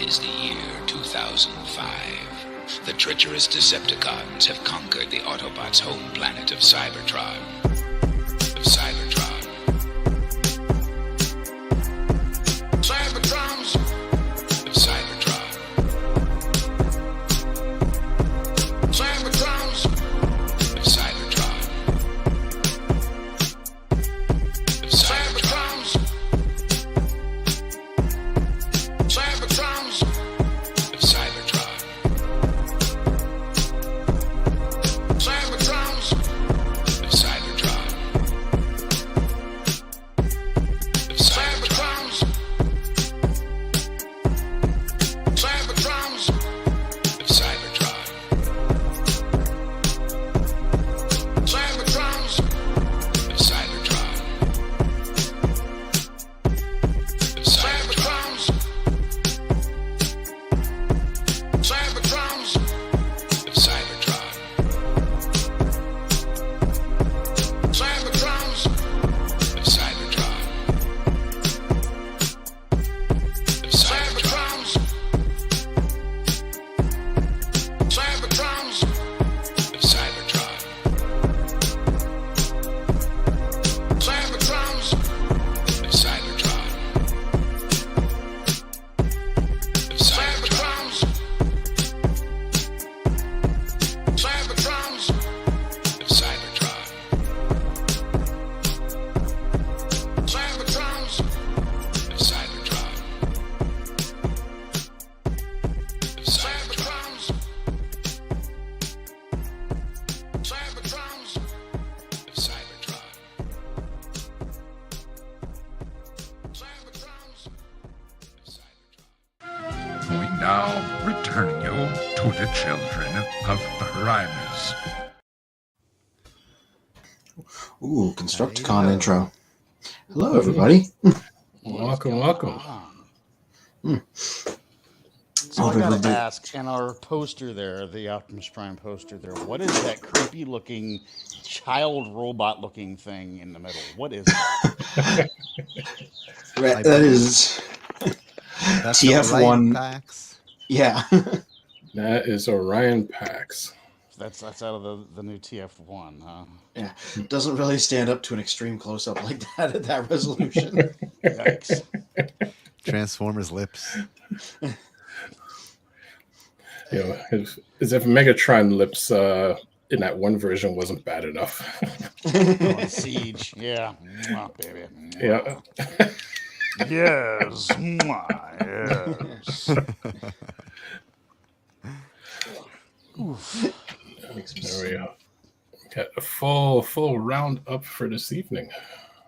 is the year 2005. The treacherous Decepticons have conquered the Autobots' home planet of Cybertron. Cybertrons! Of Cybertron. Cybertrons! Of Cybertron. Of Cybertrons! Cybertrons! Of Cybertron. Cybertrons! Of Cybertron. Of Cybertrons! Cybertrons! Of Cybertron. Cybertrons! Of Cybertron. Of Cybertrons! Cybertrons! Of Cybertron. Cybertrons! Of Cybertron. Of Cybertrons! Cybertrons! Of Cybertron. Cybertrons! Of Cybertron. Of Cybertrons! Cybertrons! Of Cybertron. Cybertrons! Of Cybertron. Of Cybertrons! Cybertrons! Of Cybertron. Cybertrons! Of Cybertron. We now return you to the Children of Primus. Ooh, Constructicon intro. Hello, everybody. Welcome. So I gotta ask, and our poster there, the Optimus Prime poster there, what is that creepy looking child robot looking thing in the middle? What is that? Right, that is That's TF1. Packs. Yeah. That is Orion Pax. That's out of the new TF1, huh? Yeah. Doesn't really stand up to an extreme close up like that at that resolution. Yikes. Transformers lips. You know, as if Megatron lips in that one version wasn't bad enough. Oh, Siege, yeah. Mwah, baby. Mwah. Yeah. Yes. Mwah, yes. Oof. There we go. Got a full round up for this evening.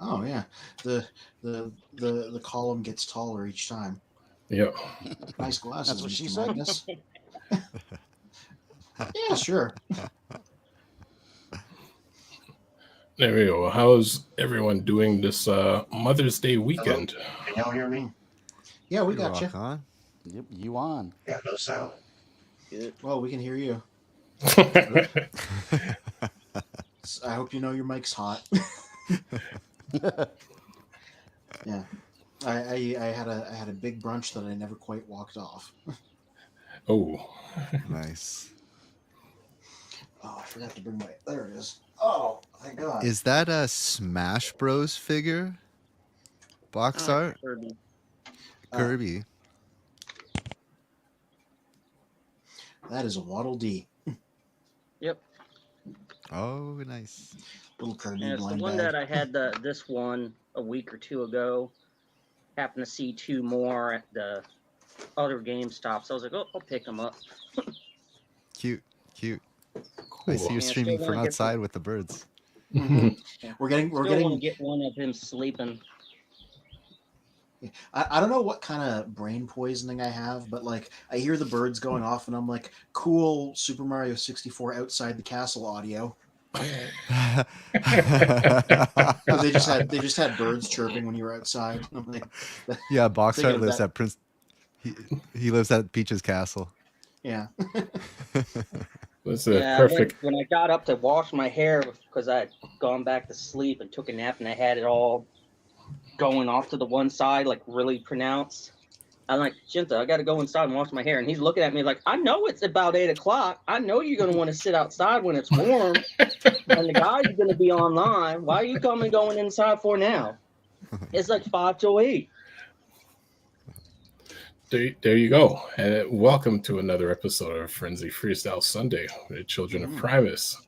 Oh yeah. The column gets taller each time. Yep. Nice glasses. That's what Mr. she said. Magnus. Yeah, sure. There we go. How's everyone doing this Mother's Day weekend? Can y'all hear me? Yeah, we got you. Rock on. Yep, you on. Yeah, no sound. Well, we can hear you. I hope you know your mic's hot. Yeah. I had a big brunch that I never quite walked off. Oh. Nice. Oh, I forgot to bring my. There it is. Oh, thank God. Is that a Smash Bros figure? Box art? Kirby. Kirby. That is a Waddle Dee. Yep. Oh, nice. Little Kirby And it's the blind one bag. that I had this one a week or two ago. Happened to see two more at the other GameStop, so I was like, oh, I'll pick them up. Cute. Cool. I see you're Yeah, streaming still from wanna get outside with the birds. Mhm. We're Still want to getting. get one of him sleeping. I don't know what kind of brain poisoning I have, but like I hear the birds going off, and I'm like, cool Super Mario 64 outside the castle audio. They just had birds chirping when you were outside. I'm like, Yeah, Box Thinking art of lives that. at Prince. He lives at Peach's castle. yeah. That's Yeah, perfect. when I got up to wash my hair because I had gone back to sleep and took a nap and I had it all going off to the one side, like really pronounced. I'm like, Shinta, I got to go inside and wash my hair. And he's looking at me like, I know it's about 8 o'clock. I know you're going to want to sit outside when it's warm. And the guy's going to be online. Why are you going inside for now? It's like 5 till 8. There you go. And welcome to another episode of Frenzy Freestyle Sunday with Children of Primus.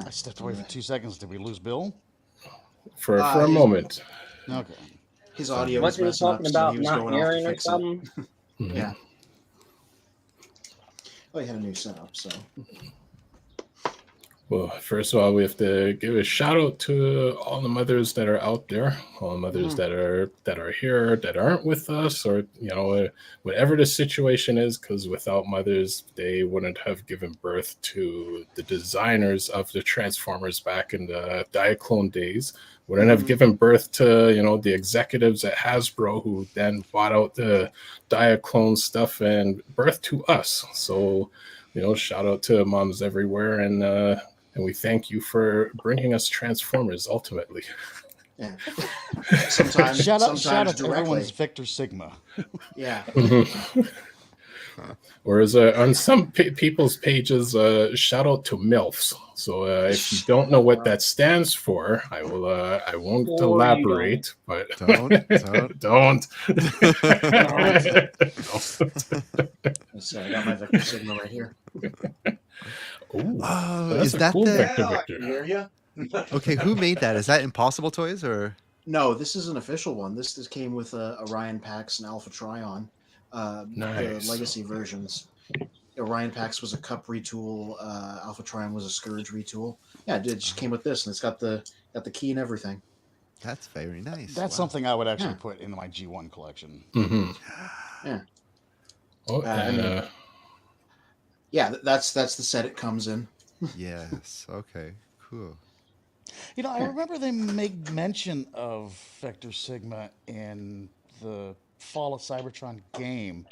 I stepped away for 2 seconds. Did we lose Bill? For a moment. Okay. His audio was Wasn't he messing up, talking so about he was not going off hearing to or fix it. something? Yeah. Oh, he had a new setup, so. Well, first of all, we have to give a shout out to all the mothers that are out there, all the mothers that are here, that aren't with us, or whatever the situation is. Because without mothers, they wouldn't have given birth to the designers of the Transformers back in the Diaclone days. Wouldn't have given birth to the executives at Hasbro who then bought out the Diaclone stuff and birthed to us. So, shout out to moms everywhere, and we thank you for bringing us Transformers ultimately. Yeah. Sometimes, Shout out to directly. everyone's Victor Sigma. Yeah. Whereas on some people's pages, shout out to MILFs. So if you don't know what that stands for, I won't elaborate. But don't. So I got my Victor Sigma right here. That's is a that cool the? Victor? Hear you? Okay, who made that? Is that Impossible Toys or? No, this is an official one. This came with Orion Pax and Alpha Trion. Nice. The legacy versions. Orion Pax was a Cup retool. Alpha Trion was a Scourge retool. Yeah, it just came with this, and it's got the key and everything. That's very nice. That's something I would actually put into my G1 collection. Mm-hmm. Yeah. Oh, and, yeah, that's the set it comes in. Yes. Okay. Cool. I remember they made mention of Vector Sigma in the Fall of Cybertron game.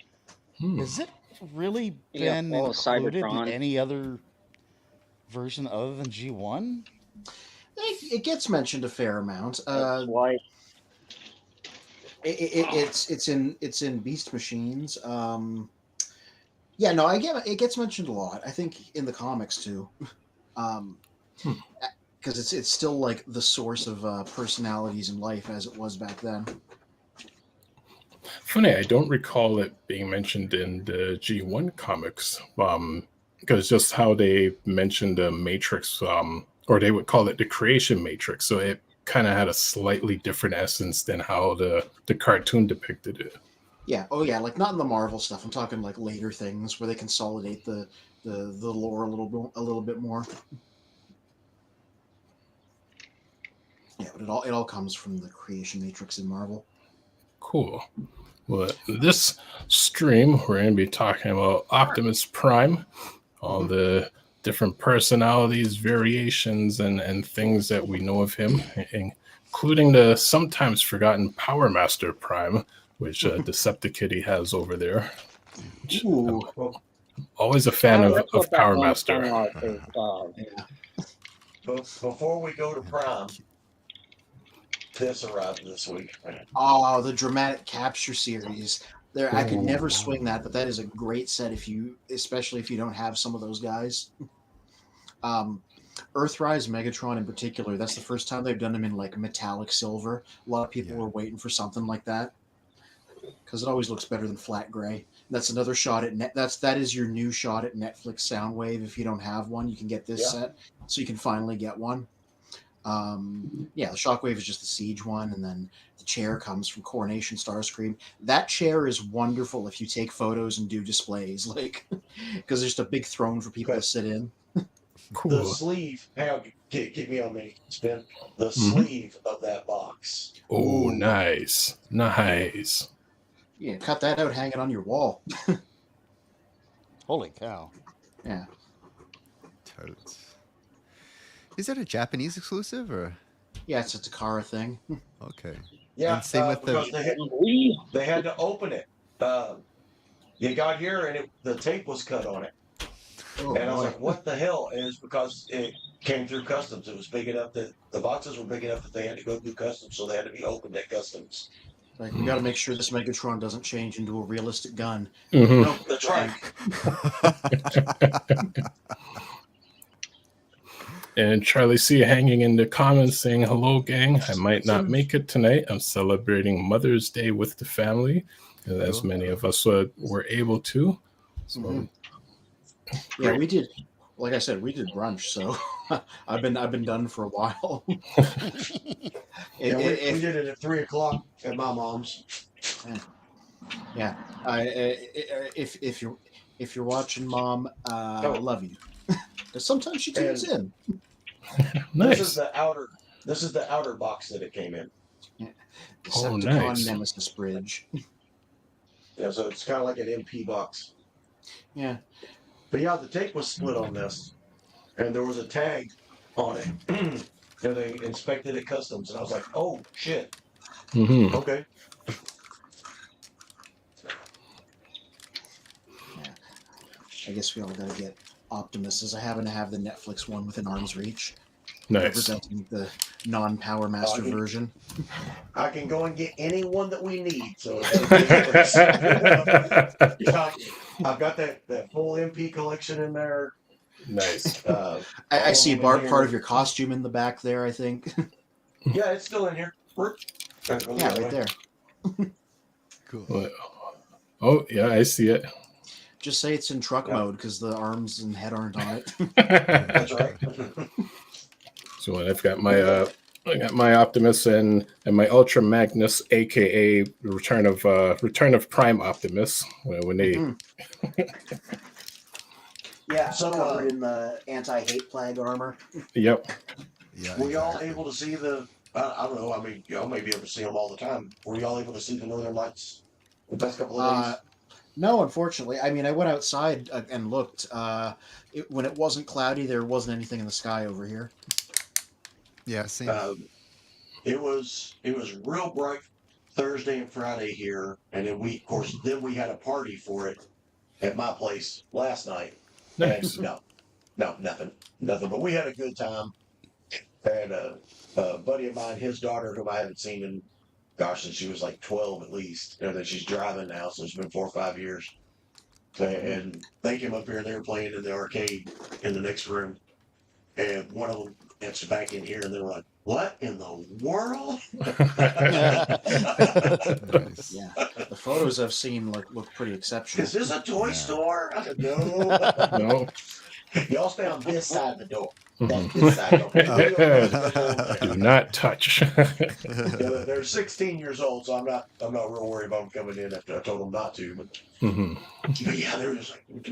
Has it really been Fall of included Cybertron. in any other version other than G1? It gets mentioned a fair amount. Why? It's in Beast Machines. Yeah, no, it gets mentioned a lot. I think in the comics too, because it's still like the source of personalities in life as it was back then. Funny, I don't recall it being mentioned in the G1 comics, because just how they mentioned the Matrix, or they would call it the Creation Matrix, so it kind of had a slightly different essence than how the cartoon depicted it. Yeah. Oh, yeah. Like not in the Marvel stuff. I'm talking like later things where they consolidate the lore a little bit more. Yeah, but it all comes from the Creation Matrix in Marvel. Cool. Well, this stream we're going to be talking about Optimus Prime, all the different personalities, variations, and things that we know of him, including the sometimes forgotten Power Master Prime, which Deceptikitty has over there. Ooh. Always a fan of Power Master. Before we go to Prime, this arrived this week. Oh, the Dramatic Capture series. There, I could never swing that, but that is a great set especially if you don't have some of those guys. Earthrise Megatron in particular, that's the first time they've done them in like metallic silver. A lot of people were waiting for something like that because it always looks better than flat gray. That's another shot at that is your new shot at Netflix Soundwave. If you don't have one, you can get this set, so you can finally get one. The Shockwave is just the Siege one, and then the chair comes from Coronation Starscream. That chair is wonderful if you take photos and do displays, like because there's just a big throne for people to sit in. Cool. The sleeve, keep me on the spin. The sleeve of that box. Oh, nice. Yeah, cut that out, hang it on your wall. Holy cow. Yeah. Totes. Is that a Japanese exclusive or? Yeah, it's a Takara thing. Okay. Yeah, And same with because the. they had to open it. You got here and the tape was cut on it. Oh, And I was boy. like, what the hell? And it's because it came through customs. It was big enough that the boxes were big enough that they had to go through customs, so they had to be opened at customs. Like, we got to make sure this Megatron doesn't change into a realistic gun. Mhm. No, that's right. And Charlie C hanging in the comments saying, hello, gang. I might not make it tonight. I'm celebrating Mother's Day with the family, as many of us were able to. So, yeah, we did. Like I said, we did brunch, so I've been done for a while. We did it at 3:00 at my mom's. Yeah, if you're watching, Mom, I love you. Because sometimes she tunes in. Nice. This is the outer box that it came in. Yeah. Oh, Decepticon nice. Nemesis Bridge. Yeah, so it's kind of like an MP box. Yeah. But yeah, the tape was split on this, and there was a tag on it. And they inspected it customs, and I was like, "Oh shit, Mm-hmm. okay." Yeah. I guess we all gotta get Optimus, as I happen to have the Netflix one within arm's reach, Nice. representing the non-Power Master version. I can go and get any one that we need. So I've got that full MP collection in there. Nice. I see part of your costume in the back there, I think. Yeah, it's still in here. Yeah, right there. Cool. Oh, yeah, I see it. Just say it's in truck mode because the arms and head aren't on it. That's right. So I've got my Optimus and my Ultra Magnus, aka Return of Prime Optimus. When they Yeah, So, covered in the anti-hate flag armor. Yep. Yeah. Were y'all able to see the? I don't know. I mean, y'all may be able to see them all the time. Were y'all able to see the Northern Lights the past couple of days? No, unfortunately. I mean, I went outside and looked. When it wasn't cloudy, there wasn't anything in the sky over here. Yeah, same. It was real bright Thursday and Friday here, and then we had a party for it at my place last night. Nice. And nothing. But we had a good time. And a buddy of mine, his daughter, whom I haven't seen in, since she was like 12 at least. And then she's driving now, so it's been 4 or 5 years. And they came up here and they were playing in the arcade in the next room. And one of them answered back in here, and they were like, "What in the world?" Nice. Yeah, the photos I've seen look pretty exceptional. Is this a toy store? I said, no. No. Y'all stay on this side of the door. Mhm. This side. Do not touch. Yeah, they're 16 years old, so I'm not real worried about them coming in after I told them not to. But, Mhm. but yeah, they were just like,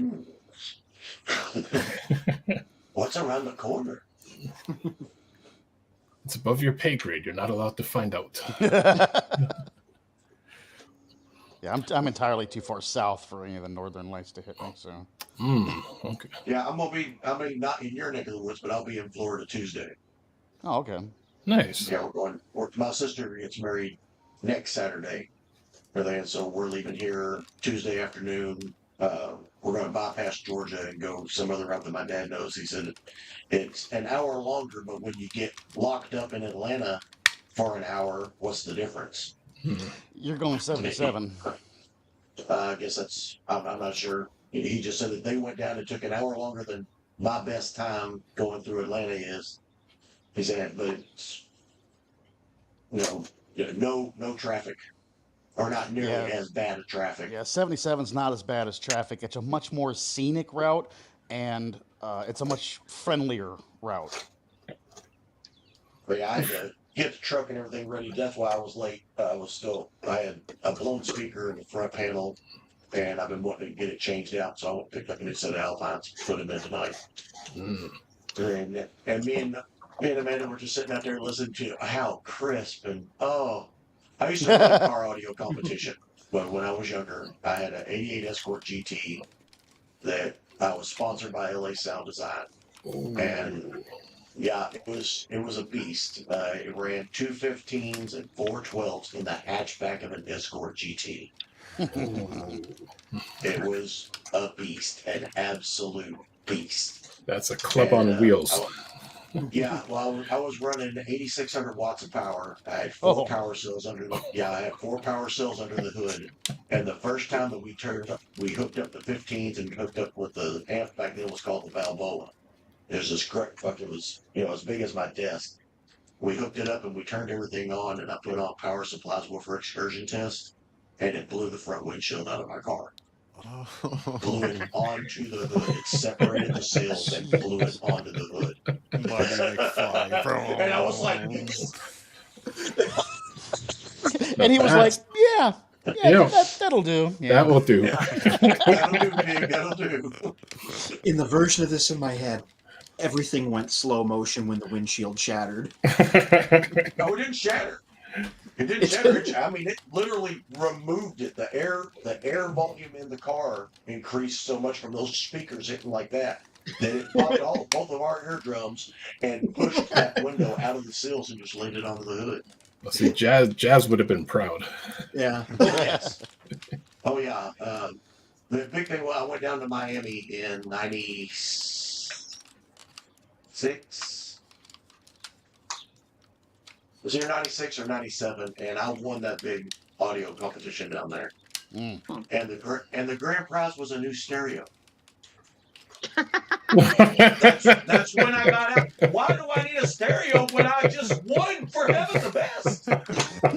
what's around the corner? It's above your pay grade. You're not allowed to find out. Yeah, I'm entirely too far south for any of the northern lights to hit me. So Okay. Yeah, I'm not in your neck of the woods, but I'll be in Florida Tuesday. oh, okay. Nice. Yeah, my sister gets married next Saturday, and so we're leaving here Tuesday afternoon. We're going to bypass Georgia and go some other route that my dad knows. He said it's an hour longer, but when you get locked up in Atlanta for an hour, what's the difference? You're going 77. I guess I'm not sure. He just said that they went down and took an hour longer than my best time going through Atlanta is. He said, but it's, no traffic, or not nearly as bad as traffic. Yeah, 77's not as bad as traffic. It's a much more scenic route, and it's a much friendlier route. But yeah, I had to get the truck and everything ready. That's why I was late. I had a blown speaker in the front panel, and I've been wanting to get it changed out, so I went and picked up a new set of Alpines, put them in tonight. And me and Amanda were just sitting out there listening to how crisp and I used to run a car audio competition, but when I was younger, I had an '88 Escort GT that I was sponsored by LA Sound Design, and yeah, it was a beast. It ran 215s and 412s in the hatchback of an Escort GT. It was a beast, an absolute beast. That's a club on wheels. Yeah, well, I was running 8,600 watts of power. I had four Oh. power cells under the I had 4 power cells under the hood. And the first time that we hooked up the 15s and hooked up with the amp back then was called the Balboa. There's this great fucking, it was as big as my desk. We hooked it up and we turned everything on, and I put on power supplies for excursion test, and it blew the front windshield out of my car. Blew it onto the hood. It separated the seals and blew it onto the hood. And I was like, and he was like, yeah, that'll do. Yeah. That will do. that'll do, pig, that'll do. In the version of this in my head, everything went slow motion when the windshield shattered. No, it didn't shatter. It didn't shatter. I mean, it literally removed it. The air volume in the car increased so much from those speakers hitting like that it popped both of our eardrums and pushed that window out of the seals and just laid it onto the hood. Well, see, Jazz would have been proud. Yeah. Yes. Oh yeah. The big thing. Well, I went down to Miami in '96. Was either 96 or 97, and I won that big audio competition down there. Mm. And the grand prize was a new stereo. That's when I got out. Why do I need a stereo when I just won, for heaven, the best?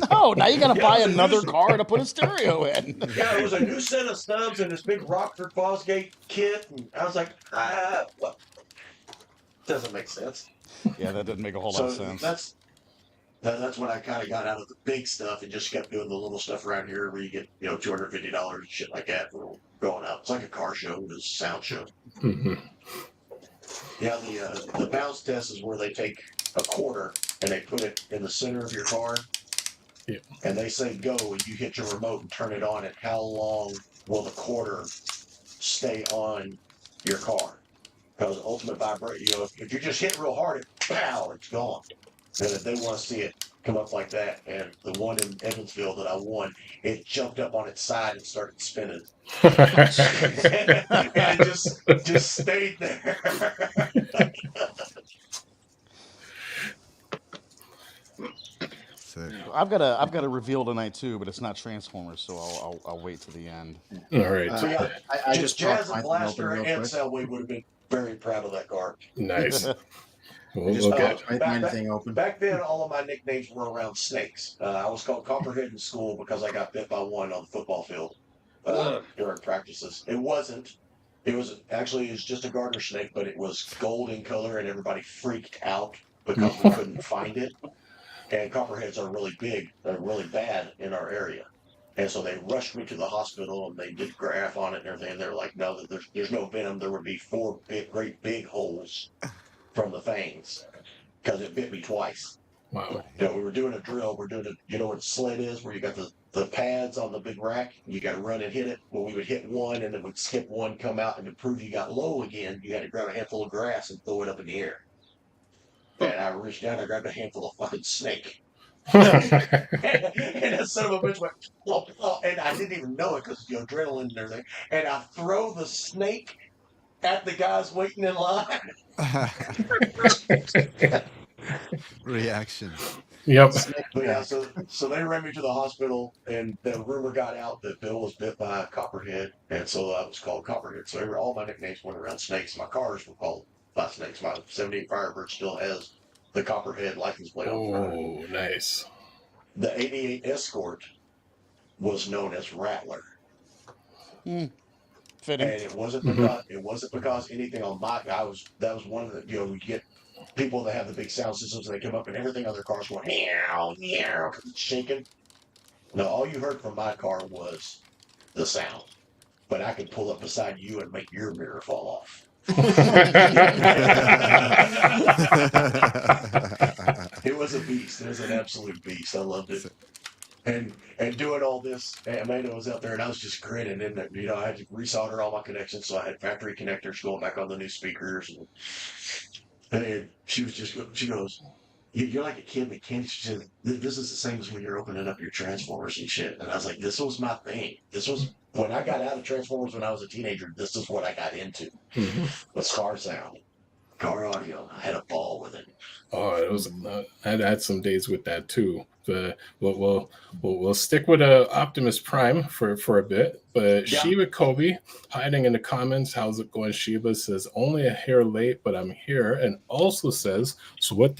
No, now you got to buy another car to put a stereo in. Yeah, it was a new set of stubs and this big Rockford Fosgate kit, and I was like, what? Doesn't make sense. Yeah, that doesn't make a whole lot of sense. That's when I kind of got out of the big stuff and just kept doing the little stuff around here where you get, $250 and shit like that for going out. It's like a car show, but it's a sound show. Mm-hmm. Yeah, the bounce test is where they take a quarter and they put it in the center of your car. Yeah. And they say go, and you hit your remote and turn it on, and how long will the quarter stay on your car? Because ultimate vibration, if you just hit real hard, it's gone. And if they want to see it come up like that, and the one in Evansville that I won, it jumped up on its side and started spinning. And it just stayed there. I've got a reveal tonight too, but it's not Transformers, so I'll wait to the end. All right. So yeah, I just Jazz popped and mine Blaster open real and quick. Cellway would have been very proud of that car. Nice. We'll Just look at. popped my thing open. Back then, all of my nicknames were around snakes. I was called Copperhead in school because I got bit by one on the football field during practices. It wasn't. It was just a garter snake, but it was gold in color, and everybody freaked out because we couldn't find it. And copperheads are really big. They're really bad in our area. And so they rushed me to the hospital, and they did graph on it and everything. And they were like, no, there's no venom. There would be 4 great big holes from the fangs because it bit me twice. Wow. We were doing a drill. We're doing what a sled is, where you got the pads on the big rack. You got to run and hit it. Well, we would hit one, and then we'd skip one, come out, and to prove you got low again, you had to grab a handful of grass and throw it up in the air. And I reached down, I grabbed a handful of fucking snake. And that son of a bitch went, plop, plop, and I didn't even know it because adrenaline and everything. And I throw the snake at the guys waiting in line. Reaction. Yep. But yeah, so they ran me to the hospital, and the rumor got out that Bill was bit by a copperhead, and so I was called Copperhead. So all my nicknames went around snakes. My cars were called by snakes. My 78 Firebird still has the Copperhead license plate on front. Oh, nice. The 88 Escort was known as Rattler. Fitting. And it wasn't because anything on my that was one of the we get people that have the big sound systems, and they come up and everything on their cars going meow meow because it's shaking. No, all you heard from my car was the sound, but I could pull up beside you and make your mirror fall off. It was a beast. It was an absolute beast. I loved it. And doing all this, Amanda was out there, and I was just grinning. And I had to resolder all my connections, so I had factory connectors going back on the new speakers. And she goes, "You're like a kid with candy." She said, "This is the same as when you're opening up your Transformers and shit." And I was like, "This was my thing. This was when I got out of Transformers when I was a teenager. This is what I got into, was car sound." car audio. I had a ball with it. Oh, it was. I had some days with that too. But we'll stick with Optimus Prime for a bit. But Yeah. Sheba Kobe hiding in the comments. How's it going? Sheba says only a hair late, but I'm here. And also says, so what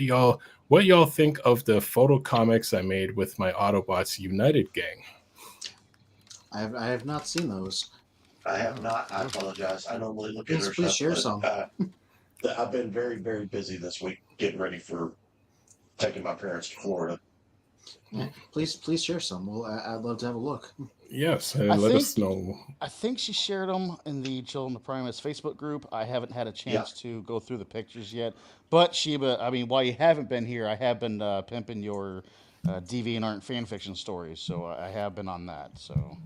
y'all think of the photo comics I made with my Autobots United gang? I have not seen those. I have not. I apologize. I normally look at her Please stuff. share but, some. I've been very, very busy this week getting ready for taking my parents to Florida. Yeah, please share some. Well, I'd love to have a look. Yes, and let us know. I think she shared them in the Children of Primus Facebook group. I haven't had a chance to go through the pictures yet. But Sheba, I mean, while you haven't been here, I have been pimping your DeviantArt fan fiction stories, so I have been on that. So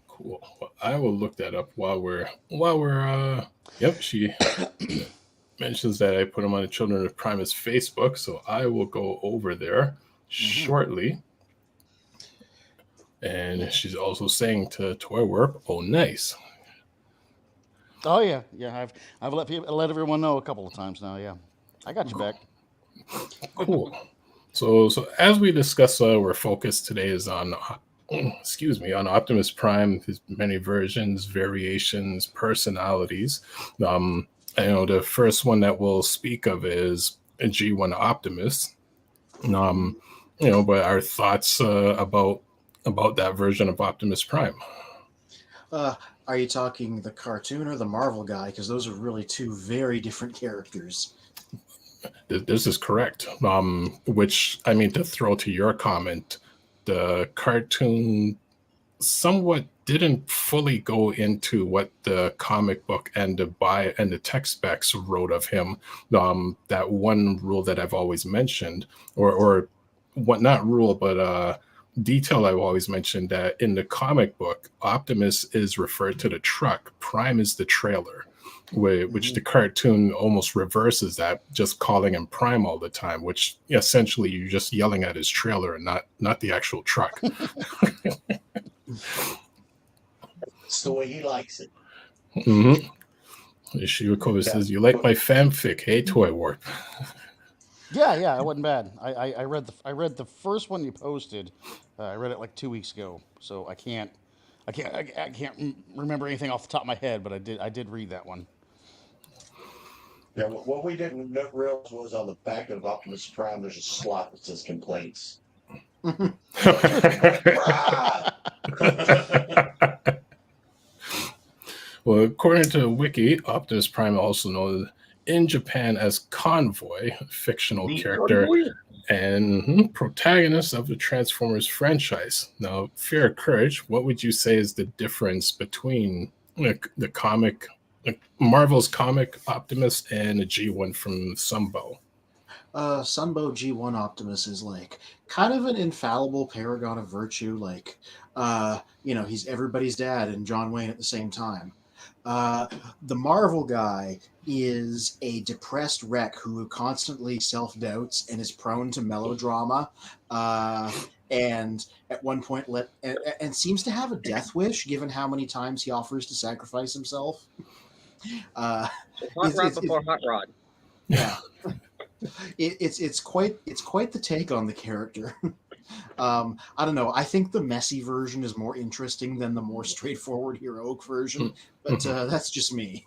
cool. Well, I will look that up while we're. Yep, she mentions that I put them on the Children of Primus Facebook, so I will go over there shortly. And she's also saying to Toy Warp, "Oh, nice." Oh yeah. I've let everyone know a couple of times now. Yeah, I got you back. Cool. So as we discuss, our focus today is on, on Optimus Prime, his many versions, variations, personalities. I know the first one that we'll speak of is G1 Optimus. But our thoughts about that version of Optimus Prime. Are you talking the cartoon or the Marvel guy? Because those are really two very different characters. This is correct. Which, I mean, to throw to your comment, the cartoon somewhat didn't fully go into what the comic book and the tech specs wrote of him. That one rule that I've always mentioned, or what, not rule, but detail I've always mentioned, that in the comic book, Optimus is referred to the truck, Prime is the trailer, which the cartoon almost reverses that, just calling him Prime all the time, which essentially you're just yelling at his trailer and not the actual truck. It's the way he likes it. Shirakova says, "You like my fanfic, hey, Toy Warp?" Yeah, it wasn't bad. I read the first one you posted. I read it like 2 weeks ago, so I can't remember anything off the top of my head, but I did read that one. Yeah, what we didn't realize was on the back of Optimus Prime, there's a slot that says complaints. Well, according to Wiki, Optimus Prime, also known in Japan as Convoy, a fictional character and protagonist of the Transformers franchise. Now, Fear or Courage, what would you say is the difference between the comic, Marvel's comic Optimus, and a G1 from Sunbow? Sunbow G1 Optimus is like kind of an infallible paragon of virtue. Like, he's everybody's dad and John Wayne at the same time. The Marvel guy is a depressed wreck who constantly self-doubts and is prone to melodrama, and at one point and seems to have a death wish given how many times he offers to sacrifice himself. Hot Rod before Hot Rod. Yeah. It's quite the take on the character. I don't know. I think the messy version is more interesting than the more straightforward heroic version, but that's just me.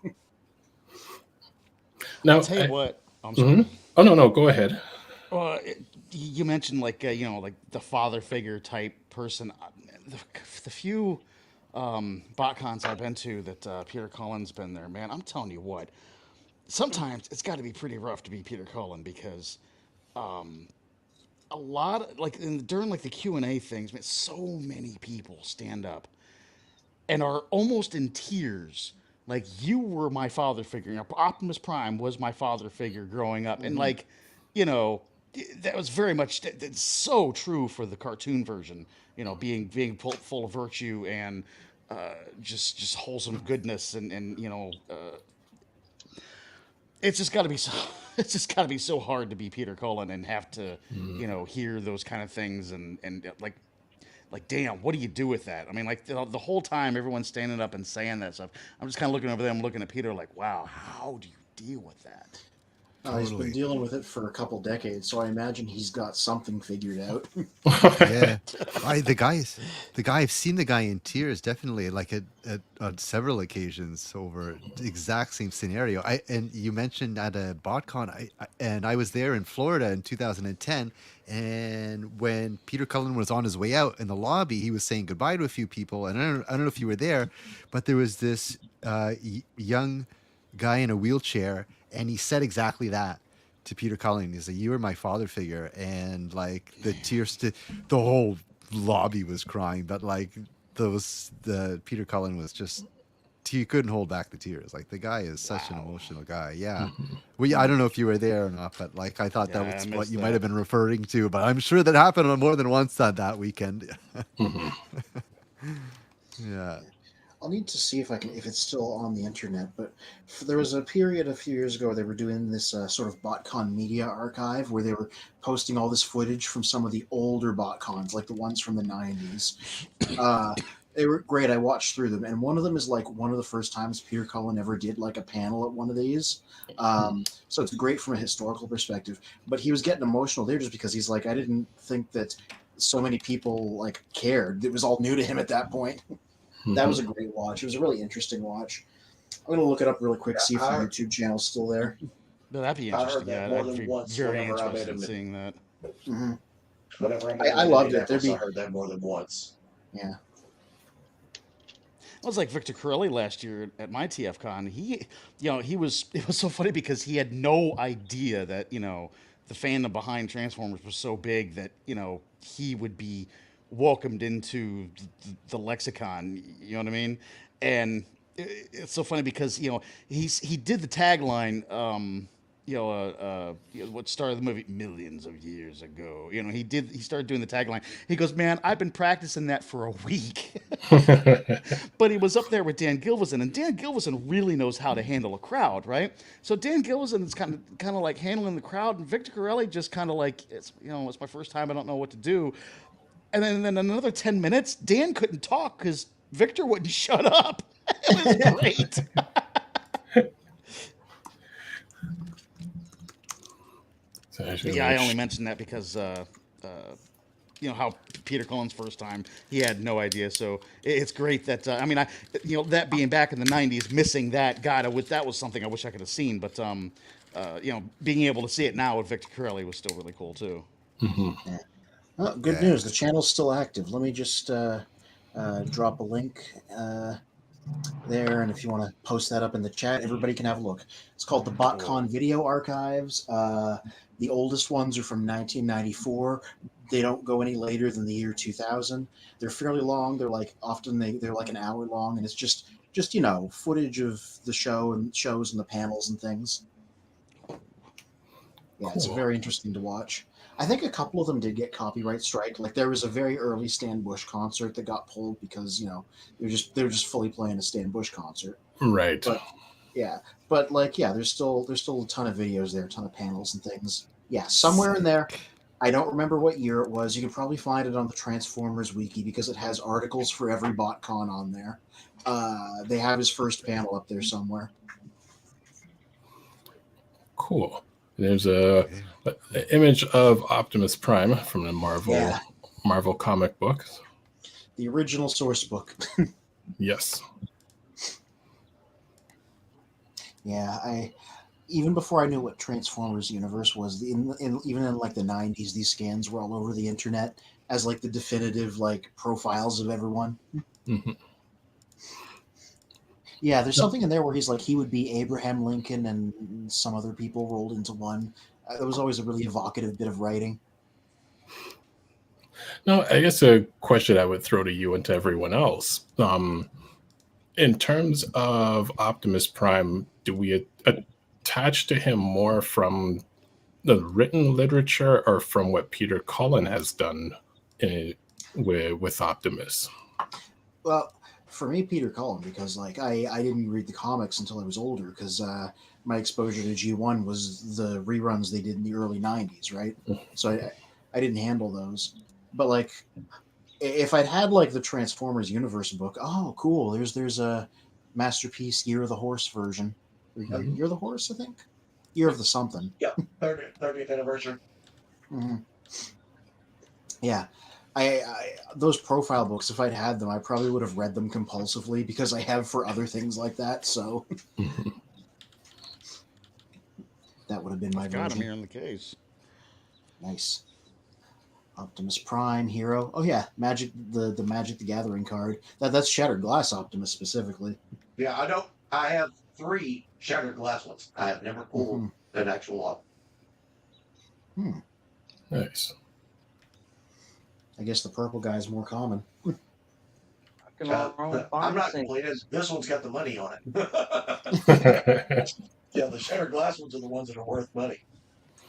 Now, I'll tell you what. I'm sorry. Oh no, go ahead. Well, you mentioned like the father figure type person. The few BotCons I've been to that Peter Cullen's been there, man. I'm telling you what. Sometimes it's got to be pretty rough to be Peter Cullen because a lot of during the Q&A things, man, so many people stand up and are almost in tears. Like, you were my father figure. Optimus Prime was my father figure growing up, and that was very much that's so true for the cartoon version. Being full of virtue and just wholesome goodness and it's just got to be so. It's just got to be so hard to be Peter Cullen and have to, hear those kind of things and like, damn, what do you do with that? I mean, like the whole time everyone's standing up and saying that stuff, I'm just kind of looking over them, looking at Peter, like, wow, how do you deal with that? He's Totally. been dealing with it for a couple decades, so I imagine he's got something figured out. Yeah, the guy. I've seen the guy in tears, definitely, like on several occasions over the exact same scenario. And you mentioned at a BotCon, I was there in Florida in 2010, and when Peter Cullen was on his way out in the lobby, he was saying goodbye to a few people, and I don't know if you were there, but there was this young guy in a wheelchair, and he said exactly that to Peter Cullen. He's like, "You were my father figure," and like the tears, the whole lobby was crying, but like the Peter Cullen was just, he couldn't hold back the tears. Like the guy is such an emotional guy. Yeah. Well, I don't know if you were there or not, but like I thought that was what you might have been referring to, but I'm sure that happened on more than once on that weekend. Yeah. I'll need to see if it's still on the internet. But there was a period a few years ago they were doing this sort of BotCon media archive where they were posting all this footage from some of the older BotCons, like the ones from the 90s. They were great. I watched through them, and one of them is like one of the first times Peter Cullen ever did like a panel at one of these. So it's great from a historical perspective. But he was getting emotional there just because he's like, I didn't think that so many people like cared. It was all new to him at that point. That was a great watch. It was a really interesting watch. I'm going to look it up really quick, see if the YouTube channel's still there. No, that'd be interesting. I heard that more than once very whenever I interested made in him. seeing that. Mm-hmm. Whenever I loved it. I heard that more than once. Yeah. It was like Victor Corelli last year at my TFCon. It was so funny because he had no idea that, the fandom behind Transformers was so big that, he would be welcomed into the lexicon, you know what I mean? And it's so funny because, he did the tagline, what started the movie millions of years ago. He started doing the tagline. He goes, "Man, I've been practicing that for a week." But he was up there with Dan Gilvezan, and Dan Gilvezan really knows how to handle a crowd, right? So Dan Gilvezan is kind of like handling the crowd, and Victor Corelli just kind of like, it's my first time, I don't know what to do. And then another 10 minutes, Dan couldn't talk because Victor wouldn't shut up. It was great. I only mentioned that because, how Peter Cullen's first time, he had no idea. So it's great that, that being back in the 90s, missing that, God, that was something I wish I could have seen. But, being able to see it now with Victor Corelli was still really cool, too. Yeah. Well, good news. The channel's still active. Let me just drop a link there, and if you want to post that up in the chat, everybody can have a look. It's called the BotCon Video Archives. The oldest ones are from 1994. They don't go any later than the year 2000. They're fairly long. They're like they're like an hour long, and it's just footage of the shows and the panels and things. Yeah, It's very interesting to watch. I think a couple of them did get copyright strike. Like there was a very early Stan Bush concert that got pulled because they're just fully playing a Stan Bush concert. Right. But there's still a ton of videos there, a ton of panels and things. Yeah, somewhere in there. I don't remember what year it was. You can probably find it on the Transformers wiki because it has articles for every BotCon on there. They have his first panel up there somewhere. Cool. There's a image of Optimus Prime from the Marvel comic books. The original source book. Yes. Yeah, even before I knew what Transformers Universe was, even in like the 90s, these scans were all over the internet as like the definitive like profiles of everyone. Mm-hmm. Yeah, there's something in there where he's like, he would be Abraham Lincoln and some other people rolled into one. It was always a really evocative bit of writing. Now, I guess a question I would throw to you and to everyone else. In terms of Optimus Prime, do we attach to him more from the written literature or from what Peter Cullen has done with Optimus? Well, for me, Peter Cullen, because like I didn't read the comics until I was older, because my exposure to G1 was the reruns they did in the early 90s, right? So I didn't handle those. But like if I'd had like the Transformers Universe book, oh, cool. There's a Masterpiece Year of the Horse version. Year of the Horse, I think. Year of the something. Yep, 30th anniversary. Mm-hmm. Yeah, I those profile books. If I'd had them, I probably would have read them compulsively because I have for other things like that. So that would have been my Got him version. here in the case. Nice. Optimus Prime hero. Oh yeah, Magic the Magic the Gathering card. That's Shattered Glass Optimus specifically. Yeah, I don't. I have 3 shattered glass ones. I have never pulled an actual one. Nice. I guess the purple guy is more common. I'm not complaining. This one's got the money on it. Yeah, the shattered glass ones are the ones that are worth money.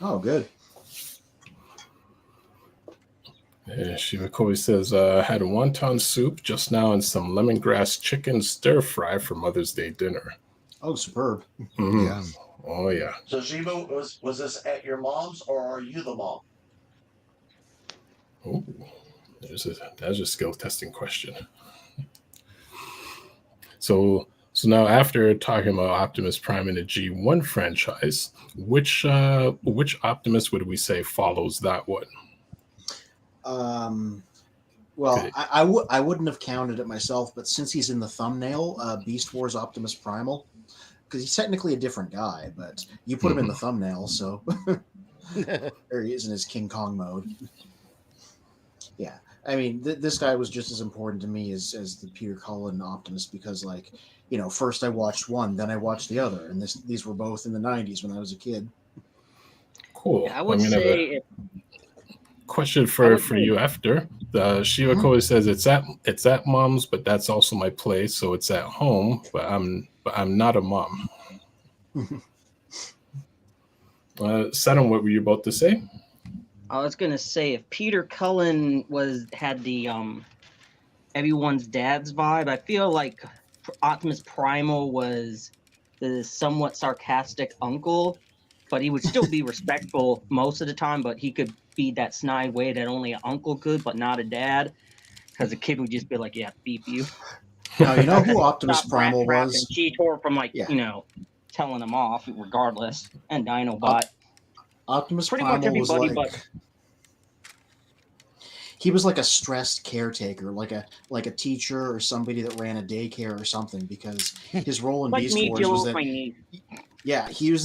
Oh, good. Yeah, Shiva Koi says, had a wonton soup just now and some lemongrass chicken stir fry for Mother's Day dinner. Oh, superb. Yeah. Oh, yeah. So, Shiva, was this at your mom's or are you the mom? Oh, that's a skill testing question. So now after talking about Optimus Prime in the G1 franchise, which Optimus would we say follows that one? Well, Okay. I wouldn't have counted it myself, but since he's in the thumbnail, Beast Wars Optimus Primal, because he's technically a different guy, but you put him in the thumbnail, so there he is in his King Kong mode. Yeah, I mean, this guy was just as important to me as the Peter Cullen Optimus because, like, you know, first I watched one, then I watched the other, and these were both in the 90s when I was a kid. Cool. Yeah, I would say question for you after. Shiva Koi says it's at mom's, but that's also my place, so it's at home. But I'm not a mom. Settom, what were you about to say? I was gonna say if Peter Cullen had the everyone's dad's vibe, I feel like Optimus Primal was the somewhat sarcastic uncle, but he would still be respectful most of the time. But he could be that snide way that only an uncle could, but not a dad, because the kid would just be like, "Yeah, beep you." Now you know who Optimus Primal was. Cheetor from telling him off regardless, and Dinobot. Optimus Pretty Primal much everybody, but he was like a stressed caretaker, like a teacher or somebody that ran a daycare or something, because his role in like Beast me Wars dealing was with that my niece. yeah, he was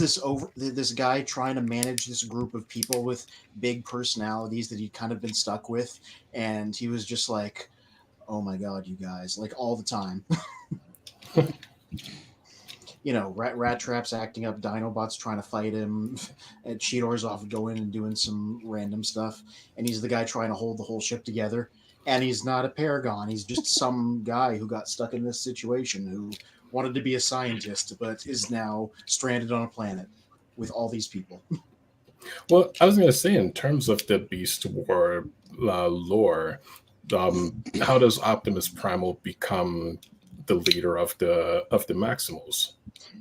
this guy trying to manage this group of people with big personalities that he'd kind of been stuck with, and he was just like, oh my god, you guys, like all the time. You know, Rat Trap's acting up, Dinobot's trying to fight him, and Cheetor's off going and doing some random stuff, and he's the guy trying to hold the whole ship together. And he's not a paragon; he's just some guy who got stuck in this situation, who wanted to be a scientist, but is now stranded on a planet with all these people. Well, I was going to say, in terms of the Beast War lore, how does Optimus Primal become the leader of the Maximals?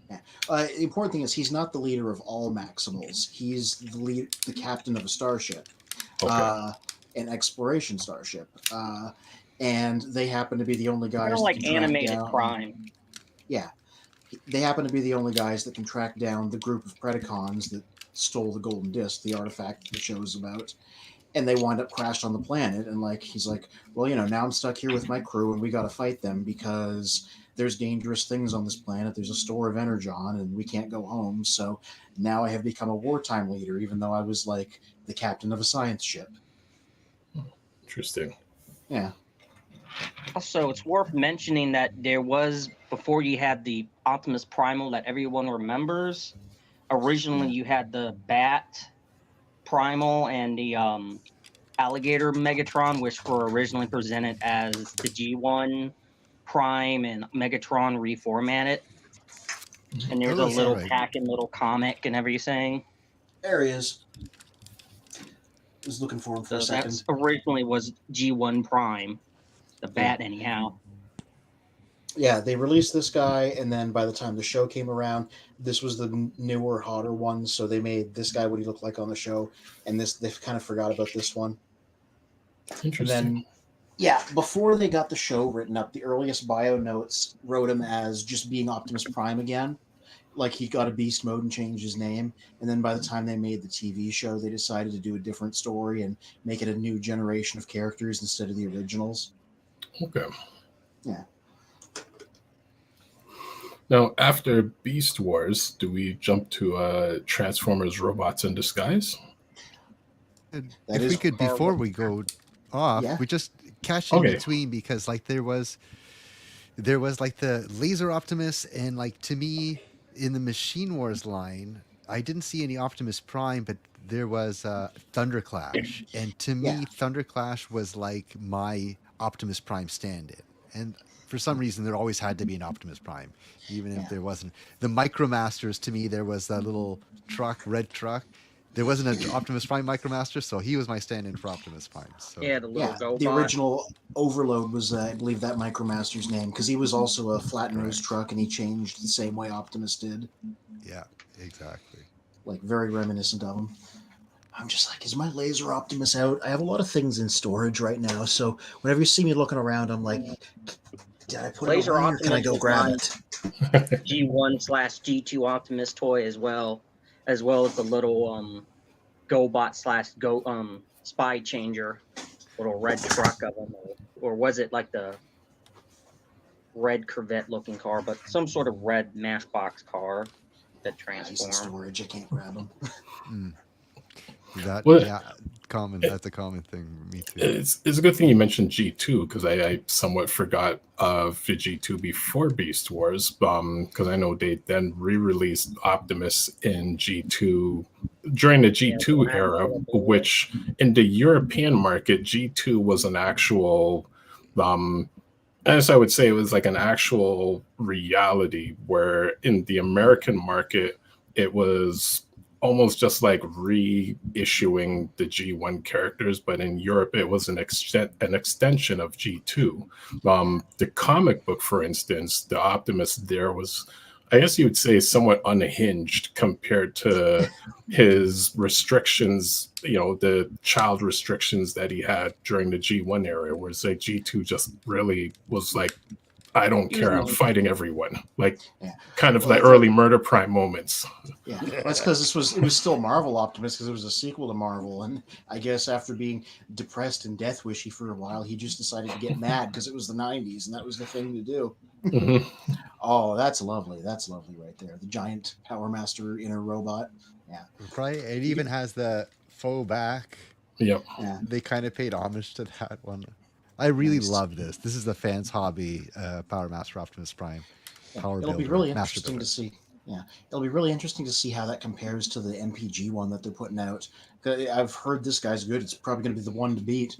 Yeah. The important thing is he's not the leader of all Maximals. He's the captain of a starship, an exploration starship, and they happen to be the only guys. Kind of like animated Prime. Yeah, they happen to be the only guys that can track down the group of Predacons that stole the Golden Disc, the artifact the show's about. And they wind up crashed on the planet, and he's like, well, you know, now I'm stuck here with my crew, and we got to fight them because there's dangerous things on this planet. There's a store of energon, and we can't go home. So now I have become a wartime leader, even though I was like the captain of a science ship. Interesting. Yeah. Also, it's worth mentioning that there was, before you had the Optimus Primal that everyone remembers, originally you had the Bat Primal and the Alligator Megatron, which were originally presented as the G1 Prime, and Megatron reformatted. And there's a little pack and little comic and everything. There he is. I was looking for him for a second. That originally was G1 Prime, the Bat, anyhow. Yeah, they released this guy, and then by the time the show came around, this was the newer, hotter one. So they made this guy what he looked like on the show, and they kind of forgot about this one. Interesting. And then Yeah, before they got the show written up, the earliest bio notes wrote him as just being Optimus Prime again. Like he got a beast mode and changed his name. And then by the time they made the TV show, they decided to do a different story and make it a new generation of characters instead of the originals. Okay. Yeah. Now, after Beast Wars, do we jump to Transformers Robots in Disguise? And That if we is could, before we go off, Yeah. we just catch in Okay. between, because like there was like the Laser Optimus, and like to me in the Machine Wars line, I didn't see any Optimus Prime, but there was Thunderclash, and to me Yeah. Thunderclash was like my Optimus Prime stand-in, and for some reason there always had to be an Optimus Prime, even if Yeah. there wasn't. The Micromasters, to me, there was that little truck, red truck. There wasn't an Optimus Prime Micromaster, so he was my stand-in for Optimus Prime. So Yeah, the little Yeah, GoBot. the original Overload was, I believe, that Micromaster's name, because he was also a flat-nosed truck, and he changed the same way Optimus did. yeah, exactly. Like, very reminiscent of him. I'm just like, is my Laser Optimus out? I have a lot of things in storage right now, so whenever you see me looking around, I'm like, did I put Laser it away, or can I Optimus go is grab mine. it? G1/G2 Optimus toy as well as the little GoBot/Go Spy Changer, little red truck of them, or was it like the red Corvette looking car, but some sort of red Matchbox car that He's in transformed. storage. I can't grab him. That Well, yeah, common. That's a common thing for me too. It's a good thing you mentioned G2, because I somewhat forgot of the G2 before Beast Wars, because I know they then re-released Optimus in G2 during the G2 Yeah, era, absolutely. which in the European market, G2 was an actual, as I would say, it was like an actual reality, where in the American market, it was almost just like reissuing the G1 characters, but in Europe it was an extension of G2. The comic book, for instance, the Optimus there was, I guess you would say, somewhat unhinged compared to his restrictions, the child restrictions that he had during the G1 era, whereas like G2 just really was like, I don't care, I'm fighting everyone. Like, Yeah. kind of Well, like early Murder Prime moments. Yeah, that's because it was still Marvel Optimus, because it was a sequel to Marvel, and I guess after being depressed and death wishy for a while, he just decided to get mad because it was the '90s and that was the thing to do. Mhm. Oh, that's lovely. That's lovely right there. The giant Power Master inner robot. Yeah, Right, it even has the faux back. Yep. yeah. They kind of paid homage to that one. I really Nice. love this. This is the fans' hobby. Power Master Optimus Prime. Power It'll be builder, really master interesting builder. to see. Yeah, it'll be really interesting to see how that compares to the MPG one that they're putting out. 'Cause I've heard this guy's good. It's probably going to be the one to beat.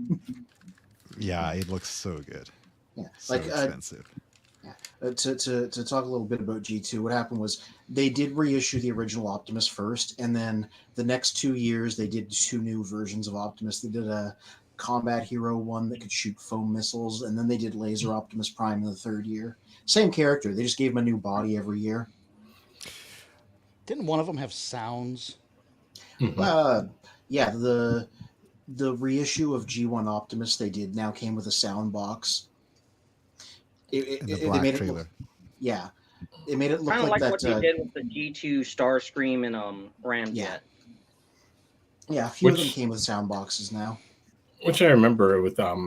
Yeah, it looks so good. Yeah, So like expensive. to talk a little bit about G2, what happened was they did reissue the original Optimus first, and then the next 2 years they did 2 new versions of Optimus. They did a combat hero one that could shoot foam missiles, and then they did Laser Optimus Prime in the 3rd year. Same character, they just gave him a new body every year. Didn't one of them have sounds? Yeah, the reissue of G1 Optimus they did now came with a sound box. In the They black made it trailer. look, yeah, it made it look Kind of like like that. what they did with the G2 Starscream and Ramjet. Yeah. Yeah, a few of them Which- came with sound boxes now. Which I remember with that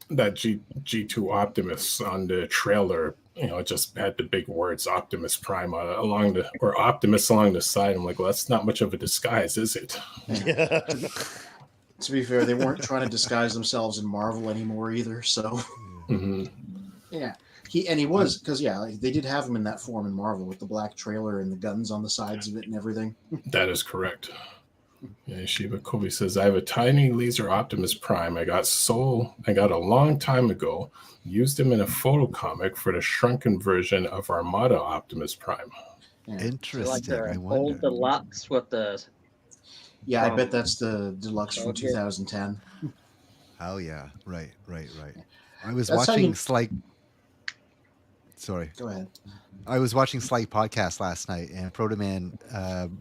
G2 Optimus on the trailer, it just had the big words Optimus Prime or Optimus along the side. I'm like, well, that's not much of a disguise, is it? Yeah. To be fair, they weren't trying to disguise themselves in Marvel anymore either. So Mhm. yeah, he was, because like, they did have him in that form in Marvel with the black trailer and the guns on the sides of it and everything. That is correct. Yeah, Shiba Kobe says, I have a tiny laser Optimus Prime I got a long time ago. Used him in a photo comic for the shrunken version of Armada Optimus Prime. Yeah, So Interesting. like the I old wonder. deluxe with the yeah, I bet that's the deluxe from Okay. 2010. Oh yeah, right. I was That's how watching you- Sorry. Go ahead. I was watching Slight Podcast last night, and Protoman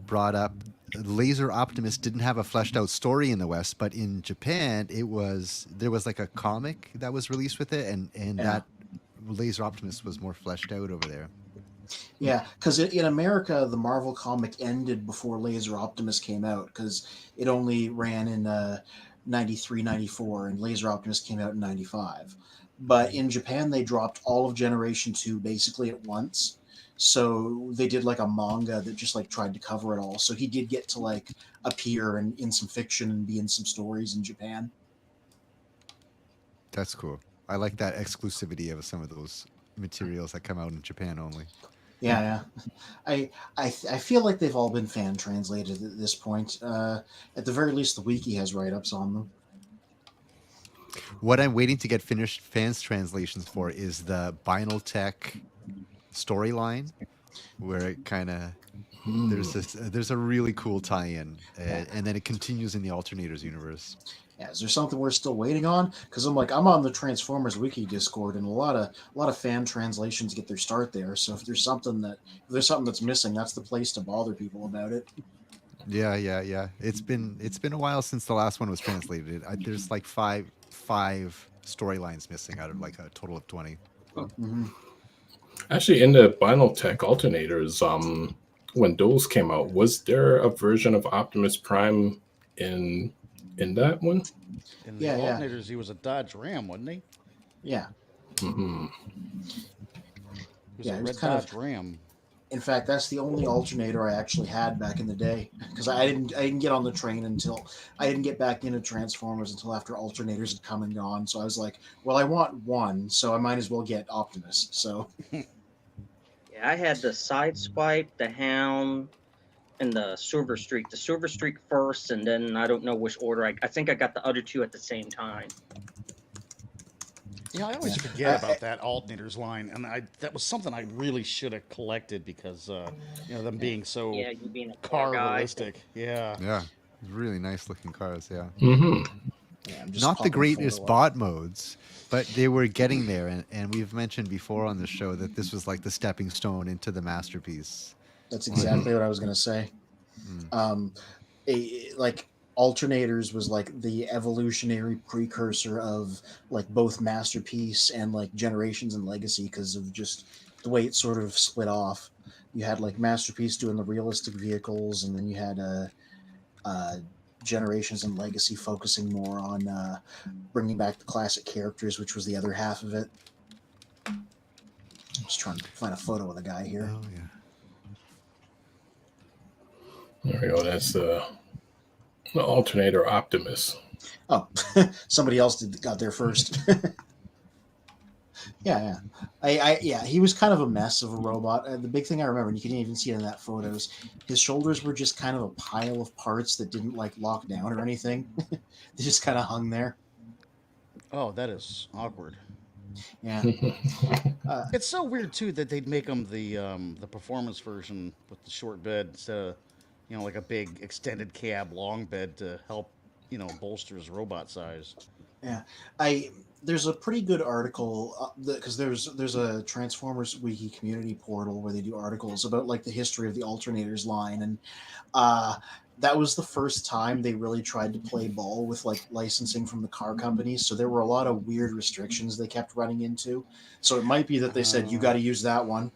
brought up Laser Optimus didn't have a fleshed out story in the West, but in Japan, there was like a comic that was released with it, and that Laser Optimus was more fleshed out over there. Yeah, because in America, the Marvel comic ended before Laser Optimus came out, because it only ran in 93, 94, and Laser Optimus came out in 95. But in Japan, they dropped all of Generation 2 basically at once. So they did like a manga that just like tried to cover it all. So he did get to like appear in some fiction and be in some stories in Japan. That's cool. I like that exclusivity of some of those materials that come out in Japan only. Yeah. I feel like they've all been fan translated at this point. At the very least, the wiki has write-ups on them. What I'm waiting to get finished fans translations for is the Binaltech storyline, where it kind of there's a really cool tie-in, and then it continues in the Alternators universe. Yeah, is there something we're still waiting on? Because I'm on the Transformers wiki Discord, and a lot of fan translations get their start there. So if there's something that's missing, that's the place to bother people about it. Yeah. It's been a while since the last one was translated. There's like five storylines missing out of like a total of 20. Mm-hmm. Actually, in the Binaltech alternators, when those came out, was there a version of Optimus Prime in that one? In the alternators, he was a Dodge Ram, wasn't he? Yeah. Mm-hmm. He was a red Dodge Ram. In fact, that's the only alternator I actually had back in the day, because I didn't get on the train until I didn't get back into Transformers until after alternators had come and gone. So I was like, well, I want one, so I might as well get Optimus. So yeah, I had the Sideswipe, the Hound, and the Silver Streak. The Silver Streak first, and then I don't know which order. I think I got the other two at the same time. Yeah, I always forget about that alternators line, and that was something I really should have collected because them being so you being a car guy. realistic. Yeah, really nice looking cars. Yeah. Mm-hmm. Yeah, not the greatest bot modes, but they were getting there, and we've mentioned before on the show that this was like the stepping stone into the masterpiece. That's exactly what I was going to say. Like alternators was like the evolutionary precursor of like both Masterpiece and like Generations and Legacy, because of just the way it sort of split off. You had like Masterpiece doing the realistic vehicles, and then you had Generations and Legacy focusing more on bringing back the classic characters, which was the other half of it. I'm just trying to find a photo of the guy here. Oh yeah. There we go. That's the alternator Optimus. Oh, somebody else got there first. Yeah. He was kind of a mess of a robot. The big thing I remember, and you can even see it in that photos, his shoulders were just kind of a pile of parts that didn't like lock down or anything. They just kind of hung there. Oh, that is awkward. Yeah. It's so weird too that they'd make him the performance version with the short bed instead of like a big extended cab long bed to help bolster his robot size. Yeah, there's a pretty good article because there's a Transformers Wiki community portal where they do articles about like the history of the alternators line, and that was the first time they really tried to play ball with like licensing from the car companies. So there were a lot of weird restrictions they kept running into. So it might be that they said you got to use that one.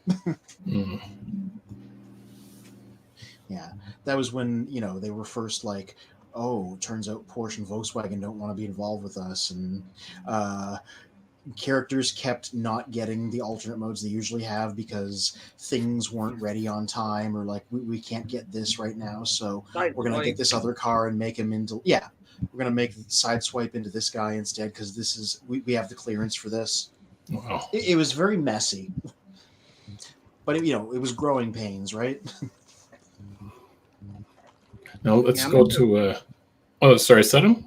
Yeah, that was when they were first like, oh, turns out Porsche and Volkswagen don't want to be involved with us, and characters kept not getting the alternate modes they usually have because things weren't ready on time, or like we can't get this right now, so we're gonna get this other car and make him into we're gonna make Sideswipe into this guy instead because this is we have the clearance for this. Wow. It was very messy, but it was growing pains, right? Now let's go to Settom?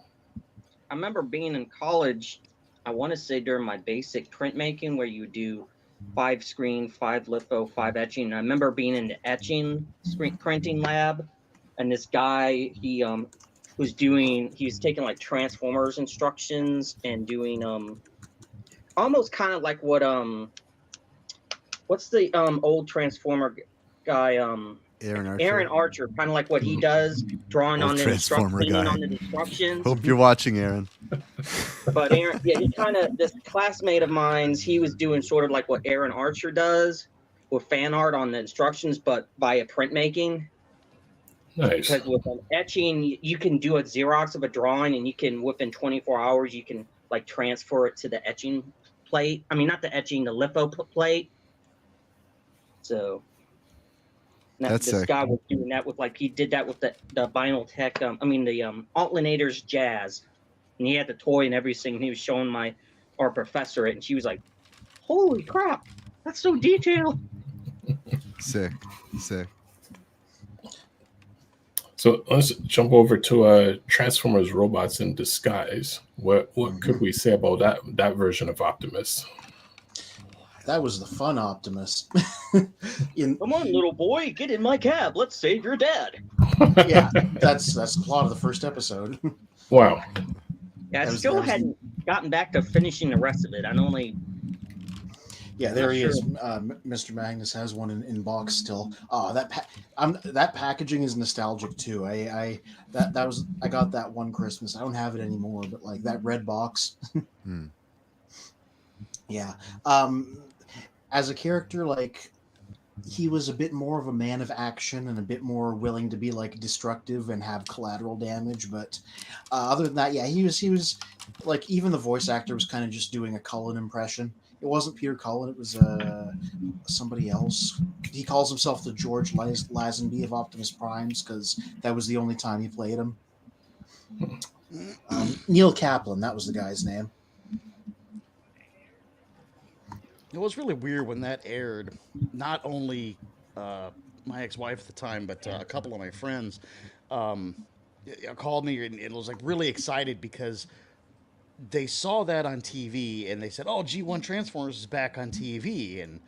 I remember being in college, I want to say during my basic printmaking, where you do 5 screen, 5 litho, 5 etching. And I remember being in the etching screen printing lab, and this guy, he was taking like Transformers instructions and doing almost kind of like what what's the old Transformer guy? Aaron Archer. Archer, kind of like what he does, drawing Old on the Transformer instructions, guy. on the instructions. Hope you're watching, Aaron. But Aaron, yeah, he kind of, this classmate of mine's, he was doing sort of like what Aaron Archer does with fan art on the instructions, but via printmaking. Nice. Because with an etching, you can do a Xerox of a drawing, and you can, within 24 hours, you can like transfer it to the etching plate. I mean, not the etching, the litho plate. So That's this sick. guy was doing that with, like, he did that with the Vinyl Tech, the Altlinator's Jazz. And he had the toy and everything. And he was showing our professor it, and she was like, "Holy crap, that's so detailed." Sick. So let's jump over to Transformers Robots in Disguise. What could we say about that version of Optimus? That was the fun Optimus. Come on, little boy, get in my cab. Let's save your dad. Yeah, that's the plot of the first episode. Wow. Yeah, I still hadn't gotten back to finishing the rest of it. I only. Yeah, there he is. Mr. Magnus has one in box still. Oh, that packaging is nostalgic too. I got that one Christmas. I don't have it anymore, but like that red box. Yeah. As a character, like, he was a bit more of a man of action and a bit more willing to be like destructive and have collateral damage. But other than that, yeah, he was like, even the voice actor was kind of just doing a Cullen impression. It wasn't Peter Cullen; it was somebody else. He calls himself the George Lazenby of Optimus Primes because that was the only time he played him. Neil Kaplan, that was the guy's name. It was really weird when that aired. Not only my ex-wife at the time, but a couple of my friends called me and was like really excited because they saw that on TV and they said, "Oh, G1 Transformers is back on TV." And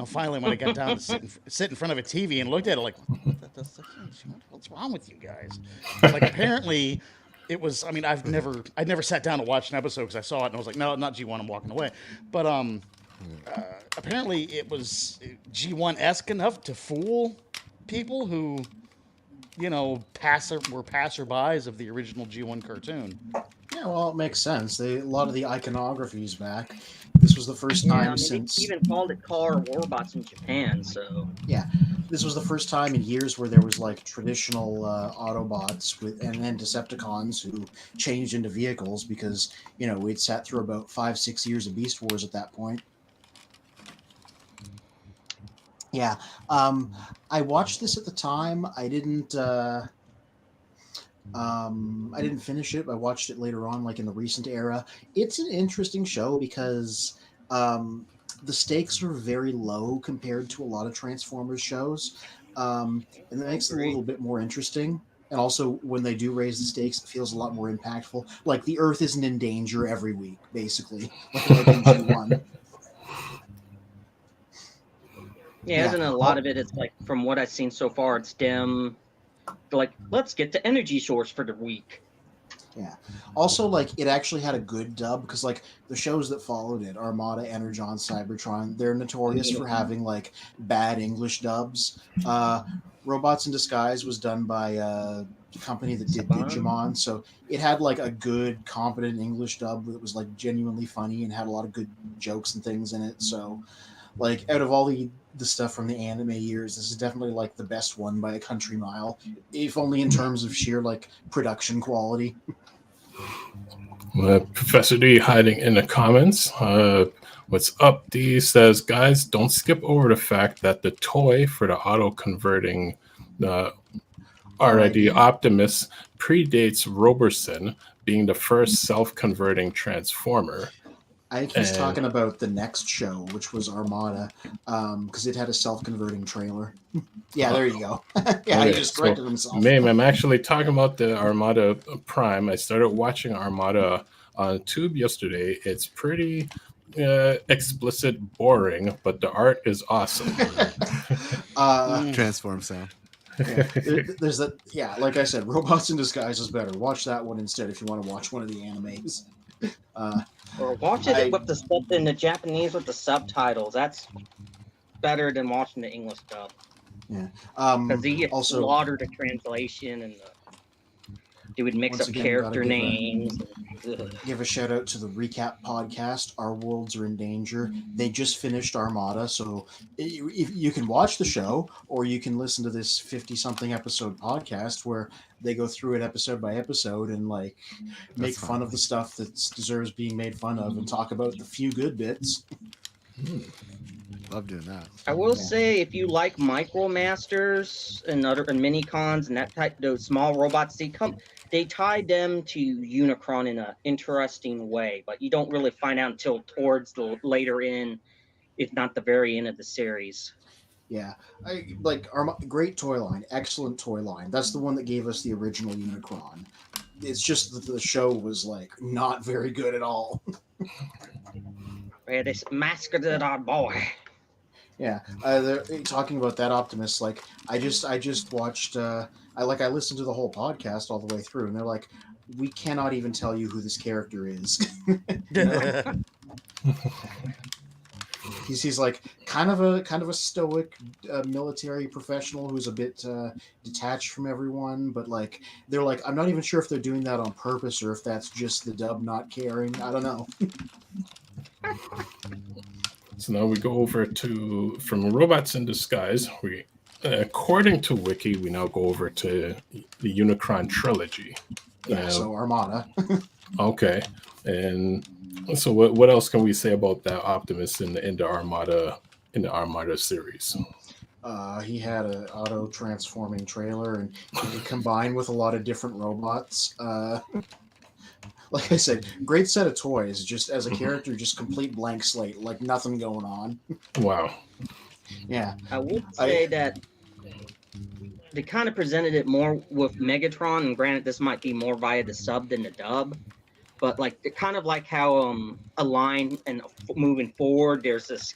finally, when I got down to sit in front of a TV and looked at it, like, what's wrong with you guys? Like, apparently, it was. I mean, I'd never sat down to watch an episode because I saw it and I was like, no, not G1. I'm walking away. But apparently, it was G1-esque enough to fool people who, were passerbys of the original G1 cartoon. Yeah, well, it makes sense. A lot of the iconography is back. This was the first time since... They even called it Car Warbots in Japan, so... Yeah, this was the first time in years where there was, like, traditional Autobots and then Decepticons who changed into vehicles because, we'd sat through about 5-6 years of Beast Wars at that point. Yeah, I watched this at the time. I didn't finish it. I watched it later on, like in the recent era. It's an interesting show because the stakes are very low compared to a lot of Transformers shows, and that makes it a little bit more interesting. And also, when they do raise the stakes, it feels a lot more impactful. Like the Earth isn't in danger every week, basically, like in G1. Yeah, isn't a lot of it? It's like, from what I've seen so far, it's dim. Like, let's get the energy source for the week. Yeah. Also, like, it actually had a good dub because, like, the shows that followed it, Armada, Energon, Cybertron, they're notorious for having, like, bad English dubs. Robots in Disguise was done by a company that did Digimon, so it had, like, a good, competent English dub that was, like, genuinely funny and had a lot of good jokes and things in it. So, like, out of all the stuff from the anime years, this is definitely like the best one by a country mile, if only in terms of sheer like production quality. Professor D hiding in the comments. What's up? D says, guys, don't skip over the fact that the toy for the auto converting RID Optimus predates Roberson being the first self-converting Transformer. I think he's talking about the next show, which was Armada, because it had a self-converting trailer. Yeah, there you go. Yeah, he just corrected himself. Mame, I'm actually talking about the Armada Prime. I started watching Armada on Tube yesterday. It's pretty explicit, boring, but the art is awesome. Transform sound. Yeah, there's that. Yeah, like I said, Robots in Disguise is better. Watch that one instead if you want to watch one of the animes. Or watch it with in the Japanese with the subtitles. That's better than watching the English dub. Yeah. Because he Also, slaughtered the translation and they would mix Once up again, character gotta names. give a shout out to the recap podcast. Our Worlds Are in Danger. They just finished Armada, so you can watch the show or you can listen to this 50-something episode podcast where they go through it episode by episode and like make fun of the stuff that deserves being made fun of and talk about the few good bits. Love doing that. I will say, if you like Micromasters and mini cons and that type, those small robots, they tied them to Unicron in an interesting way, but you don't really find out until towards the later in, if not the very end of the series. Yeah, I like great toy line, excellent toy line. That's the one that gave us the original Unicron. It's just that the show was like not very good at all. Yeah, they massacred our boy. Yeah, they're talking about that Optimus. Like, I just watched. I listened to the whole podcast all the way through, and they're like, we cannot even tell you who this character is. He's like kind of a stoic military professional who's a bit detached from everyone, but like they're like, I'm not even sure if they're doing that on purpose or if that's just the dub not caring. I don't know. So now we go over to from Robots in Disguise. We, according to Wiki, we now go over to the Unicron trilogy. Yeah, so Armada. Okay, and so what else can we say about that Optimus in the Armada series? He had an auto transforming trailer, and he could combine with a lot of different robots. Like I said, great set of toys. Just as a character, just complete blank slate, like nothing going on. Wow. Yeah. I would say that they kind of presented it more with Megatron, and granted, this might be more via the sub than the dub, but like they're kind of like how a line and moving forward, there's this,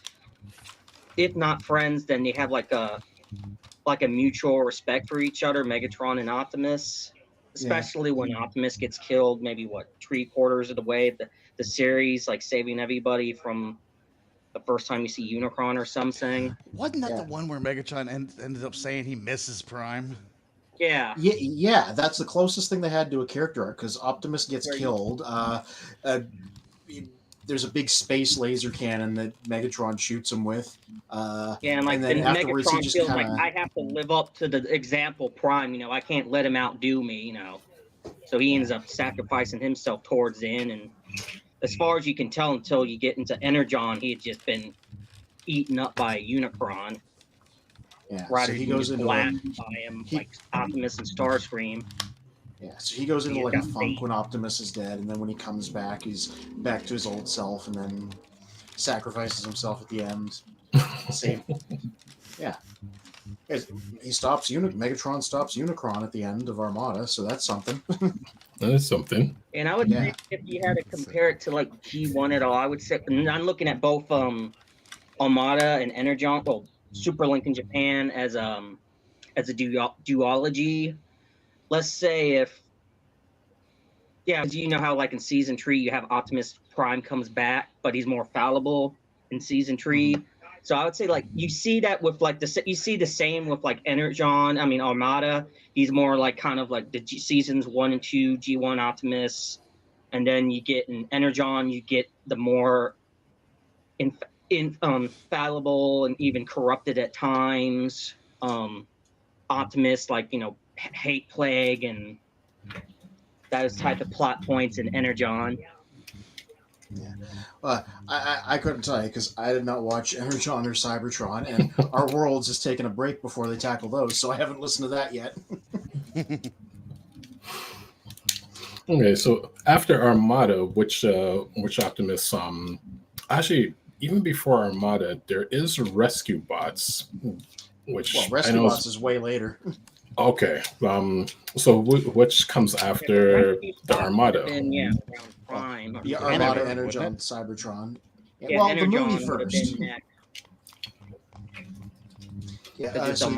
if not friends, then they have like a mutual respect for each other, Megatron and Optimus. Especially when Optimus gets killed, maybe 3/4 of the way the series, like saving everybody from the first time you see Unicron or something. Wasn't that the one where Megatron ended up saying he misses Prime? Yeah. Yeah, that's the closest thing they had to a character arc because Optimus gets killed. There's a big space laser cannon that Megatron shoots him with. And then afterwards Megatron he just feels kinda... like I have to live up to the example Prime. I can't let him outdo me. So he ends up sacrificing himself towards the end. And as far as you can tell, until you get into Energon, he had just been eaten up by Unicron. Yeah, right, so he goes into by him, like Optimus and Starscream. Yeah, so he goes into like a funk when Optimus is dead, and then when he comes back, he's back to his old self, and then sacrifices himself at the end. Same. Yeah. He stops Megatron stops Unicron at the end of Armada, so that's something. That is something. And I would say if you had to compare it to like G1 at all, I would say, and I'm looking at both Armada and Energon, well, Superlink in Japan as a duology. Let's say if, you know how like in season 3 you have Optimus Prime comes back, but he's more fallible in season 3. So I would say like you see that with like you see the same with like Armada. He's more like kind of like the seasons 1 and 2 G1 Optimus, and then you get in Energon you get the more fallible and even corrupted at times. Optimus, like hate plague and those type of plot points in Energon. Yeah, I couldn't tell you because I did not watch Energon or Cybertron, and Our Worlds has taken a break before they tackle those, so I haven't listened to that yet. Okay, so after Armada, which Optimus actually even before Armada, there is Rescue Bots, which Rescue Bots is way later. Okay, so which comes after the Armada? Prime. Armada, Energon, Cybertron. The movie first. So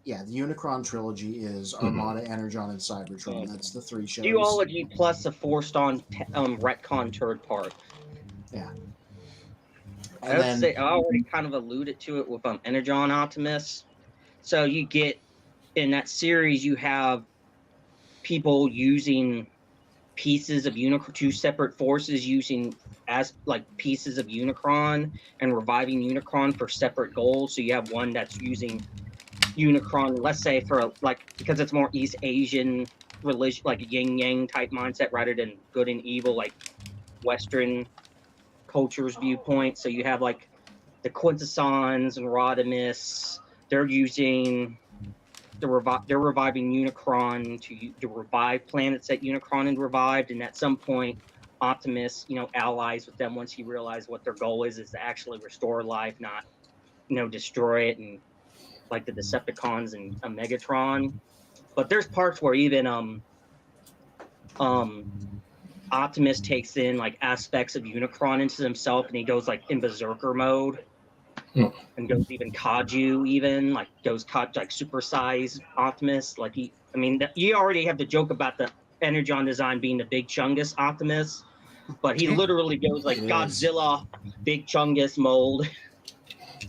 the Unicron trilogy is Armada, Energon, and Cybertron. That's the 3 shows. Duology plus a forced on retcon third part. Yeah. I would say I already kind of alluded to it with Energon Optimus. So you get in that series, you have people using pieces of Unicron, two separate forces using as like pieces of Unicron and reviving Unicron for separate goals. So you have one that's using Unicron, let's say for like, because it's more East Asian religion, like a yin yang type mindset rather than good and evil, like Western culture's viewpoint. So you have like the Quintessons and Rodimus. They're using they're reviving Unicron to revive planets that Unicron had revived, and at some point, Optimus, allies with them once he realized what their goal is to actually restore life, not, destroy it, and like the Decepticons and Megatron. But there's parts where even Optimus takes in like aspects of Unicron into himself, and he goes like in berserker mode. And goes even Kaju, even like goes like supersize Optimus. Like you already have the joke about the Energon design being the Big Chungus Optimus, but he literally goes like Godzilla, Big Chungus mold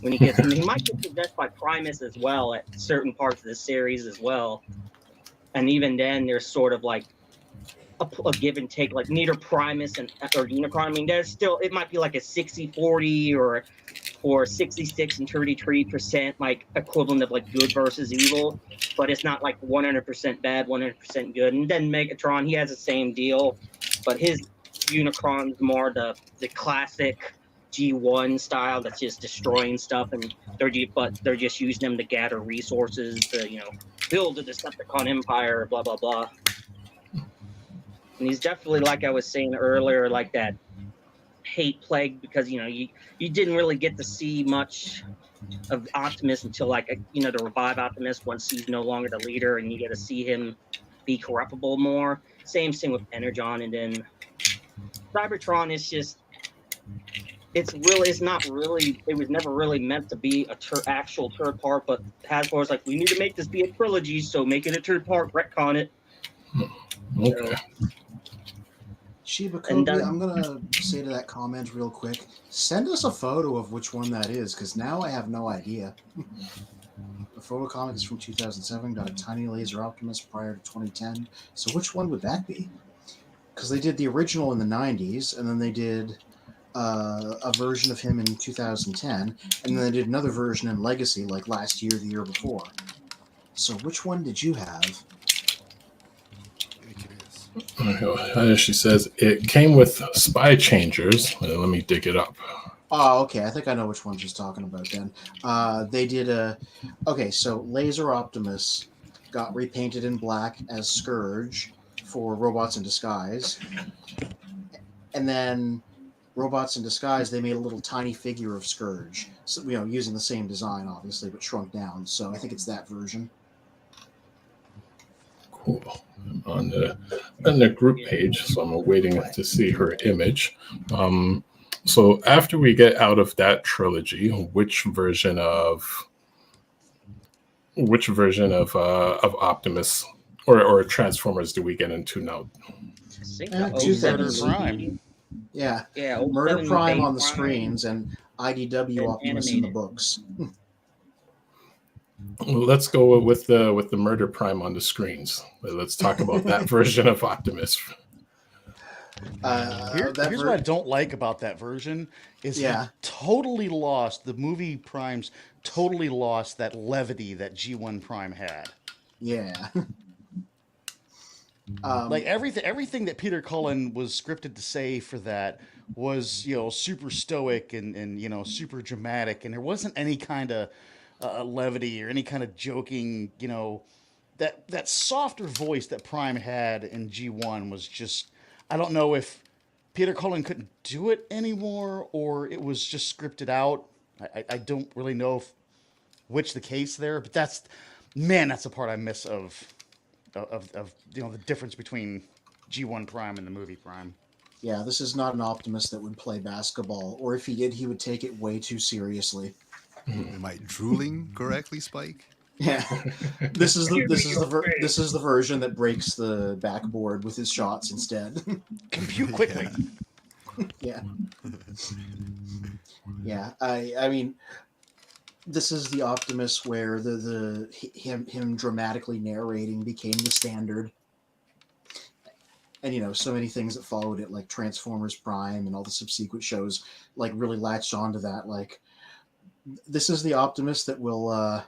when he gets. I mean, he might get possessed by Primus as well at certain parts of the series as well, and even then there's sort of like a give and take, like neither Primus or Unicron. I mean, there's still, it might be like a 60-40 or 66 and 33% like equivalent of like good versus evil, but it's not like 100% bad, 100% good. And then Megatron, he has the same deal, but his Unicron's more the classic G1 style that's just destroying stuff, and they're just using them to gather resources to build a Decepticon empire, blah blah blah. And he's definitely, like I was saying earlier, like that hate plague, because you didn't really get to see much of Optimus until like the revive Optimus once he's no longer the leader, and you get to see him be corruptible more. Same thing with Energon, and then Cybertron is just it was never really meant to be a actual third part, but Hasbro's like, we need to make this be a trilogy, so make it a third part, retcon it. Okay. Shiba Kobe, I'm going to say to that comment real quick, send us a photo of which one that is, because now I have no idea. The photo comic is from 2007, got a tiny laser Optimus prior to 2010. So which one would that be? Because they did the original in the 90s, and then they did a version of him in 2010, and then they did another version in Legacy, like last year, the year before. So which one did you have? She says it came with spy changers. Let me dig it up. Oh, okay. I think I know which one she's talking about then. They did so Laser Optimus got repainted in black as Scourge for Robots in Disguise. And then Robots in Disguise, they made a little tiny figure of Scourge. So, using the same design, obviously, but shrunk down. So I think it's that version. Cool. On the group page, so I'm waiting to see her image. So after we get out of that trilogy, which version of Optimus or Transformers do we get into now? Murder Prime. Yeah. Yeah. Murder Prime on the screens and IDW Optimus in the books. Well, let's go with the Murder Prime on the screens. Let's talk about that version of Optimus. Here's what I don't like about that version is he totally lost, the movie Primes totally lost that levity that G1 Prime had. Yeah. Like everything that Peter Cullen was scripted to say for that was, super stoic and super dramatic, and there wasn't any kind of levity or any kind of joking, that softer voice that Prime had in G1 was just, I don't know if Peter Cullen couldn't do it anymore or it was just scripted out. I don't really know which the case there, but that's the part I miss of the difference between G1 Prime and the movie Prime. Yeah, this is not an Optimus that would play basketball, or if he did, he would take it way too seriously. Am I drooling correctly, Spike? Yeah, this is the version that breaks the backboard with his shots instead. Compute quickly. Yeah. Yeah. I mean, this is the Optimus where him dramatically narrating became the standard. And so many things that followed it, like Transformers Prime and all the subsequent shows, like really latched onto that. Like, this is the Optimus that will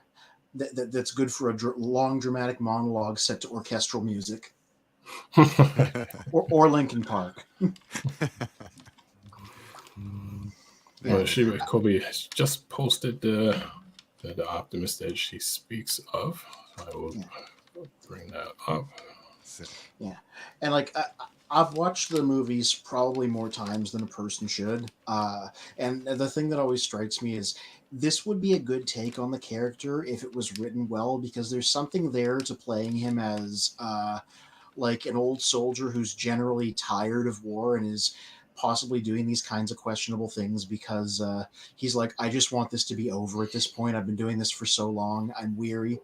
that's good for a long dramatic monologue set to orchestral music, or Linkin Park. Well, Kobe has just posted the Optimus that she speaks of. I will bring that up. Yeah, and like I've watched the movies probably more times than a person should. And the thing that always strikes me is this would be a good take on the character if it was written well, because there's something there to playing him as like an old soldier who's generally tired of war and is possibly doing these kinds of questionable things because he's like, I just want this to be over at this point. I've been doing this for so long. I'm weary.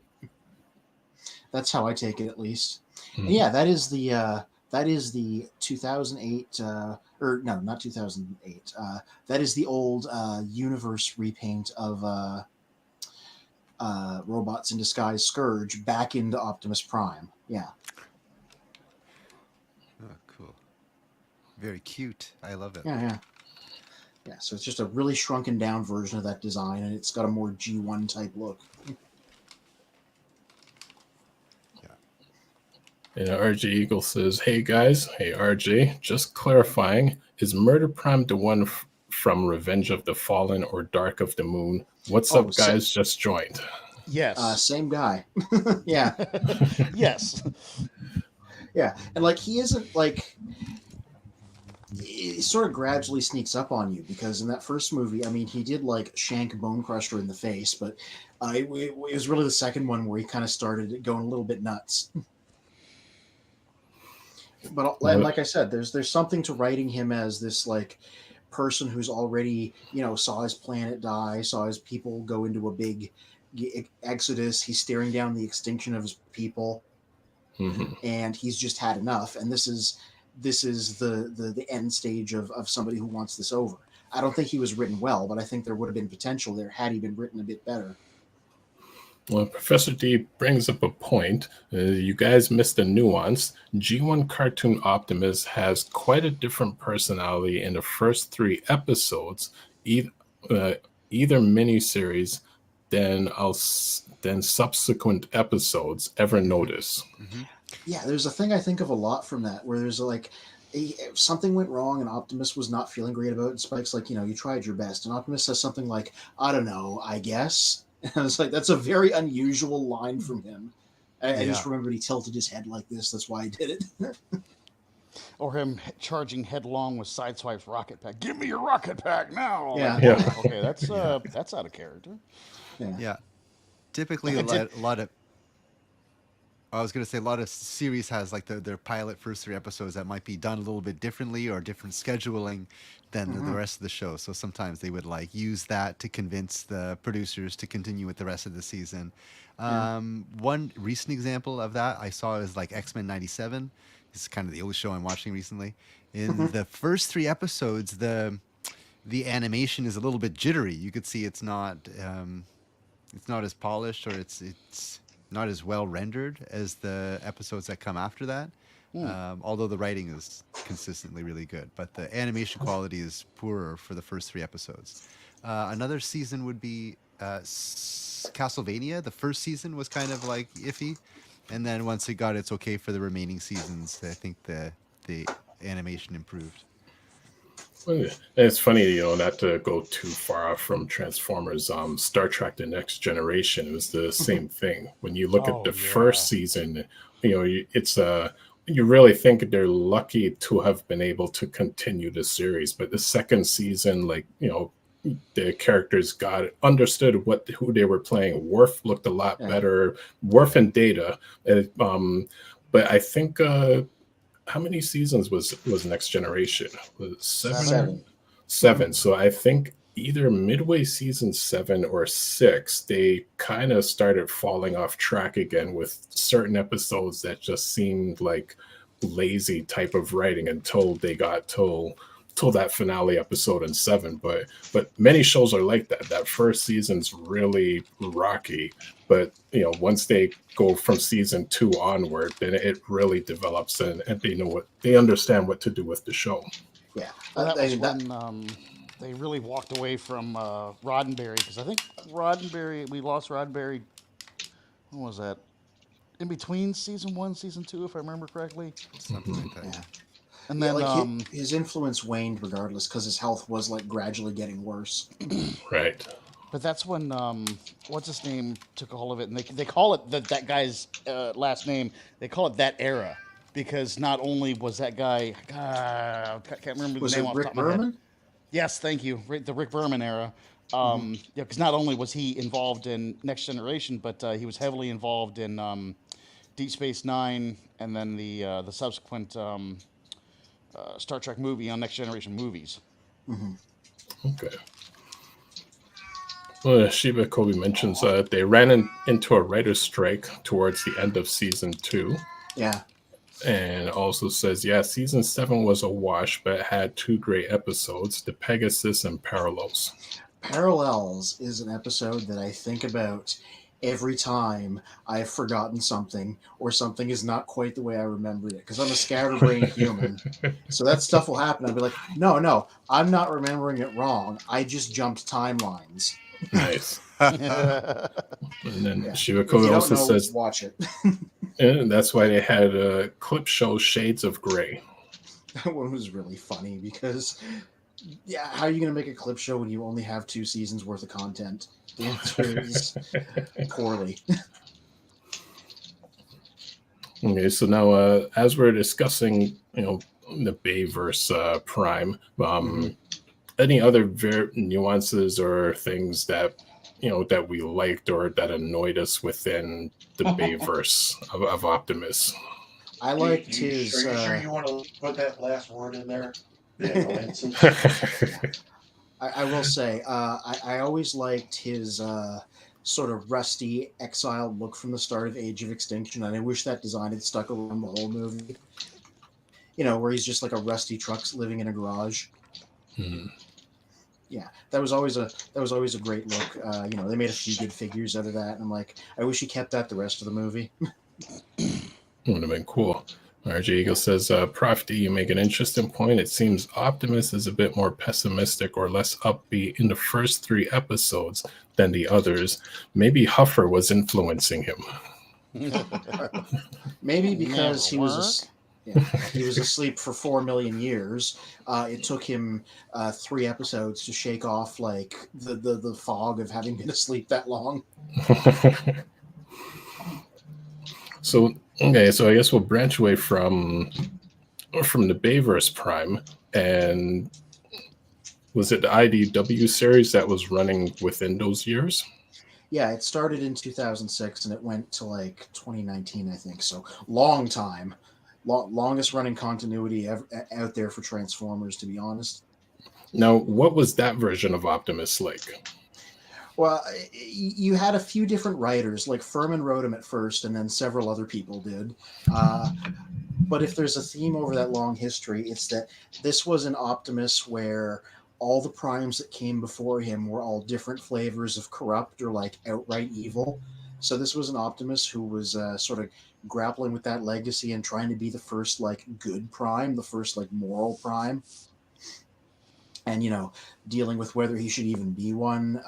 That's how I take it, at least. And yeah, that is the 2008 or no, not 2008. That is the old universe repaint of Robots in Disguise Scourge back into Optimus Prime. Yeah. Oh, cool. Very cute. I love it. Yeah. So it's just a really shrunken down version of that design, and it's got a more G1 type look. And RJ Eagle says, "Hey guys, hey RJ, just clarifying, is Murder Prime the one from Revenge of the Fallen or Dark of the Moon? What's up, guys? Just joined." Yes. Same guy. Yeah. Yes. Yeah, and like he isn't like. It sort of gradually sneaks up on you because in that first movie, I mean, he did like shank Bone Crusher in the face, but it was really the second one where he kind of started going a little bit nuts. But like I said, there's something to writing him as this like person who's already saw his planet die, saw his people go into a big exodus. He's staring down the extinction of his people, and he's just had enough. And this is the end stage of somebody who wants this over. I don't think he was written well, but I think there would have been potential there had he been written a bit better. Well, Professor D brings up a point. You guys missed a nuance. G1 Cartoon Optimus has quite a different personality in the first 3 episodes, either miniseries than subsequent episodes. Ever notice? Mm-hmm. Yeah, there's a thing I think of a lot from that, where there's like something went wrong and Optimus was not feeling great about it. And Spike's like, you tried your best. And Optimus says something like, I don't know, I guess. And it's like, that's a very unusual line from him. I just remembered he tilted his head like this. That's why I did it. Or him charging headlong with Sideswipe's rocket pack. Give me your rocket pack now. Yeah. Okay, that's out of character. Yeah. Typically, a lot of. I was going to say a lot of series has like their pilot first 3 episodes that might be done a little bit differently or different scheduling than the rest of the show. So sometimes they would like use that to convince the producers to continue with the rest of the season. One recent example of that I saw is like X-Men 97. It's kind of the only show I'm watching recently. In the first 3 episodes, the animation is a little bit jittery. You could see it's not as polished, or it's not as well rendered as the episodes that come after that. Although the writing is consistently really good, but the animation quality is poorer for the first 3 episodes. Another season would be Castlevania. The first season was kind of like iffy, and then once it got its okay for the remaining seasons, I think the animation improved. It's funny, not to go too far off from Transformers. Star Trek: The Next Generation, it was the same thing. When you look at the first season, it's you really think they're lucky to have been able to continue the series. But the second season, the characters understood who they were playing. Worf looked a lot better. Worf and Data, but I think. How many seasons was Next Generation? Was it 7? 7. So I think either midway season 7 or 6, they kind of started falling off track again with certain episodes that just seemed like lazy type of writing until they got to till that finale episode in 7. But many shows are like that. That first season's really rocky, but once they go from season 2 onward, then it really develops, and they understand what to do with the show. Yeah, Well, that was when they really walked away from Roddenberry, because I think we lost Roddenberry. When was that? In between season 1, season 2, if I remember correctly. Something like that. Yeah. And then his influence waned regardless, because his health was like gradually getting worse. Right. But that's when what's his name took a hold of it, and they call it that guy's last name. They call it that era, because not only was that guy, I can't remember the name off the top of my head. Yes, thank you. The Rick Berman era. Yeah, because not only was he involved in Next Generation, but he was heavily involved in Deep Space Nine, and then the subsequent Star Trek movie on Next Generation movies. Okay. Well, Shiba Kobe mentions they ran into a writer's strike towards the end of season 2. Yeah. And also says, season 7 was a wash, but it had 2 great episodes, The Pegasus and Parallels. Parallels is an episode that I think about every time I've forgotten something or something is not quite the way I remembered it, because I'm a scatterbrained human. So that stuff will happen. I'll be like, no, I'm not remembering it wrong. I just jumped timelines. Nice. And then Shiba Kobe also says, watch it. And that's why they had a clip show Shades of Grey. That one was really funny because, how are you going to make a clip show when you only have 2 seasons worth of content? The answer is poorly. Okay, so now as we're discussing, the Bayverse Prime, any other nuances or things that that we liked or that annoyed us within the Bayverse of Optimus? I liked his. Sure you want to put that last word in there? I will say, I always liked his sort of rusty, exiled look from the start of Age of Extinction, and I wish that design had stuck around the whole movie. Where he's just like a rusty truck living in a garage. Yeah, that was always a great look. They made a few good figures out of that, and I'm like, I wish he kept that the rest of the movie. Would have been cool. RJ Eagle says, Prof D, you make an interesting point. It seems Optimus is a bit more pessimistic or less upbeat in the first 3 episodes than the others. Maybe Huffer was influencing him. Maybe because he was asleep for 4 million years. It took him 3 episodes to shake off like the fog of having been asleep that long. So I guess we'll branch away from the Bayverse Prime. And was it the IDW series that was running within those years? Yeah, it started in 2006 and it went to like 2019, I think. So long time. Longest running continuity out there for Transformers, to be honest. Now, what was that version of Optimus like? Well, you had a few different writers. Like Furman wrote him at first, and then several other people did. But if there's a theme over that long history, it's that this was an Optimus where all the primes that came before him were all different flavors of corrupt or like outright evil. So this was an Optimus who was sort of grappling with that legacy and trying to be the first like good prime, the first like moral prime. And, dealing with whether he should even be one.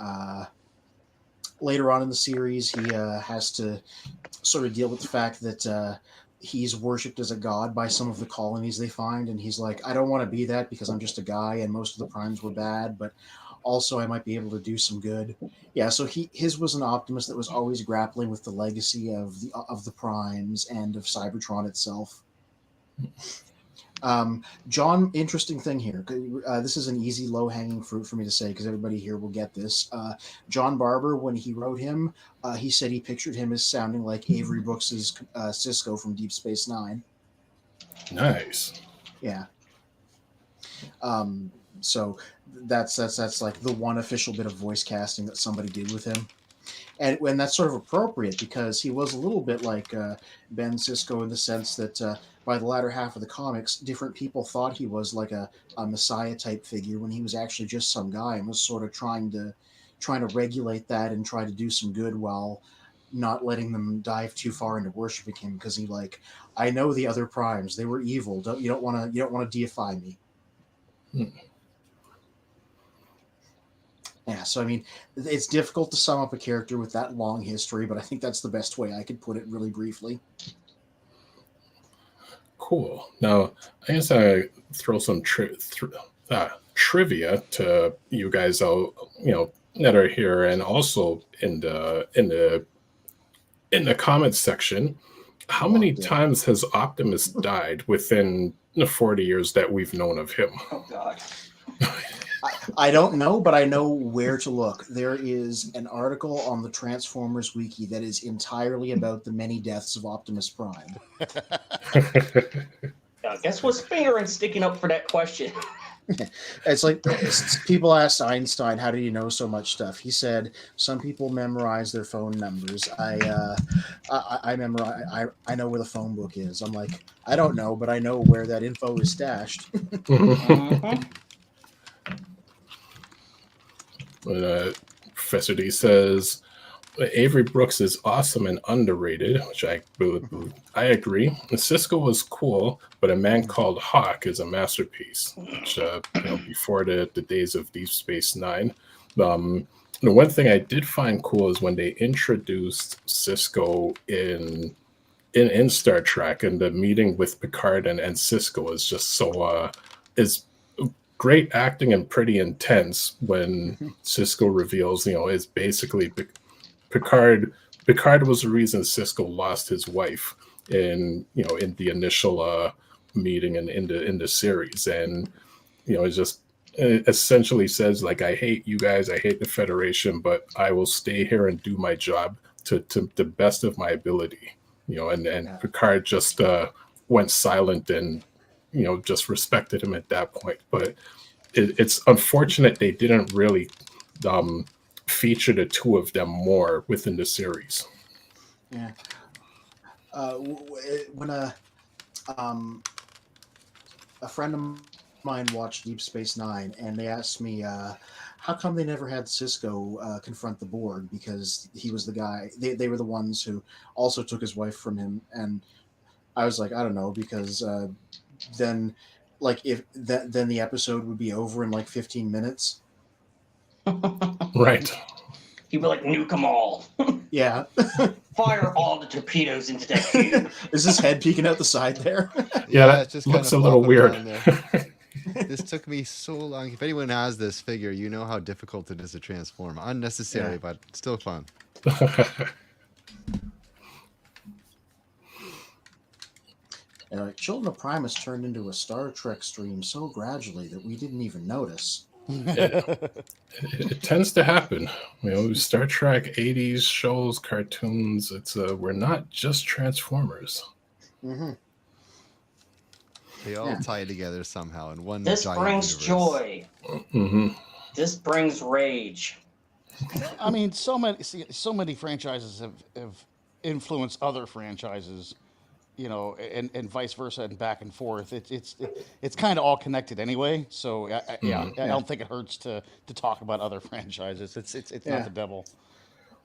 Later on in the series, he has to sort of deal with the fact that he's worshipped as a god by some of the colonies they find. And he's like, I don't want to be that because I'm just a guy and most of the primes were bad, but also I might be able to do some good. Yeah, so his was an Optimus that was always grappling with the legacy of the primes and of Cybertron itself. John, interesting thing here. This is an easy, low-hanging fruit for me to say because everybody here will get this. John Barber, when he wrote him, he said he pictured him as sounding like Avery Brooks's Cisco from Deep Space Nine. Nice. Yeah. So that's like the one official bit of voice casting that somebody did with him. And that's sort of appropriate because he was a little bit like Ben Sisko in the sense that by the latter half of the comics, different people thought he was like a messiah type figure when he was actually just some guy, and was sort of trying to regulate that and try to do some good while not letting them dive too far into worshiping him, because he like, I know the other primes, they were evil. You don't want to deify me. Yeah, so I mean, it's difficult to sum up a character with that long history, but I think that's the best way I could put it really briefly. Cool. Now, I guess I throw some trivia to you guys out, that are here, and also in the comments section. How many times has Optimus died within the 40 years that we've known of him? Oh God. I don't know, but I know where to look. There is an article on the Transformers Wiki that is entirely about the many deaths of Optimus Prime. Guess what's fingering sticking up for that question? It's like people asked Einstein, "How do you know so much stuff?" He said, "Some people memorize their phone numbers. I memorize. I know where the phone book is." I'm like, I don't know, but I know where that info is stashed. Professor D says Avery Brooks is awesome and underrated, which I agree. And Cisco was cool, but A Man Called Hawk is a masterpiece. Which, before the days of Deep Space Nine, the one thing I did find cool is when they introduced Cisco in Star Trek, and the meeting with Picard and Cisco is just so is great acting and pretty intense when Cisco reveals, is basically Picard was the reason Cisco lost his wife in the initial meeting and in the series, and it essentially says, like, I hate you guys, I hate the Federation, but I will stay here and do my job to the best of my ability, and Picard just went silent and just respected him at that point. But it's unfortunate they didn't really feature the two of them more within the series. Yeah. When a friend of mine watched Deep Space Nine, and they asked me, how come they never had Cisco confront the Borg, because he was the guy, they were the ones who also took his wife from him. And I was like, I don't know, because then the episode would be over in like 15 minutes. Right. He'd be like, nuke them all. Yeah. Fire all the torpedoes into that cube. Is his head peeking out the side there? Yeah, that just looks a little weird. This took me so long. If anyone has this figure, you know how difficult it is to transform. Unnecessary, but still fun. Children of Primus turned into a Star Trek stream so gradually that we didn't even notice. It tends to happen. Star Trek 80s shows, cartoons, it's we're not just Transformers. Mm-hmm. They all tie together somehow in one This giant brings universe. joy. Mm-hmm. This brings rage. I mean, so many franchises have influenced other franchises, and vice versa, and back and forth. It's kind of all connected anyway. So I don't think it hurts to talk about other franchises. It's not the devil.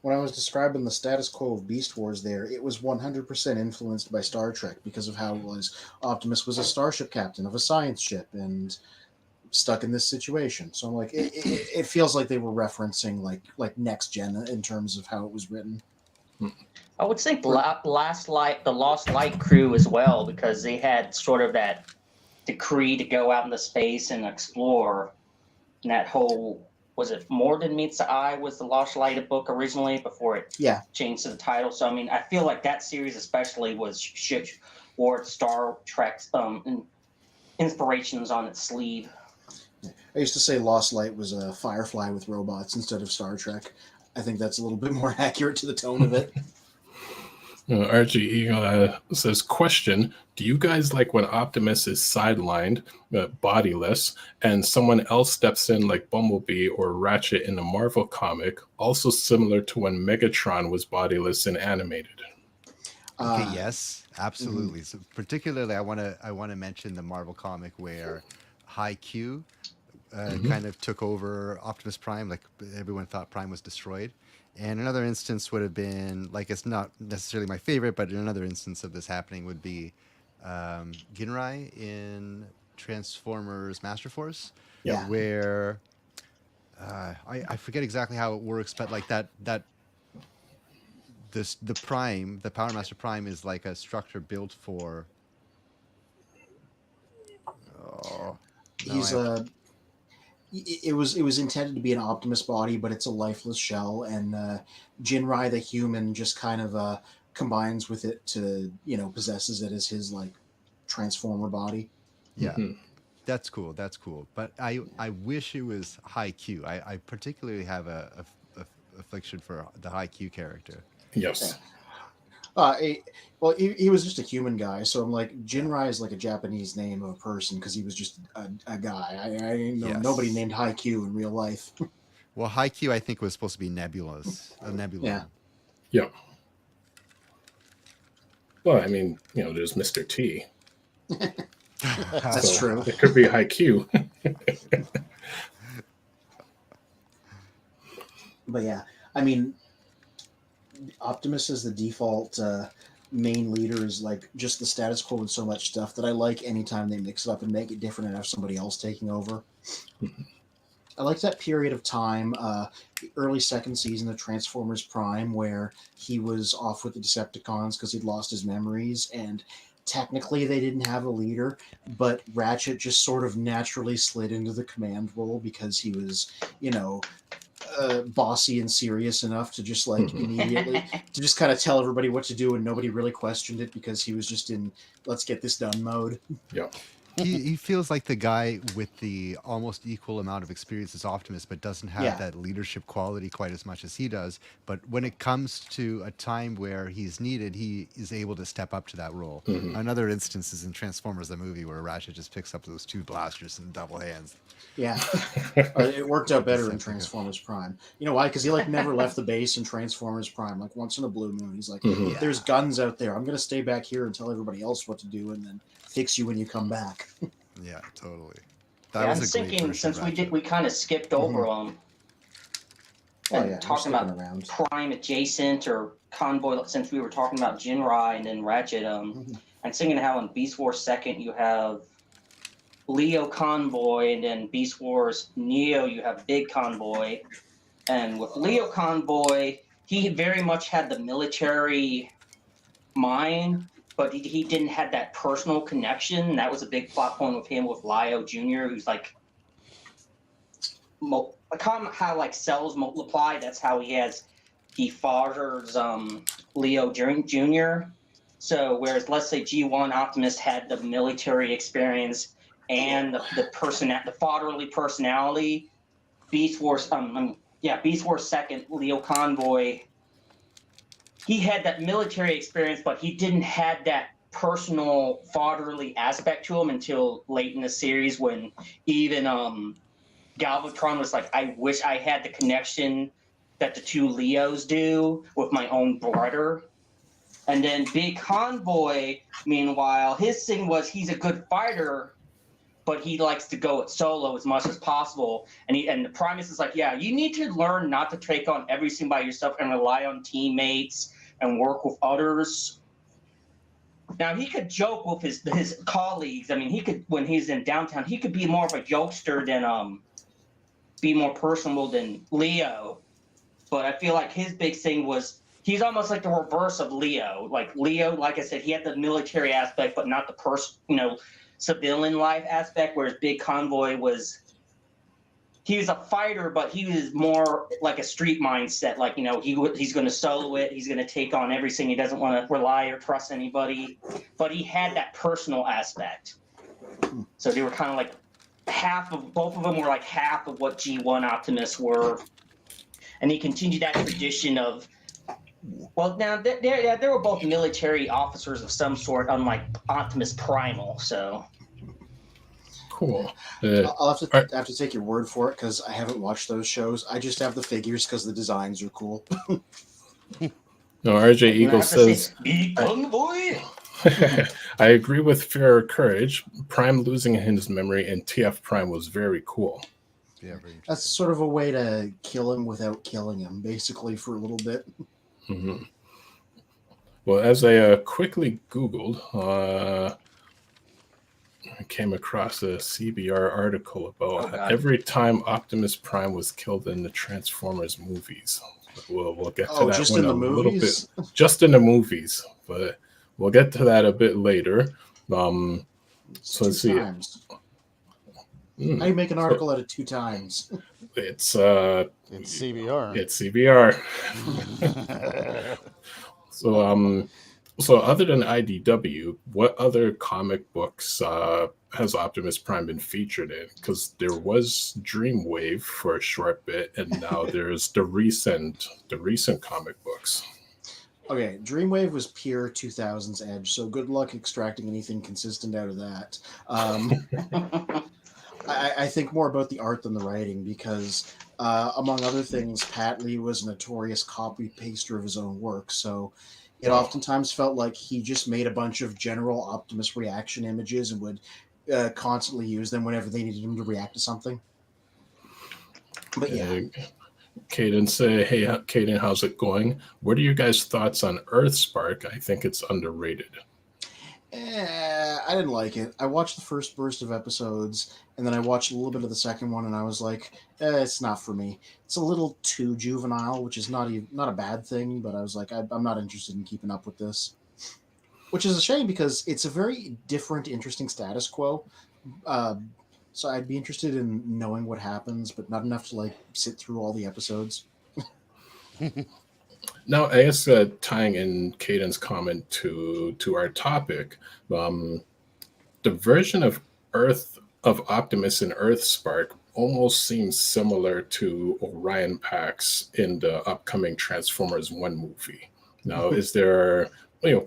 When I was describing the status quo of Beast Wars there, it was 100% influenced by Star Trek because of how it was. Optimus was a starship captain of a science ship and stuck in this situation. So I'm like, it feels like they were referencing like Next Gen in terms of how it was written. I would think the Lost Light crew as well, because they had sort of that decree to go out into space and explore. And that whole, was it More Than Meets the Eye was the Lost Light book originally before it changed to the title. So I mean, I feel like that series especially wore Star Trek's inspirations on its sleeve. I used to say Lost Light was a Firefly with robots instead of Star Trek. I think that's a little bit more accurate to the tone of it. RGE says, question, do you guys like when Optimus is sidelined, bodiless, and someone else steps in like Bumblebee or Ratchet in the Marvel comic, also similar to when Megatron was bodiless and animated? Okay, yes, absolutely. So particularly, I want to mention the Marvel comic where High Q kind of took over Optimus Prime. Like everyone thought Prime was destroyed. And another instance would have been like it's not necessarily my favorite, but another instance of this happening would be Ginrai in Transformers Master Force, Yeah. where I forget exactly how it works, but like that the Prime, the Power Master Prime, is like a structure built for. Oh, no, He's it was intended to be an Optimus body, but it's a lifeless shell, and Jinrai the human just kind of combines with it to possesses it as his like transformer body. yeah. That's cool. That's cool. But I wish it was High Q. I particularly have a affliction for the High Q character. Yes. Well, he was just a human guy, so I'm like, Jinrai is like a Japanese name of a person because he was just a guy. I know Yes. nobody named Haikyuu in real life. Well, High Q I think was supposed to be Nebula's. A Nebula. Yeah. Yeah. Well, I mean, there's Mr. T. That's true. It could be High Q. But yeah, I mean, Optimus as the default main leader is like just the status quo with so much stuff that I like anytime they mix it up and make it different and have somebody else taking over. I like that period of time, the early second season of Transformers Prime, where he was off with the Decepticons because he'd lost his memories, and technically they didn't have a leader, but Ratchet just sort of naturally slid into the command role because he was, bossy and serious enough to just like immediately to just kind of tell everybody what to do, and nobody really questioned it because he was just in let's get this done mode. Yeah. He feels like the guy with the almost equal amount of experience as Optimus, but doesn't have that leadership quality quite as much as he does. But when it comes to a time where he's needed, he is able to step up to that role. Another instance is in Transformers, the movie, where Ratchet just picks up those two blasters in double hands. Yeah. It worked out better in Transformers Prime. You know why? Because he like never left the base in Transformers Prime. Like once in a blue moon, he's like, there's guns out there. I'm going to stay back here and tell everybody else what to do and then fix you when you come back. Yeah, totally. I'm thinking since we kind of skipped over talking about around. Prime adjacent or Convoy, since we were talking about Jinrai and then Ratchet. I'm thinking how in Beast Wars 2nd you have Leo Convoy, and then Beast Wars Neo you have Big Convoy. And with Leo Convoy, he very much had the military mind, but he didn't have that personal connection. That was a big plot point with him with Leo Jr., who's like how like cells multiply. That's how he fathers Leo Jr. So whereas let's say G1 Optimus had the military experience and the fatherly personality, Beast Wars Beast Wars 2nd Leo Convoy, he had that military experience, but he didn't have that personal fatherly aspect to him until late in the series when even Galvatron was like, I wish I had the connection that the two Leos do with my own brother. And then Big Convoy, meanwhile, his thing was he's a good fighter, but he likes to go it solo as much as possible. And the Primus is like, yeah, you need to learn not to take on everything by yourself and rely on teammates and work with others. Now, he could joke with his colleagues. I mean, he could, when he's in downtown, he could be more of a jokester than be more personable than Leo. But I feel like his big thing was he's almost like the reverse of Leo. Like Leo, like I said, he had the military aspect, but not the civilian life aspect, whereas Big Convoy he was a fighter, but he was more like a street mindset. Like, he's going to solo it. He's going to take on everything. He doesn't want to rely or trust anybody, but he had that personal aspect. So they were kind of like both of them were like half of what G1 Optimus were. And he continued that tradition of, well, now they were both military officers of some sort, unlike Optimus Primal. So cool. I'll have to take your word for it because I haven't watched those shows. I just have the figures because the designs are cool. No, RJ And I Eagle have to say, says, be convoy. I agree with Fear or Courage. Prime losing his memory in TF Prime was very cool. Yeah, very interesting. That's sort of a way to kill him without killing him, basically, for a little bit. Mm-hmm. Well, as I quickly Googled, I came across a CBR article about every time Optimus Prime was killed in the Transformers movies. We'll get to that just one in a the little movies? bit. Just in the movies, but we'll get to that a bit later. So let's see. Times. How do you make an article out of 2 times? It's CBR. It's CBR. So other than IDW, what other comic books has Optimus Prime been featured in? Because there was Dreamwave for a short bit, and now there's the recent comic books. Okay, Dreamwave was pure 2000s edge, so good luck extracting anything consistent out of that. I think more about the art than the writing, because among other things, Pat Lee was a notorious copy-paster of his own work, so it oftentimes felt like he just made a bunch of general Optimus reaction images and would constantly use them whenever they needed him to react to something. But yeah. Caden say, hey, Caden, how's it going? What are your guys' thoughts on Earthspark? I think it's underrated. I didn't like it. I watched the first burst of episodes, and then I watched a little bit of the second one, and I was like, it's not for me. It's a little too juvenile, which is not a bad thing, but I was like, I'm not interested in keeping up with this. Which is a shame, because it's a very different, interesting status quo. So I'd be interested in knowing what happens, but not enough to sit through all the episodes. Now, I guess tying in Caden's comment to our topic, the version of Optimus in Earthspark almost seems similar to Orion Pax in the upcoming Transformers 1 movie. Now, is there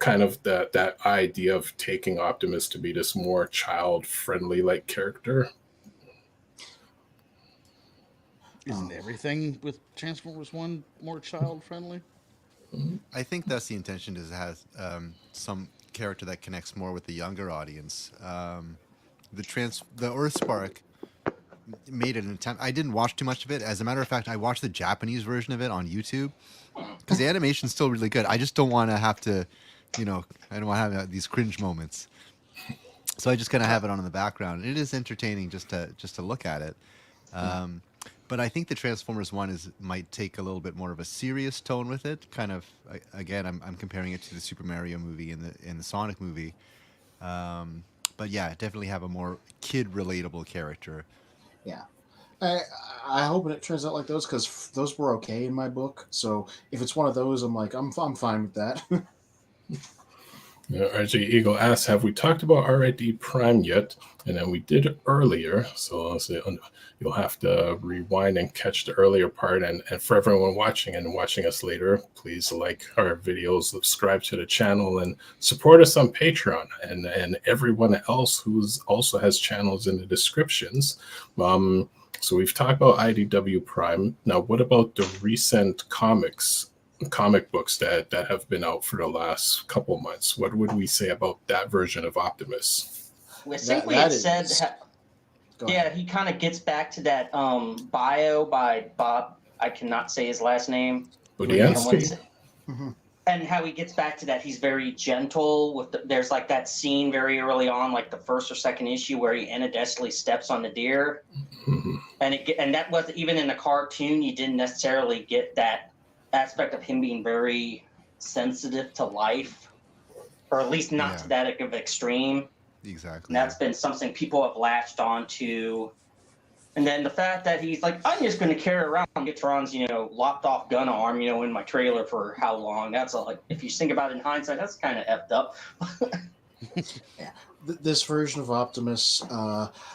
kind of that idea of taking Optimus to be this more child-friendly character? Isn't everything with Transformers 1 more child-friendly? I think that's the intention, is it has some character that connects more with the younger audience. The Earthspark made an attempt. I didn't watch too much of it. As a matter of fact, I watched the Japanese version of it on YouTube because the animation's still really good. I just don't want to have to, I don't want to have these cringe moments. So I just kind of have it on in the background. It is entertaining just to look at it. But I think the Transformers 1 might take a little bit more of a serious tone with it. Kind of, again, I'm comparing it to the Super Mario movie and the Sonic movie. But yeah, definitely have a more kid-relatable character. Yeah. I hope it turns out like those, because those were okay in my book. So if it's one of those, I'm fine with that. RJ Eagle asks, have we talked about RID Prime yet? And then we did earlier, so you'll have to rewind and catch the earlier part. And for everyone watching us later, please like our videos, subscribe to the channel, and support us on Patreon. And everyone else who's also has channels in the descriptions. So we've talked about IDW Prime. Now, what about the recent comic books that have been out for the last couple months? What would we say about that version of Optimus? I think we had said, he kind of gets back to that bio by Bob. I cannot say his last name. And how he gets back to that, he's very gentle. There's that scene very early on, the first or second issue, where he inadvertently steps on the deer. Mm-hmm. And that was, even in the cartoon, you didn't necessarily get that aspect of him being very sensitive to life, or at least not to that of extreme. Exactly. And that's been something people have latched on to. And then the fact that he's like, I'm just going to carry around Gitron's, lopped off gun arm, in my trailer for how long? That's if you think about it in hindsight, that's kind of effed up. Yeah. This version of Optimus,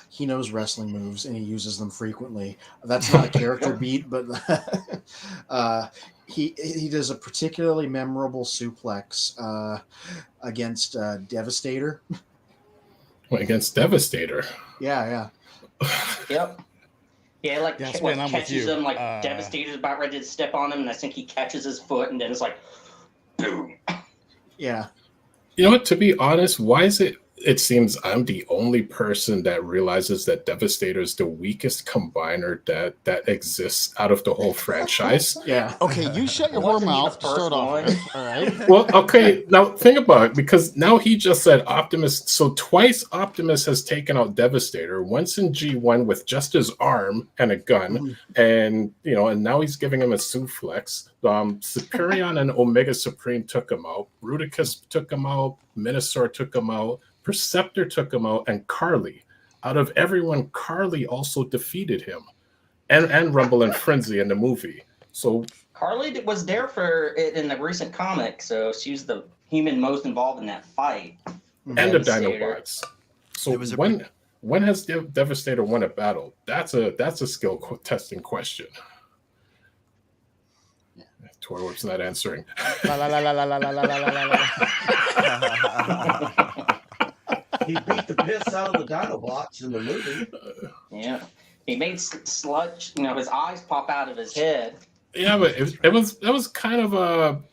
he knows wrestling moves and he uses them frequently. That's not a character beat, but he does a particularly memorable suplex against Devastator. Against Devastator? Yeah. Yep. Yeah, catches him, Devastator's about ready to step on him, and I think he catches his foot, and then it's like, boom. Yeah. You know what? To be honest, why is it? It seems I'm the only person that realizes that Devastator is the weakest combiner that exists out of the whole franchise. Yeah. Okay, you shut your whore Wasn't he the mouth to start first off one? with. All right. Well, okay, now think about it, because now he just said Optimus. So twice Optimus has taken out Devastator, once in G1 with just his arm and a gun, and and now he's giving him a suplex. Superion and Omega Supreme took him out. Bruticus took him out. Minosaur took him out. Perceptor took him out, and Carly. Out of everyone, Carly also defeated him, and Rumble and Frenzy in the movie. So Carly was there for it in the recent comic, so she's the human most involved in that fight. And the Dinobots. So when has Devastator won a battle? That's a skill testing question. Torwarp's not answering. He beat the piss out of the Dinobots in the movie. Yeah. He made Sludge, his eyes pop out of his head. Yeah, but it was kind of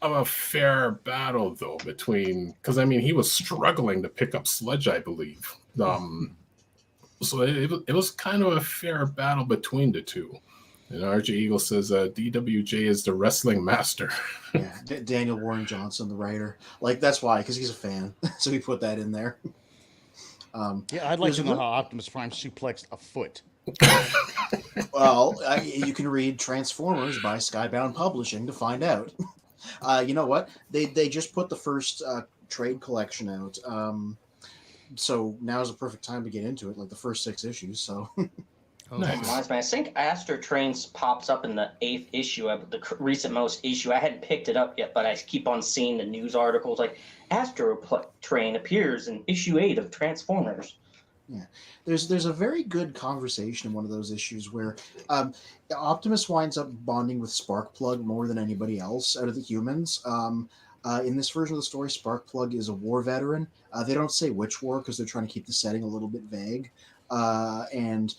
a fair battle though because he was struggling to pick up Sludge, I believe. So it was kind of a fair battle between the two. And RJ Eagle says DWJ is the wrestling master. Yeah, Daniel Warren Johnson, the writer. Like that's why, because he's a fan, so he put that in there. Yeah, I'd like to know how Optimus Prime suplexed a foot. Well, you can read Transformers by Skybound Publishing to find out. You know what? They just put the first trade collection out. So now's the perfect time to get into it, like the first 6 issues. So. Nice. I think Astro Trains pops up in the 8th issue of the recent most issue. I hadn't picked it up yet, but I keep on seeing the news articles like Astro Train appears in issue 8 of Transformers. Yeah, there's a very good conversation in one of those issues where Optimus winds up bonding with Sparkplug more than anybody else out of the humans. In this version of the story, Sparkplug is a war veteran. They don't say which war because they're trying to keep the setting a little bit vague. And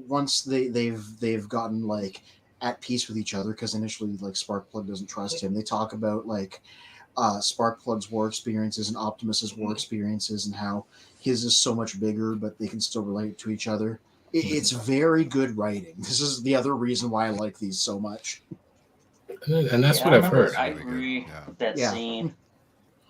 once they've gotten like at peace with each other, because initially like Sparkplug doesn't trust him. They talk about like Sparkplug's war experiences and Optimus's war experiences and how his is so much bigger, but they can still relate to each other. It's very good writing. This is the other reason why I like these so much. And that's what I've heard. I agree with that scene.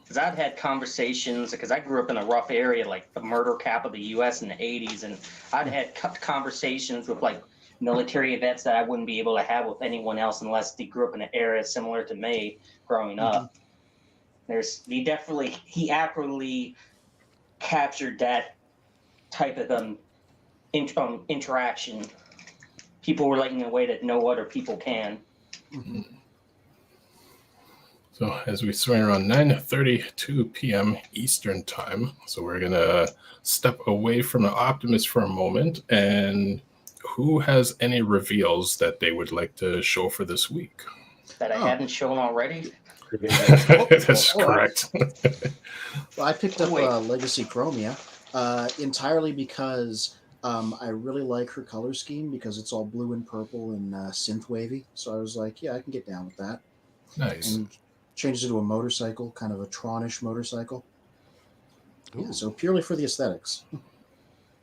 Because I've had conversations, because I grew up in a rough area, like the murder cap of the U.S. in the 80s, and I'd had conversations with like military vets that I wouldn't be able to have with anyone else unless they grew up in an area similar to me growing up. He accurately captured that type of interaction. People relating in a way that no other people can. Mm-hmm. So as we swing around 9:32 p.m. Eastern time, so we're gonna step away from the Optimus for a moment. And who has any reveals that they would like to show for this week? That I hadn't shown already? That's correct. Well, I picked up Legacy Chromia entirely because I really like her color scheme because it's all blue and purple and synth wavy. So I was like, yeah, I can get down with that. Nice. And changed it to a motorcycle, kind of a Tronish motorcycle. Yeah, so purely for the aesthetics.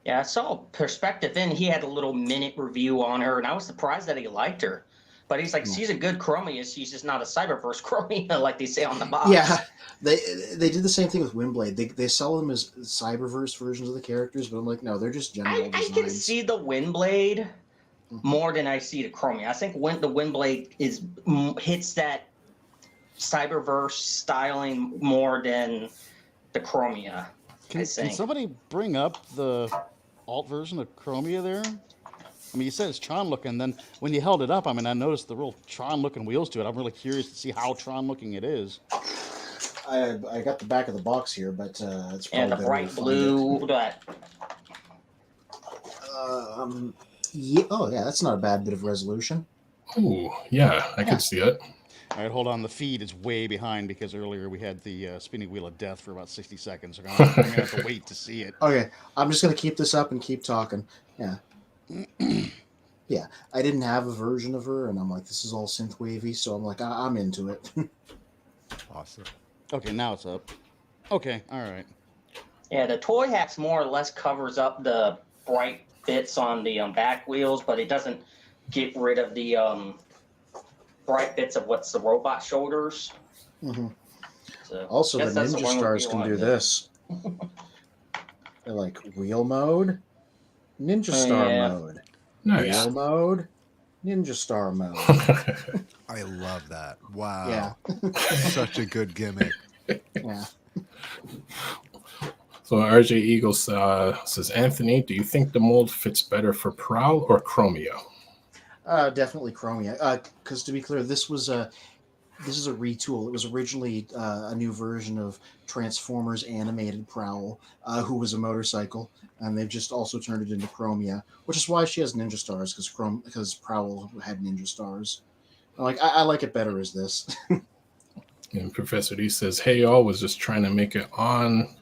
Yeah, I saw Perspective in. He had a little minute review on her, and I was surprised that he liked her. But he's like, she's a good Chromia. She's just not a Cyberverse Chromia like they say on the box. Yeah, they did the same thing with Windblade. They sell them as Cyberverse versions of the characters, but I'm like, no, they're just general designs. I can see the Windblade more than I see the Chromia. I think the Windblade hits that Cyberverse styling more than the Chromia. Can somebody bring up the alt version of Chromia there? I mean, you said it's Tron looking. Then when you held it up, I noticed the real Tron looking wheels to it. I'm really curious to see how Tron looking it is. I got the back of the box here, but it's probably the bright blue. Yeah, that's not a bad bit of resolution. Ooh, yeah, I can see it. All right, hold on. The feed is way behind because earlier we had the spinning wheel of death for about 60 seconds. So I'm going to have to wait to see it. Okay, I'm just going to keep this up and keep talking. Yeah. Yeah, I didn't have a version of her, and I'm like, this is all synth wavy, so I'm like, I'm into it. Awesome. Okay, now it's up. Okay, all right. Yeah, the toy hacks more or less covers up the bright bits on the back wheels, but it doesn't get rid of the bright bits of what's the robot shoulders. Mm-hmm. So, Also, the guess that's Ninja one Stars review can on do it. this. They're like wheel mode, Ninja Star yeah. mode, Nice. wheel mode, Ninja Star mode. I love that. Wow. Yeah. Such a good gimmick. Yeah. So RJ Eagle says, Anthony, do you think the mold fits better for Prowl or Chromia? Definitely Chromia. Because to be clear, this is a retool. It was originally a new version of Transformers animated Prowl, who was a motorcycle, and they've just also turned it into Chromia, which is why she has Ninja Stars, because Prowl had Ninja Stars. I like it better as this. And Professor D says, hey, y'all, was just trying to make it on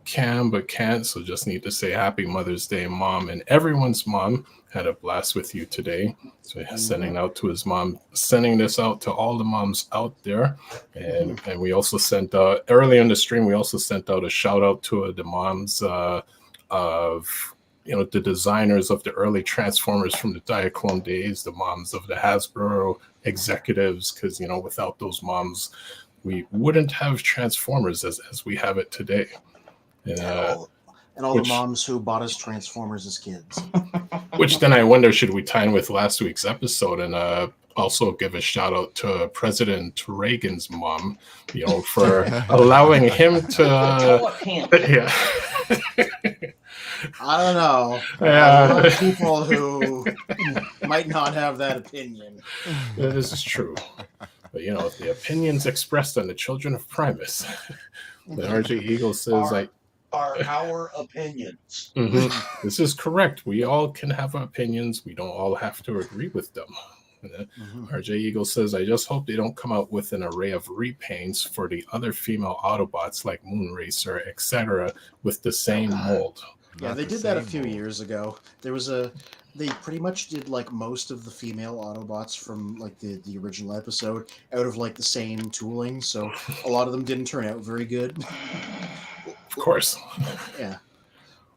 cam but can't, so just need to say happy Mother's Day, Mom, and everyone's mom had a blast with you today. So sending out to his mom, sending this out to all the moms out there. And we also sent early in the stream, we also sent out a shout out to the moms of the designers of the early Transformers from the Diaclone days, the moms of the Hasbro executives, because without those moms we wouldn't have Transformers as we have it today. And all the moms who bought us Transformers as kids. Which then I wonder, should we tie in with last week's episode and also give a shout out to President Reagan's mom, for allowing him to. Yeah. I don't know. Yeah. A lot of people who might not have that opinion. This is true. But the opinions expressed on the Children of Primus. The RJ Eagle says are our opinions. Mm-hmm. This is correct. We all can have opinions. We don't all have to agree with them. RJ Eagle says, I just hope they don't come out with an array of repaints for the other female Autobots like Moonracer, etc., with the same mold. Yeah, they did that a few years ago. They pretty much did most of the female Autobots from the original episode out of the same tooling, so a lot of them didn't turn out very good. Of course. Yeah.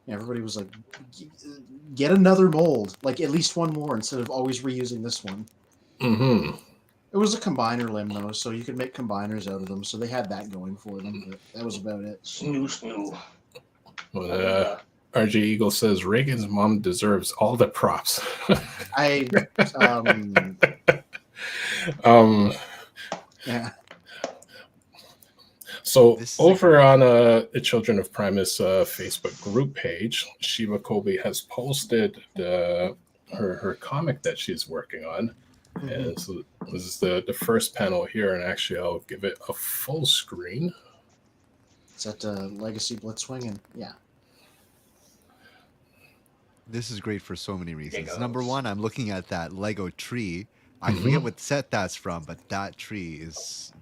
Everybody was like, get another mold, at least one more instead of always reusing this one. Mm-hmm. It was a combiner limb though, so you could make combiners out of them, so they had that going for them, but that was about it. Snoo. Well, RJ Eagle says Reagan's mom deserves all the props. Yeah. So over on the Children of Primus Facebook group page, Shiva Kobe has posted her comic that she's working on. And so this is the first panel here, and actually I'll give it a full screen. Is that Legacy Blitzwing? And yeah. This is great for so many reasons. Number one, I'm looking at that Lego tree. I forget what set that's from, but that tree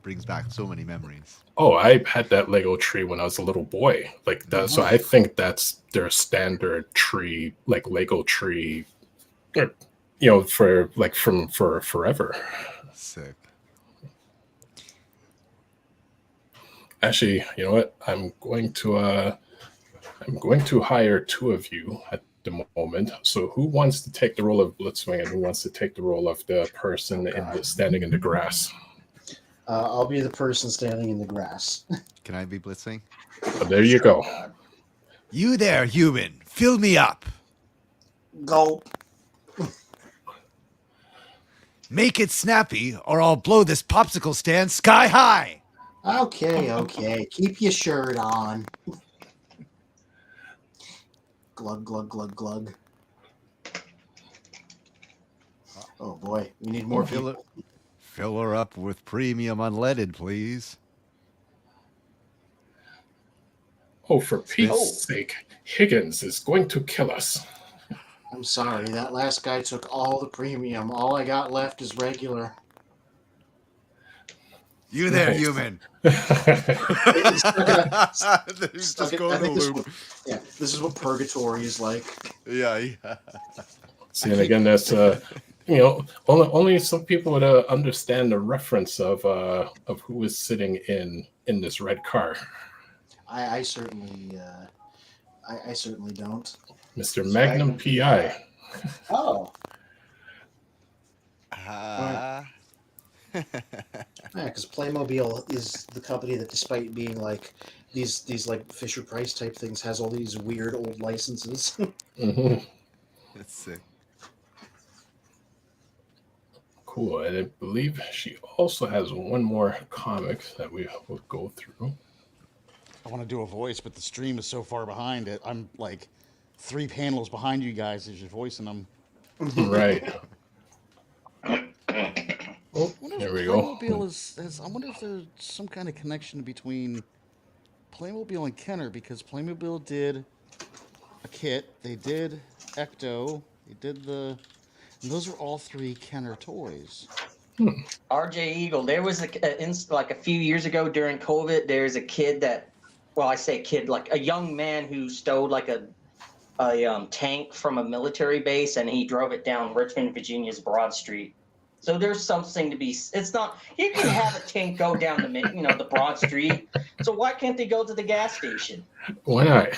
brings back so many memories. Oh, I had that Lego tree when I was a little boy. So I think that's their standard tree, Lego tree, for for forever. Sick. Actually, you know what? I'm going to hire two of you at the moment. So who wants to take the role of Blitzwing and who wants to take the role of the person standing in the grass? I'll be the person standing in the grass. Can I be Blitzwing? Oh, there you go. You there, human. Fill me up. Gulp. Make it snappy or I'll blow this popsicle stand sky high. Okay. Keep your shirt on. Glug, glug, glug, glug. Oh boy, we need more people. Fill her up with premium unleaded, please. Oh, for Pete's sake, Higgins is going to kill us. I'm sorry, that last guy took all the premium. All I got left is regular. You there, human. This is what purgatory is like. Yeah. See, and again, that's only some people would understand the reference of who is sitting in this red car. I certainly I certainly don't. Mr. Magnum PI. Oh. Ah. Yeah, because Playmobil is the company that, despite being like these like Fisher Price type things, has all these weird old licenses. Mm-hmm. That's sick. Cool. And I believe she also has one more comic that we will go through. I want to do a voice, but the stream is so far behind it. I'm like 3 panels behind you guys as you're voicing them. Right. Oh, there we go. I wonder if there's some kind of connection between Playmobil and Kenner, because Playmobil did a kit, they did Ecto, they did and those are all 3 Kenner toys. RJ Eagle, there was like a few years ago during COVID, there's a kid that, well, I say kid, like a young man who stole like a tank from a military base, and he drove it down Richmond, Virginia's Broad Street. So there's something to be. It's not. You can have a tank go down the Broad Street. So why can't they go to the gas station? Why not?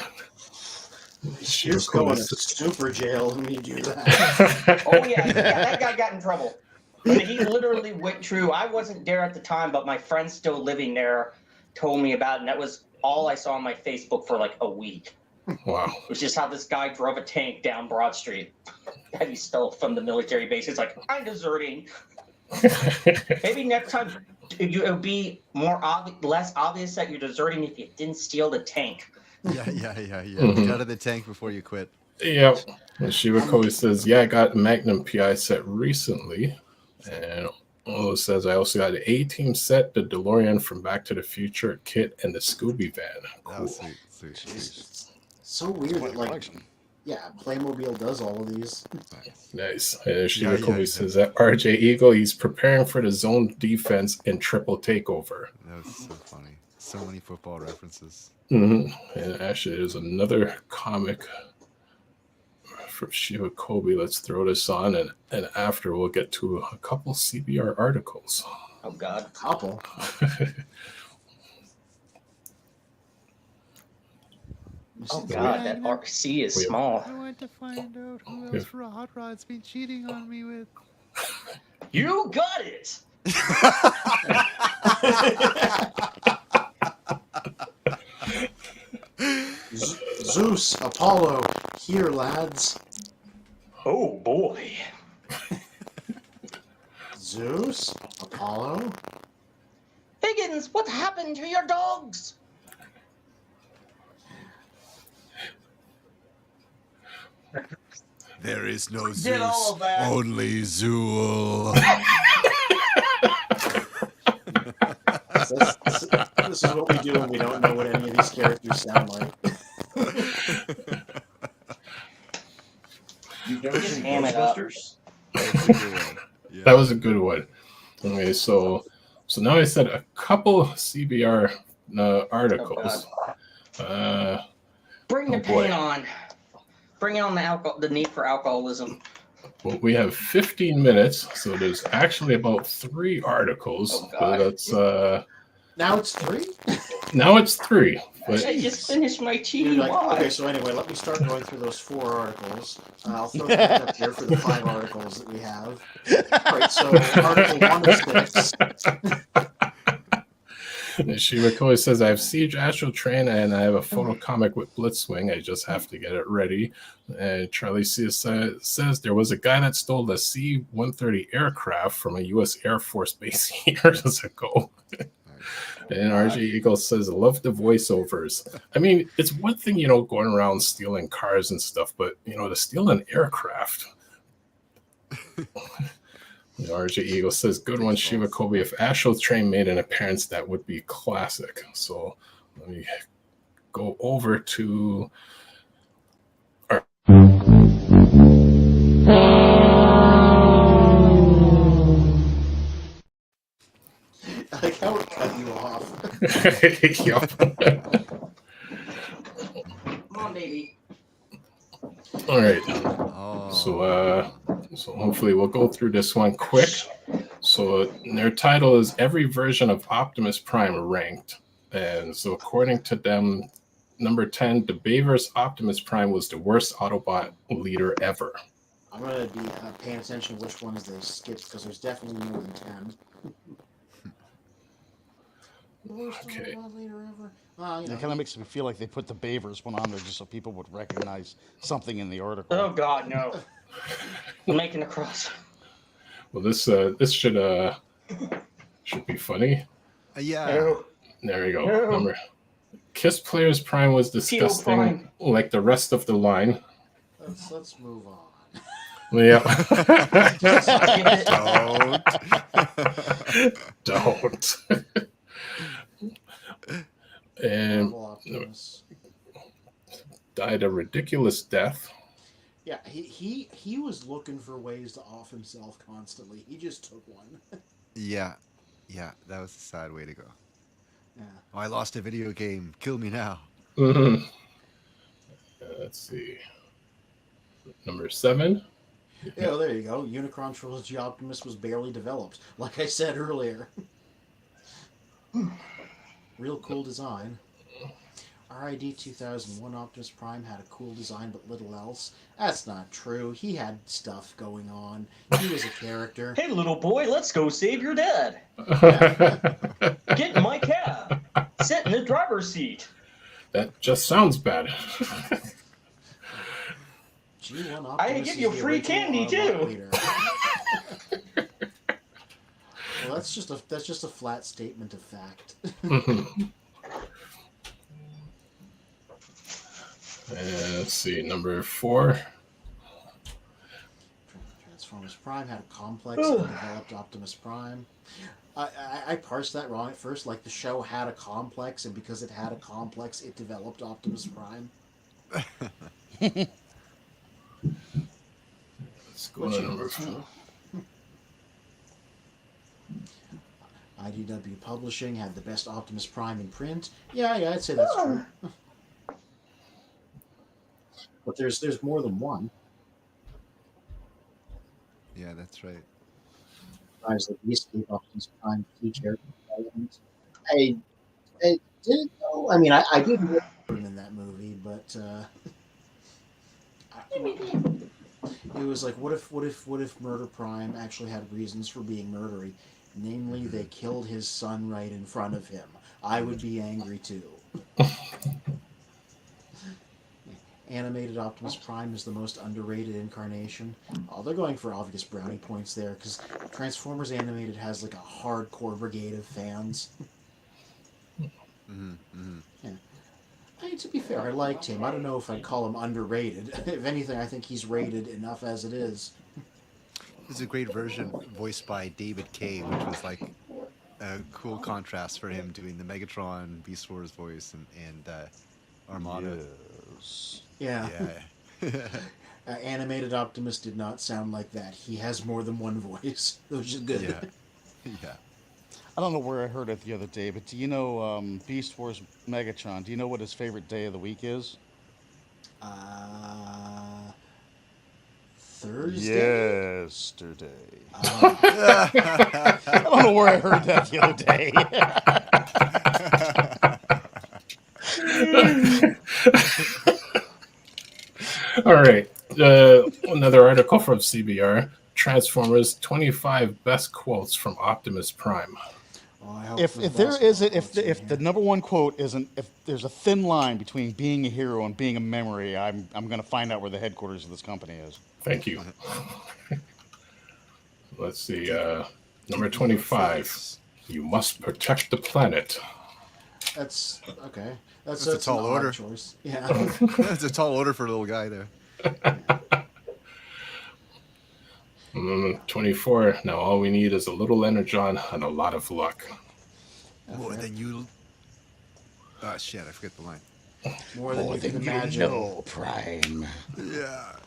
You're going to super jail when you do that. Oh yeah, that guy got in trouble. I mean, he literally went through. I wasn't there at the time, but my friend still living there told me about it, and that was all I saw on my Facebook for like a week. Wow. Which is how this guy drove a tank down Broad Street that he stole from the military base. He's like, I'm deserting. Maybe next time it'll be less obvious that you're deserting if you didn't steal the tank. Yeah. Get out of the tank before you quit. Yep. And Shivakoi says, yeah, I got Magnum PI set recently. And Olo says, I also got an A-Team set, the DeLorean from Back to the Future kit, and the Scooby van. Cool. Oh, sweet. So weird that, like, yeah, Playmobil does all of these. Nice. And Shivakoi says that RJ Eagle, he's preparing for the zone defense and triple takeover. That was so funny. So many football references. Mm-hmm. And actually, there's another comic from Shiva Kobe. Let's throw this on, and after we'll get to a couple CBR articles. Oh God, a couple. Oh God, that RC is small. I want to find out who else Hot Rod's been cheating on me with. You got it. Zeus, Apollo, here, lads. Oh boy. Zeus, Apollo. Higgins, what happened to your dogs? There is no Did Zeus, all of that. only Zool. This is what we do when we don't know what any of these characters sound like. You've never seen Ham it up. Ghostbusters? That was a good one. Okay, so now I said a couple CBR articles. Bring the pain on. Bring on the need for alcoholism. Well, we have 15 minutes, so there's actually about 3 articles. Oh, so God. that's Now it's 3? now it's 3. But I just finished my You're like, TDY. okay, so anyway, let me start going through those 4 articles. I'll throw it up here for the 5 articles that we have. All right, so article 1 of 6. Shiva Koi says, I have Siege Astral Train and I have a photo comic with Blitzwing. I just have to get it ready. And Charlie C says there was a guy that stole the C-130 aircraft from a U.S. Air Force base years ago. And RJ Eagle says, I love the voiceovers. I mean, it's one thing, going around stealing cars and stuff, but, to steal an aircraft. RJ Eagle says, good one, Shiva Kobe. If Astral Train made an appearance, that would be classic. So let me go over to our... I like how it cut you off. Yup. Come on, baby. All right. Oh, So hopefully we'll go through this one quick. So their title is Every Version of Optimus Prime Ranked. And so according to them, number 10, the Bayverse Optimus Prime was the worst Autobot leader ever. I'm going to be paying attention to which ones they skipped, because there's definitely more than 10. The worst Okay. Autobot leader ever. It kind of makes me feel like they put the Bayverse one on there just so people would recognize something in the article. Oh God, no! I'm making a cross. Well, this should be funny. Yeah. There you go. No. Number Kiss Players Prime was disgusting, Prime. like the rest of the line. Let's move on. Yeah. Don't. And Marvel Optimus. died a ridiculous death. Yeah, he was looking for ways to off himself constantly. He just took one. Yeah. Yeah, that was a sad way to go. Yeah. Oh, I lost a video game. Kill me now. Mm-hmm. Let's see. Number 7. Yeah, well, there you go. Unicron Trilogy Optimus was barely developed, like I said earlier. Real cool design. RID 2001 Optimus Prime had a cool design but little else. That's not true. He had stuff going on. He was a character. Hey, little boy, let's go save your dad. Get in my cab. Sit in the driver's seat. That just sounds bad. G1 Optimus I give you is the free original candy, Autobot too. leader. Well, that's just a flat statement of fact. Let's see, number 4. Transformers Prime had a complex and developed Optimus Prime. I parsed that wrong at first. Like, the show had a complex, and because it had a complex, it developed Optimus Prime. Let's go to number 4. IDW Publishing had the best Optimus Prime in print. Yeah, I'd say that's true. But there's more than one. Yeah, that's right. Primes like Escape Optimus Prime feature. I didn't know. I mean, I did know him in that movie, but it was like, what if Murder Prime actually had reasons for being murdery? Namely, they killed his son right in front of him. I would be angry too. Animated Optimus Prime is the most underrated incarnation. Oh, they're going for obvious brownie points there, because Transformers Animated has like a hardcore brigade of fans. Yeah. I mean, to be fair, I liked him. I don't know if I'd call him underrated. If anything, I think he's rated enough as it is. There's a great version voiced by David Kay, which was like a cool contrast for him doing the Megatron Beast Wars voice and Armada. Yes. Yeah. Yeah. Animated Optimus did not sound like that. He has more than one voice, which is good. Yeah. Yeah. I don't know where I heard it the other day, but do you know Beast Wars Megatron? Do you know what his favorite day of the week is? Thursday? Yesterday. I don't know where I heard that the other day. All right. Another article from CBR. Transformers 25 best quotes from Optimus Prime. If the number one quote isn't, if there's a thin line between being a hero and being a memory, I'm going to find out where the headquarters of this company is. Thank you. Let's see. Number 25. You must protect the planet. That's okay. That's a tall an odd order. Choice. Yeah. That's a tall order for a little guy there. 24. Now all we need is a little energon and a lot of luck. More than you. Oh shit! I forget the line. More than you can imagine. know, Prime. Yeah.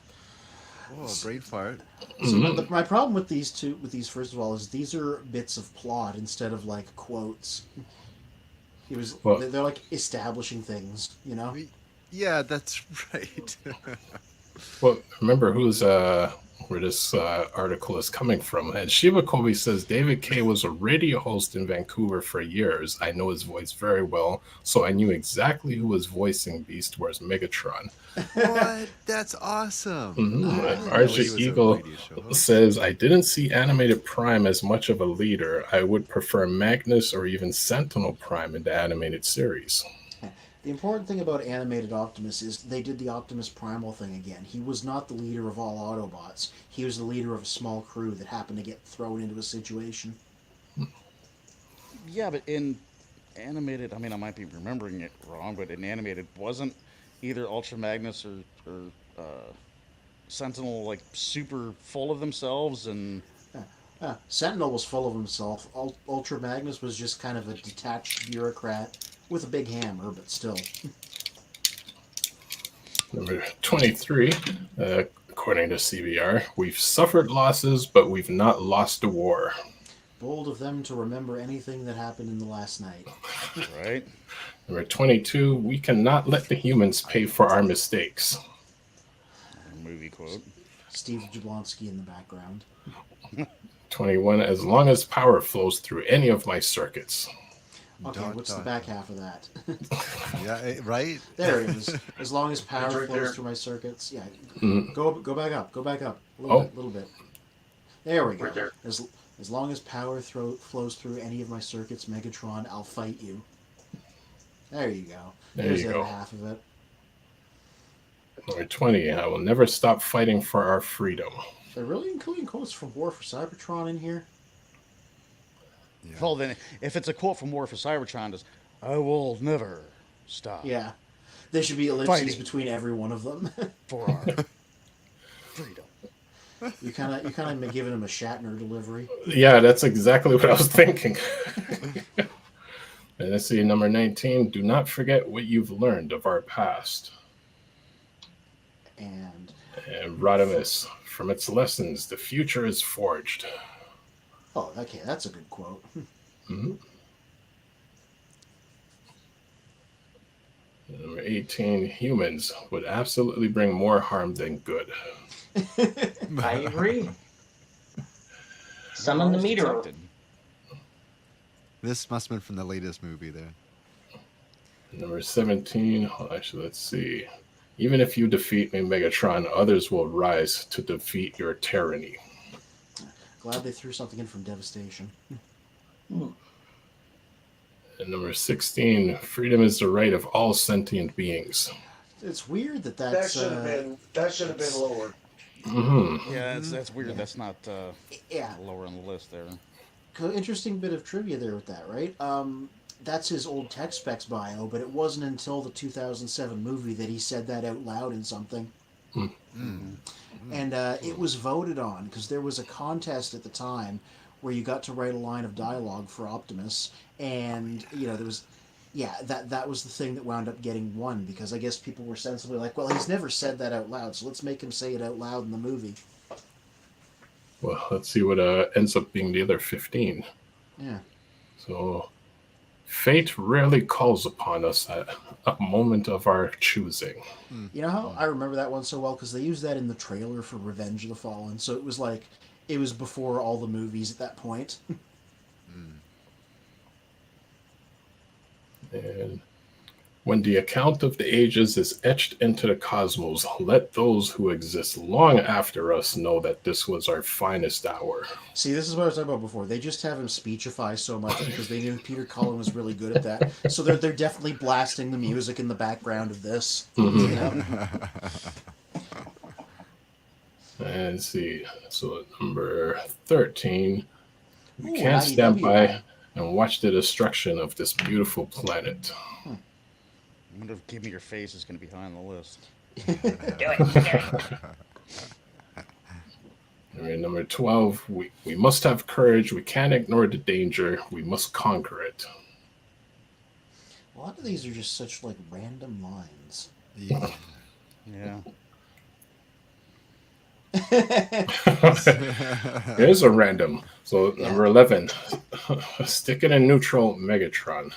Oh, brain fart. So my problem with these first of all, is these are bits of plot instead of like quotes. Well, They're like establishing things, you know. Yeah, that's right. Well, remember where this article is coming from. And Shiva Kobe says David Kay was a radio host in Vancouver for years. I know his voice very well, so I knew exactly who was voicing Beast Wars Megatron. What? That's awesome. RJ Eagle says, I didn't see Animated Prime as much of a leader. I would prefer Magnus or even Sentinel Prime in the animated series. The important thing about animated Optimus is they did the Optimus Primal thing again. He was not the leader of all Autobots. He was the leader of a small crew that happened to get thrown into a situation. Yeah, but in animated, I mean, I might be remembering it wrong, but in animated, wasn't either Ultra Magnus or Sentinel like super full of themselves and... Sentinel was full of himself. Ultra Magnus was just kind of a detached bureaucrat with a big hammer, but still. Number 23, according to CBR, we've suffered losses, but we've not lost a war. Bold of them to remember anything that happened in the last night. Right. Number 22, we cannot let the humans pay for our mistakes. Movie quote. Steve Jablonski in the background. 21, as long as power flows through any of my circuits. Okay, what's the back half of that? Yeah, right? There it is. As long as power right flows there. through my circuits. Yeah. Mm. Go back up. Go back up. A little bit. There we go. Right there. As long as power flows through any of my circuits, Megatron, I'll fight you. There you go. There's the other half of it. Number 20, I will never stop fighting for our freedom. They're really including quotes from War for Cybertron in here? Yeah. Well, then, if it's a quote from War for Cybertron, it's, I will never stop. Yeah. There should be ellipses Fighting. between every one of them. For our freedom. You kind of giving him a Shatner delivery. Yeah, that's exactly what I was thinking. And let's see, number 19, do not forget what you've learned of our past. And Rodimus, from its lessons, the future is forged. oh, okay, that's a good quote. Mm-hmm. Number 18, humans would absolutely bring more harm than good. I agree. Summon the meteor. Detected. This must have been from the latest movie there. Number 17, actually, let's see. Even if you defeat me, Megatron, others will rise to defeat your tyranny. Glad they threw something in from Devastation. And number 16, freedom is the right of all sentient beings. It's weird that That that's... should have been lower. Mm-hmm. Yeah, that's weird. Yeah. That's not yeah. lower on the list there. Interesting bit of trivia there with that, right? That's his old tech specs bio, but it wasn't until the 2007 movie that he said that out loud in something. And it was voted on because there was a contest at the time where you got to write a line of dialogue for Optimus, and there was, that was the thing that wound up getting won because I guess people were sensibly like, well, he's never said that out loud, so let's make him say it out loud in the movie. Well, let's see what ends up being the other 15. Yeah. So, fate rarely calls upon us at a moment of our choosing. You know how I remember that one so well because they used that in the trailer for Revenge of the Fallen, so it was like it was before all the movies at that point. And when the account of the ages is etched into the cosmos, let those who exist long after us know that this was our finest hour. See, this is what I was talking about before. They just have him speechify so much because they knew Peter Cullen was really good at that. So they're definitely blasting the music in the background of this. Mhm. You know? And let's see, so number 13, we Ooh, can't an stand IDW by one. and watch the destruction of this beautiful planet. I wonder if Give Me Your Face is going to be high on the list. And number 12, we must have courage. We can't ignore the danger. We must conquer it. A lot of these are just such like random lines. Yeah. Yeah. Here's a random. So number 11, stick it in neutral, Megatron.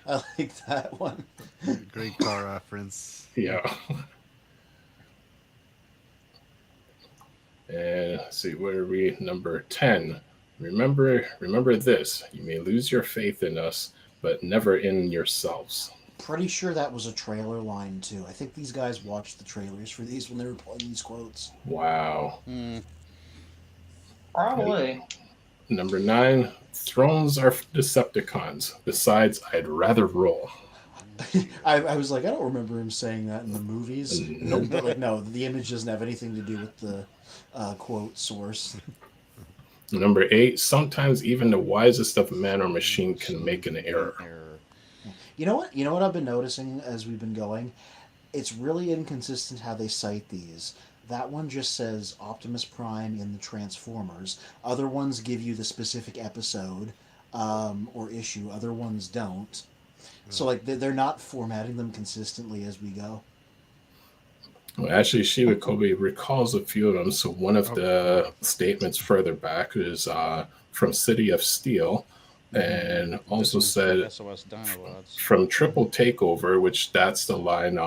I like that one. Great car reference. Yeah. And let's see, where are we? Number 10. Remember this. You may lose your faith in us, but never in yourselves. Pretty sure that was a trailer line too. I think these guys watched the trailers for these when they were pulling these quotes. Wow. Probably. Number 9. Thrones are for Decepticons. Besides, I'd rather roll. I was like, I don't remember him saying that in the movies. Nope. But like, no, the image doesn't have anything to do with the quote source. Number 8. Sometimes even the wisest of man or machine can make an error. You know what? You know what I've been noticing as we've been going? It's really inconsistent how they cite these. That one just says Optimus Prime in the Transformers. Other ones give you the specific episode or issue. Other ones don't. So like they're not formatting them consistently as we go. Well, actually, Shiva Kobe recalls a few of them. So one of the statements further back is from City of Steel, and also said SOS Dinobots. from Triple Takeover, which that's the line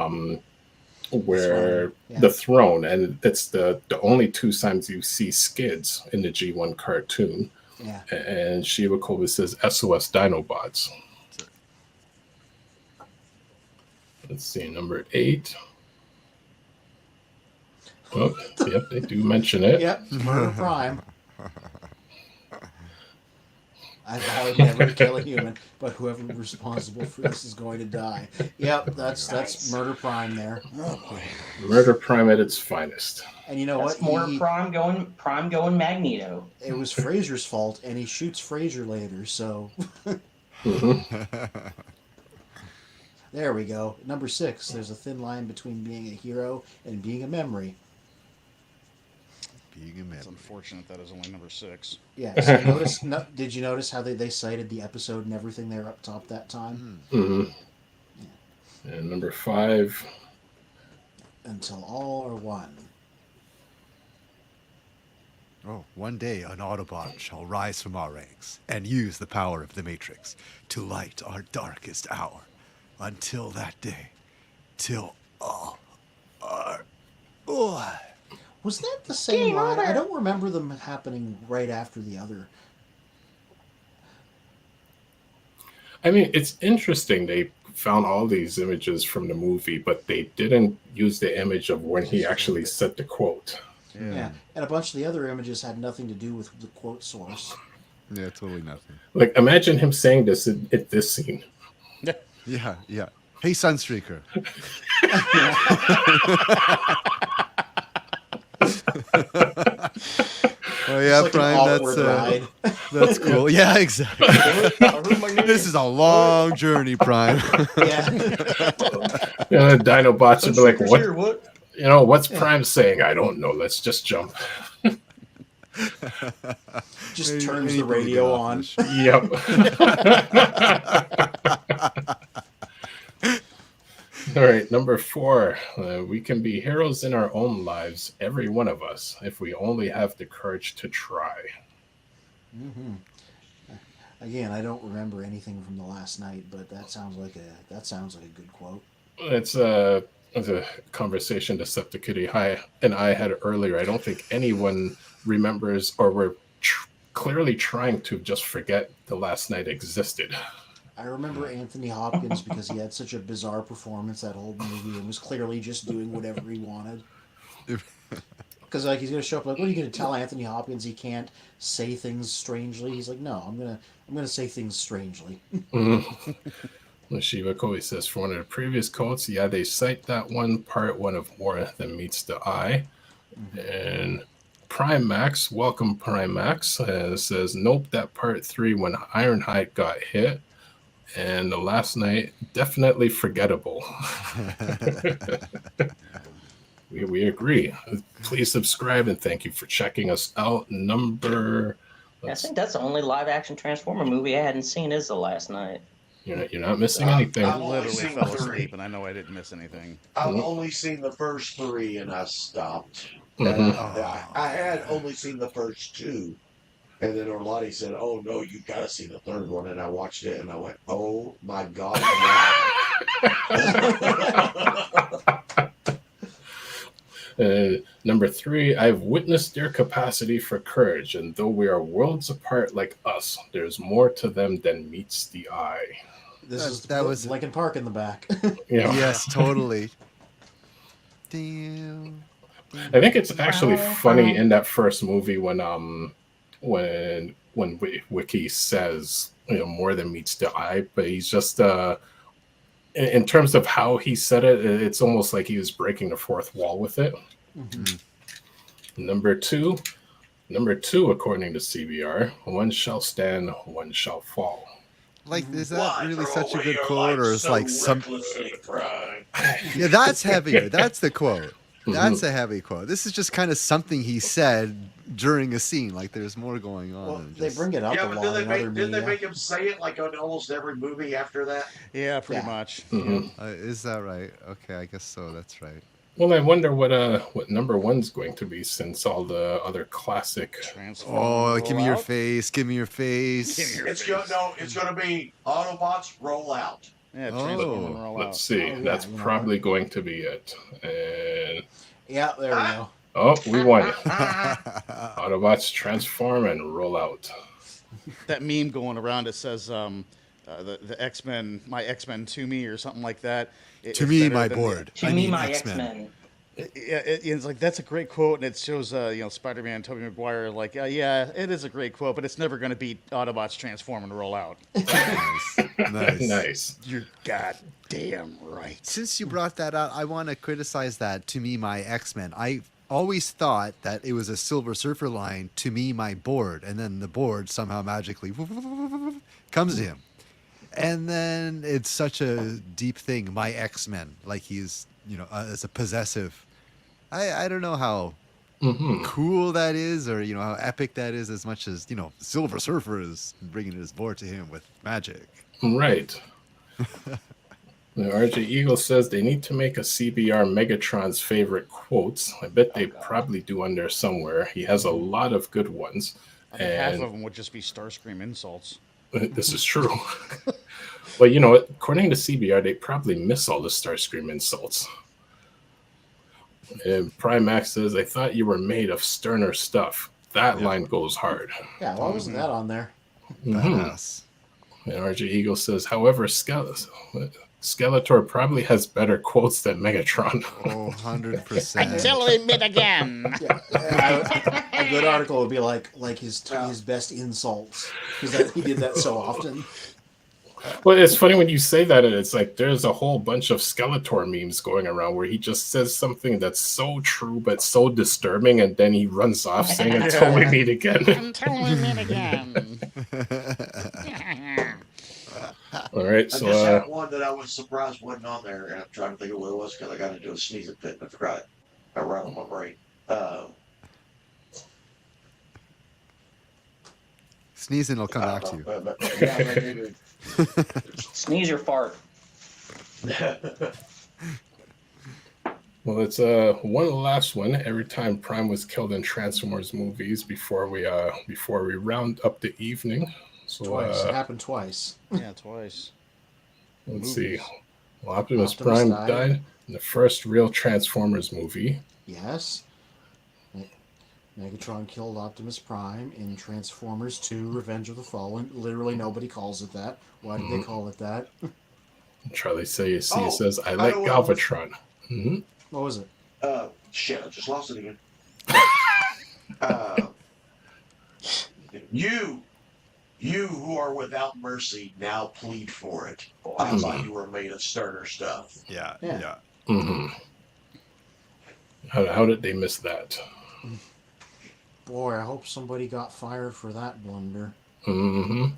where Yeah. the throne, and it's the only 2 times you see Skids in the G1 cartoon. Yeah. And Shiva Kobe says SOS Dinobots. Let's see, number 8. Oh, yep, they do mention it. Yep, Murder Prime. I vowed never to kill a human, but whoever is responsible for this is going to die. Yep, that's Murder Prime there. Murder Prime at its finest. And you know That's what? more Prime going Magneto. It was Fraser's fault, and he shoots Fraser later. So there we go. Number 6. There's a thin line between being a hero and being a memory. It's unfortunate that is only number 6. Yeah. So did you notice how they cited the episode and everything there up top that time? Mm-hmm. Yeah. And number 5. Until all are one. Oh, one day an Autobot shall rise from our ranks and use the power of the Matrix to light our darkest hour. Until that day, till all are one. Was that the same line? I don't remember them happening right after the other. I mean, it's interesting. They found all these images from the movie, but they didn't use the image of when he actually said the quote. Yeah. And a bunch of the other images had nothing to do with the quote source. Yeah, totally nothing. Like, imagine him saying this at this scene. Yeah. Hey, Sunstreaker. Oh yeah, like Prime. That's cool. Yeah, exactly. This is a long journey, Prime. Yeah. The Dinobots would be like, "What? Here, what? You know, what's Prime saying? I don't know. Let's just jump." Just turns the radio on. Yep. All right, number 4. We can be heroes in our own lives, every one of us, if we only have the courage to try. Mm-hmm. Again, I don't remember anything from the last night, but that sounds like a good quote. It's a conversation Deceptikitty and I had earlier. I don't think anyone remembers or were clearly trying to just forget the last night existed. I remember Anthony Hopkins because he had such a bizarre performance that whole movie and was clearly just doing whatever he wanted. Because like he's gonna show up like, what are you gonna tell Anthony Hopkins he can't say things strangely? He's like, no, I'm gonna say things strangely. Mm-hmm. Shiva Koi says for one of the previous quotes, yeah, they cite that one part 1 of More Than Meets the Eye. Mm-hmm. And Prime Max, welcome Prime Max, says nope, that part 3 when Ironhide got hit. And the last night, definitely forgettable. we agree. Please subscribe and thank you for checking us out. I think that's the only live action Transformer movie I hadn't seen is The Last Night. You're not missing anything. I I've only literally seen fell 3. asleep, and I know I didn't miss anything. I've only seen the first 3 and I stopped. Mm-hmm. I had only seen the first 2. And then Orlati said, "Oh no, you gotta see the 3rd one." And I watched it and I went, "Oh my god!" Number 3, I've witnessed their capacity for courage, and though we are worlds apart like us, there's more to them than meets the eye. That was Lincoln Park in the back. Yeah. Yes, totally. Damn. I think it's actually funny in that first movie when Wiki says, more than meets the eye, but he's just in terms of how he said it, it's almost like he was breaking the fourth wall with it. Mm-hmm. Number two, according to CBR, one shall stand, one shall fall. Like, is that really such a good quote, or is like some? Yeah, that's heavier. That's the quote. That's a heavy quote. This is just kind of something he said during a scene. Like, there's more going on. Well, they bring it up a lot in other didn't they media. make him say it like on almost every movie after that? Yeah, pretty much. Is that right? Okay, I guess so. That's right. Well, I wonder what number one's going to be, since all the other classic. Oh, give me your face! Give me your face! It's going to be Autobots roll out. Yeah, transform and roll out. Let's see. That's probably going to be it. And yeah, there we go. Oh, we won. Autobots transform and roll out. That meme going around, it says the X-Men, my X-Men to me, or something like that. To me, my board. To me, my X-Men. It's like, that's a great quote, and it shows Spider-Man, Tobey Maguire, like, yeah, it is a great quote, but it's never going to beat Autobots transform and roll out. Nice. You're goddamn right. Since you brought that up, I want to criticize that. To me, my X-Men. I always thought that it was a Silver Surfer line. To me, my board, and then the board somehow magically comes to him, and then it's such a deep thing. My X-Men, like he's as a possessive. I don't know how cool that is, or how epic that is, as much as Silver Surfer is bringing his board to him with magic. Right. RJ Eagle says they need to make a CBR Megatron's favorite quotes. I bet they probably do on there somewhere. He has a lot of good ones. And half of them would just be Starscream insults. This is true. But according to CBR, they probably miss all the Starscream insults. And Primax says, I thought you were made of sterner stuff. That line goes hard. Yeah, why wasn't that on there? Badass. And RJ Eagle says, however, Skeletor probably has better quotes than Megatron. Oh, 100%. Artillery mid again. A good article would be like his best insults, because he did that so often. Well, it's funny when you say that, and it's like there's a whole bunch of Skeletor memes going around where he just says something that's so true but so disturbing, and then he runs off saying, until we meet again. Until we meet again. All right, I so just had one that I was surprised wasn't on there, and I'm trying to think of what it was because I got to do a sneezing fit and I forgot it. I ran on my brain. Sneezing will come back to you. Maybe. Sneeze or fart. Well, it's one last one. Every time Prime was killed in Transformers movies before we round up the evening. So Twice. It happened twice. Yeah, twice. Let's see. Well, Optimus Prime died in the first real Transformers movie. Yes. Megatron killed Optimus Prime in Transformers 2: Revenge of the Fallen. Literally nobody calls it that. Why did they call it that? Charlie says, I like Galvatron. What was it? Shit, I just lost it again. You who are without mercy, now plead for it. I thought you were made of sterner stuff. Yeah. Mm-hmm. How did they miss that? Boy, I hope somebody got fired for that blunder. Mm-hmm.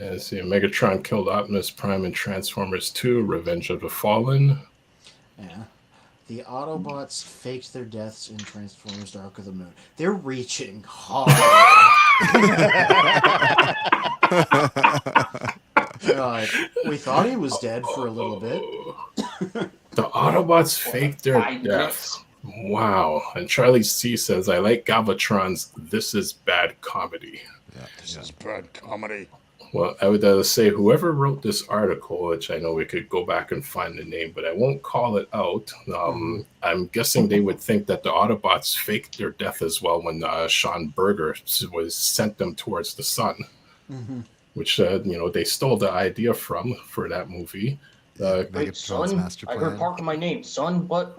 And see, Megatron killed Optimus Prime in Transformers 2: Revenge of the Fallen. Yeah. The Autobots faked their deaths in Transformers: Dark of the Moon. They're reaching hard. God, we thought he was dead for a little bit. The Autobots faked their deaths. Wow. And Charlie C says, I like Galvatron's This Is Bad Comedy. This is bad comedy. Well, I would say whoever wrote this article, which I know we could go back and find the name, but I won't call it out. I'm guessing they would think that the Autobots faked their death as well when Sean Berger was sent them towards the sun, which they stole the idea from for that movie. Wait, Megatron's son? master I plan. heard part of my name. Son, what?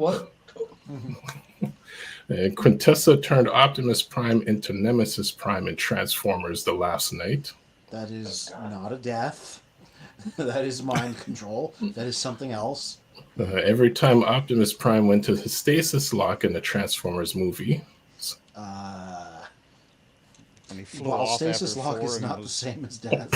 And Quintessa turned Optimus Prime into Nemesis Prime in Transformers: The Last Night. That is not a death. That is mind control. That is something else. Every time Optimus Prime went to his stasis lock in the Transformers movie. And he flew While off stasis after lock 4 is and not the was- same as death.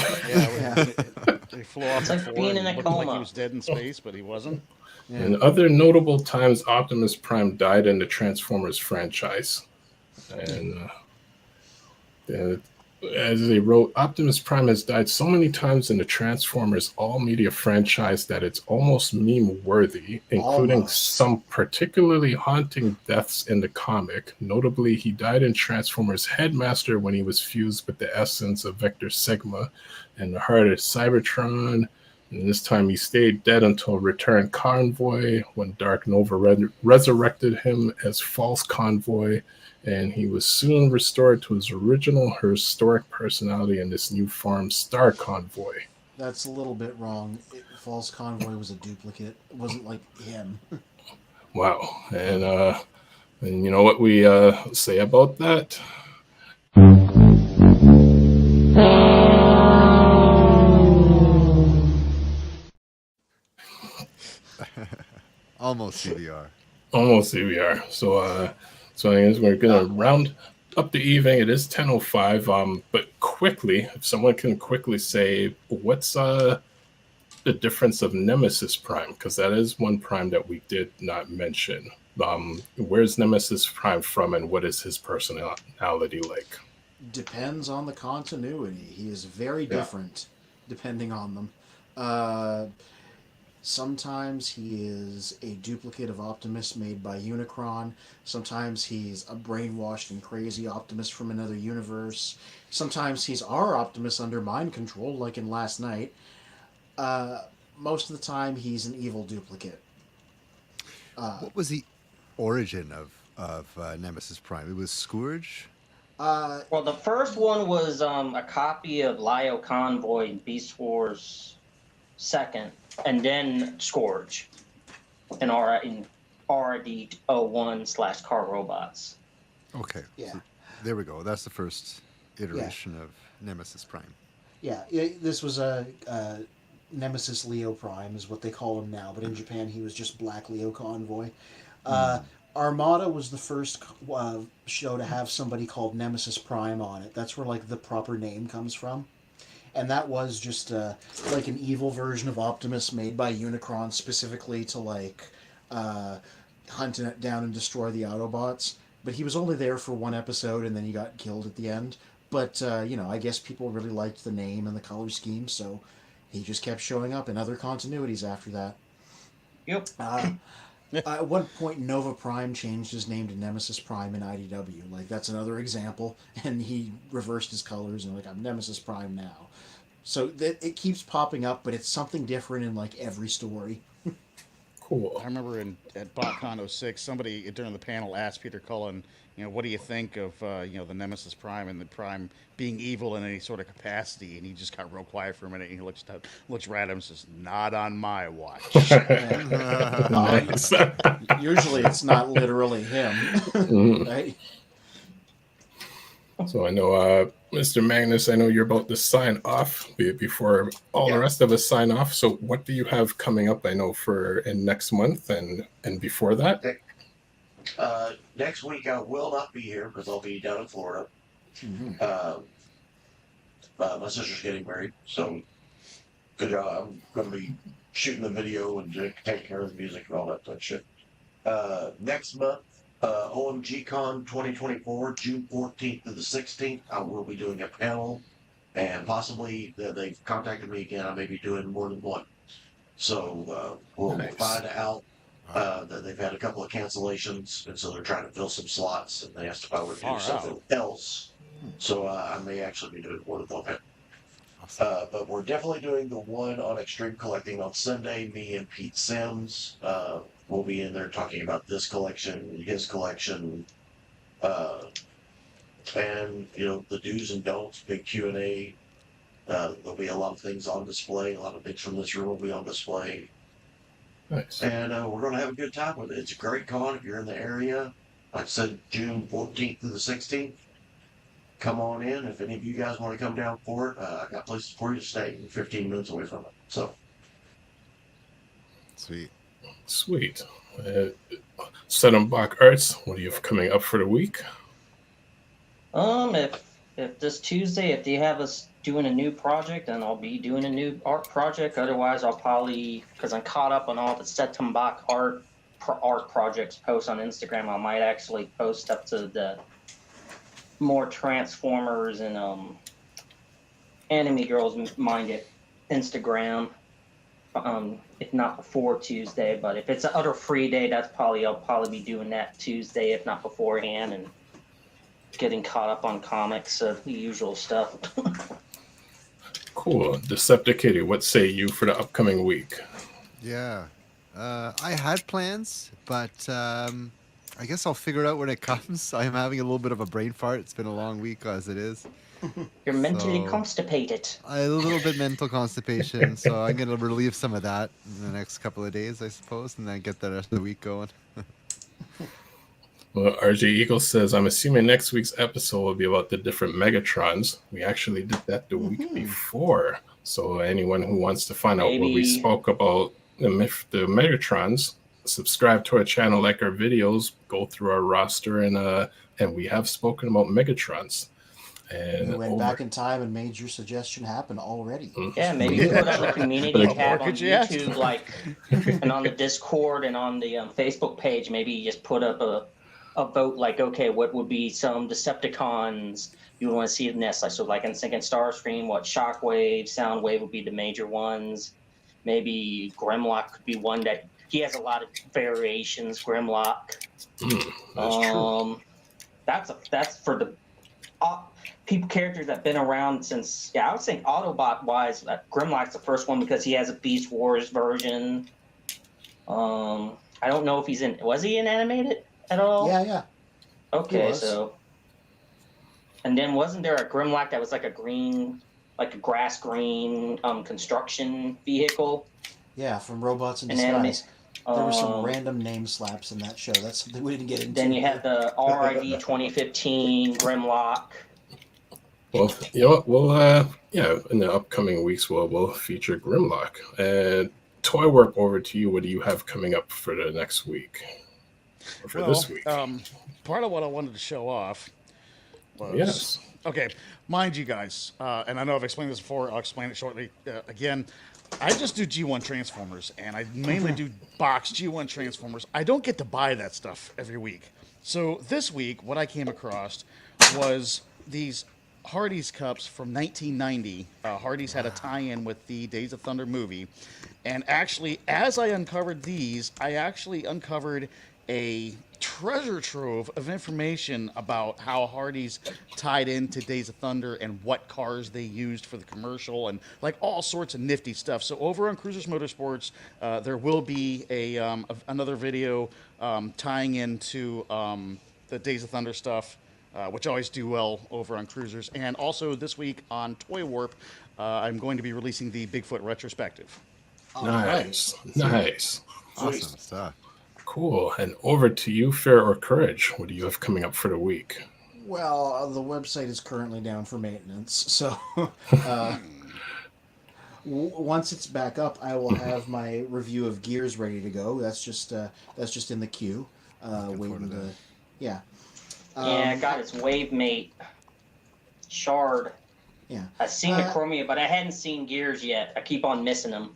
He flew off It's at like 4 being and in a looked like coma. he was dead in space, but he wasn't. And other notable times Optimus Prime died in the Transformers franchise. And as they wrote, Optimus Prime has died so many times in the Transformers all-media franchise that it's almost meme-worthy, including Almost. some particularly haunting deaths in the comic. Notably, he died in Transformers Headmaster when he was fused with the essence of Vector Sigma and the heart of Cybertron. And this time he stayed dead until Return Convoy, when Dark Nova resurrected him as False Convoy, and he was soon restored to his original historic personality in this new form, Star Convoy. That's a little bit wrong. False Convoy was a duplicate. It wasn't like him. Wow. And you know what we say about that? Almost CBR. Almost CBR. So I guess we're gonna round up the evening. It is 10:05. But quickly, if someone can quickly say what's the difference of Nemesis Prime, because that is one Prime that we did not mention. Where's Nemesis Prime from, and what is his personality like? Depends on the continuity. He is very different depending on them. Sometimes he is a duplicate of Optimus made by Unicron. Sometimes he's a brainwashed and crazy Optimus from another universe. Sometimes he's our Optimus under mind control, like in Last Night. Most of the time, he's an evil duplicate. What was the origin of Nemesis Prime? It was Scourge? Well, the first one was a copy of Lio Convoy in Beast Wars 2nd, and then Scourge in RD01/Car Robots. Okay. Yeah. So there we go. That's the first iteration of Nemesis Prime. Yeah, this was a Nemesis Leo Prime is what they call him now, but in Japan he was just Black Leo Convoy. Armada was the first show to have somebody called Nemesis Prime on it. That's where like the proper name comes from. And that was just like an evil version of Optimus made by Unicron specifically to like hunt down and destroy the Autobots. But he was only there for one episode and then he got killed at the end. But, I guess people really liked the name and the color scheme, so he just kept showing up in other continuities after that. Yep. At one point, Nova Prime changed his name to Nemesis Prime in IDW. Like, that's another example. And he reversed his colors and, like, I'm Nemesis Prime now. So it keeps popping up, but it's something different in, like, every story. Cool. I remember at BotCon 06, somebody during the panel asked Peter Cullen, what do you think of, the Nemesis Prime and the Prime being evil in any sort of capacity? And he just got real quiet for a minute. And he looks right at him and says, "Not on my watch." Nice. Usually it's not literally him. Right? So I know, Mr. Magnus, I know you're about to sign off before all the rest of us sign off. So what do you have coming up, I know, in next month and before that? Next week I will not be here because I'll be down in Florida. My sister's getting married, so good job. I'm going to be shooting the video and taking care of the music and all that type of shit. Next month, OMG Con 2024, June 14th to the 16th, I will be doing a panel, and possibly they've contacted me again. I may be doing more than one. So we'll find out. That they've had a couple of cancellations, and so they're trying to fill some slots, and they asked if I would do something else. So I may actually be doing more than one. But we're definitely doing the one on Extreme Collecting on Sunday. Me and Pete Sims will be in there talking about this collection, his collection, and the do's and don'ts. Big Q&A. There'll be a lot of things on display. A lot of things from this room will be on display. Nice. And we're going to have a good time with it. It's a great con if you're in the area. Like I said, June 14th through the 16th. Come on in. If any of you guys want to come down for it, I got places for you to stay. 15 minutes away from it. So. Sweet. Sweet. SETTOM Block Arts, what do you have coming up for the week? If this Tuesday, if they have us doing a new project, then I'll be doing a new art project. Otherwise, I'll probably, because I'm caught up on all the SETTOM Block art projects posts on Instagram, I might actually post up to the more Transformers and Anime Girls minded Instagram. If not before Tuesday, but if it's another free day, I'll probably be doing that Tuesday, if not beforehand, and getting caught up on comics, the usual stuff. Cool. Deceptikitty, what say you for the upcoming week? Yeah. I had plans, but I guess I'll figure it out when it comes. I'm having a little bit of a brain fart. It's been a long week as it is. You're mentally constipated. A little bit mental constipation, so I'm going to relieve some of that in the next couple of days, I suppose, and then get the rest of the week going. Well, RJ Eagle says, I'm assuming next week's episode will be about the different Megatrons. We actually did that the week before. So anyone who wants to find out what we spoke about the Megatrons, subscribe to our channel, like our videos, go through our roster, and we have spoken about Megatrons. And you went back in time and made your suggestion happen already. Yeah, maybe put up a community tab on YouTube, and on the Discord and on the Facebook page. Maybe you just put up a vote, like, okay, what would be some Decepticons you want to see in this? So, like, I'm thinking Starscream, what Shockwave, Soundwave would be the major ones. Maybe Grimlock could be one that he has a lot of variations. Grimlock. That's true. That's for the characters that've been around since. Yeah, I would think Autobot wise, Grimlock's the first one because he has a Beast Wars version. I don't know if he's in. Was he in animated at all? Yeah. Okay, so. And then wasn't there a Grimlock that was like a green, like a grass green construction vehicle? Yeah, from Robots in Disguise. There were some random name slaps in that show. That's something we didn't get into. Then you had the RID 2015 Grimlock. Well, you know what? We'll, in the upcoming weeks, we'll feature Grimlock. And Toy Work, over to you. What do you have coming up for the next week? Or for this week? Part of what I wanted to show off was... Yes. Okay, mind you guys, and I know I've explained this before, I'll explain it shortly again. I just do G1 Transformers, and I mainly do box G1 Transformers. I don't get to buy that stuff every week. So this week, what I came across was these Hardee's cups from 1990. Hardee's had a tie-in with the Days of Thunder movie. And actually, as I uncovered these, I actually uncovered a treasure trove of information about how Hardee's tied into Days of Thunder and what cars they used for the commercial and like all sorts of nifty stuff. So over on Cruisers Motorsports, there will be another video tying into the Days of Thunder stuff, which I always do well over on Cruisers. And also this week on Toy Warp, I'm going to be releasing the Bigfoot retrospective. Nice. Nice. Awesome stuff. Cool. And over to you, Fear or Courage. What do you have coming up for the week? Well, the website is currently down for maintenance, so once it's back up, I will have my review of Gears ready to go. That's just in the queue, waiting to, yeah. I got its Wavemate Shard. Yeah. I've seen the Chromia, but I hadn't seen Gears yet. I keep on missing them.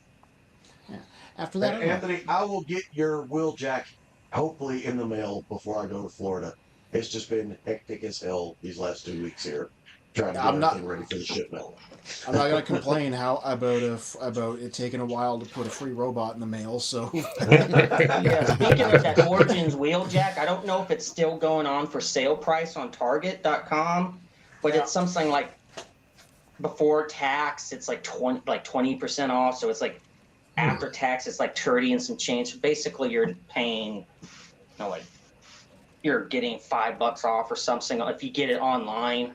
Yeah. After that, Anthony, I will get your Wheeljack hopefully in the mail before I go to Florida. It's just been hectic as hell these last 2 weeks here, trying to get everything ready for the shipment. I'm not going to complain about it taking a while to put a free robot in the mail. So, yeah. Speaking of that Origins Wheeljack, I don't know if it's still going on for sale price on Target.com, but it's something like before tax, it's like 20% off. So it's like after tax, it's like 30 and some change. So basically, you're paying, like you're getting $5 off or something if you get it online,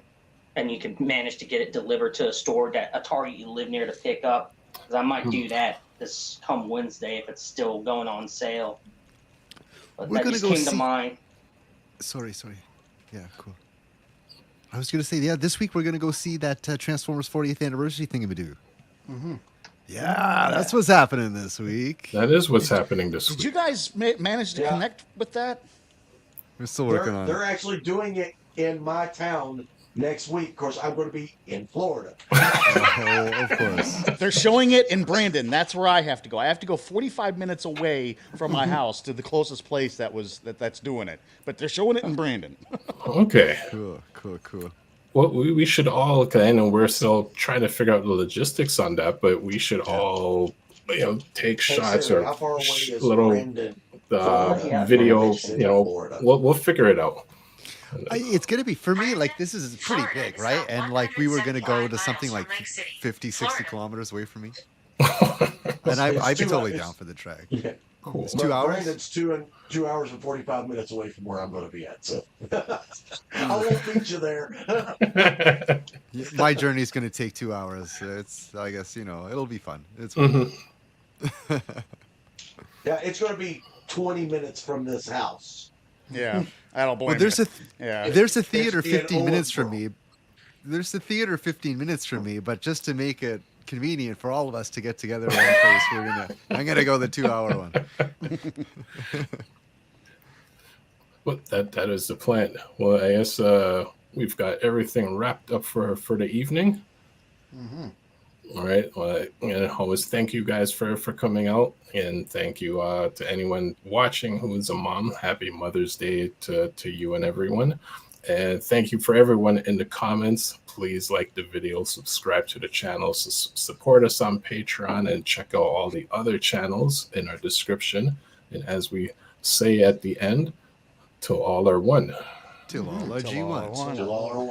and you can manage to get it delivered to a Target you live near to pick up. Because I might do that this come Wednesday if it's still going on sale. But We're that gonna just go came to see- mind. Sorry. Yeah, cool. I was going to say, yeah, this week we're going to go see that Transformers 40th anniversary thingy-ma-doo. Mm-hmm. Yeah, that's what's happening this week. That is what's happening this Did week. you guys manage to connect with that? We're still working on They're it. actually doing it in my town next week. Of course, I'm going to be in Florida. Oh, of course. They're showing it in Brandon. That's where I have to go. I have to go 45 minutes away from my house to the closest place that's doing it. But they're showing it in Brandon. Okay. Cool. Well, we should all, cause I know we're still trying to figure out the logistics on that, but we should all, take Hey, shots Siri, or how far away is little Brandon from video. Florida? We'll figure it out. It's going to be, for me, like, this is pretty big, right? And, like, we were going to go to something like 50, 60 kilometers away from me. And I'd be totally down for the track. Yeah. Cool. It's 2 hours? Brandon's 2 hours and 45 minutes away from where I'm going to be at. So I won't meet you there. My journey's going to take 2 hours. I guess, it'll be fun. It's Mhm. Yeah, it's going to be 20 minutes from this house. Yeah, I don't blame Well, there's you. there's a theater It's in 15 minutes from Owensboro. me. There's a theater 15 minutes from me, but just to make it convenient for all of us to get together in one place, I'm gonna go the 2-hour one. Well, that is the plan. Well, I guess we've got everything wrapped up for the evening. Mm-hmm. All right. Well, and always thank you guys for coming out, and thank you to anyone watching who is a mom. Happy Mother's Day to you and everyone. And thank you for everyone in the comments. Please like the video, subscribe to the channel, support us on Patreon, and check out all the other channels in our description. And as we say at the end, till all are one. Till all our Till all G1s. are one. Till all are one.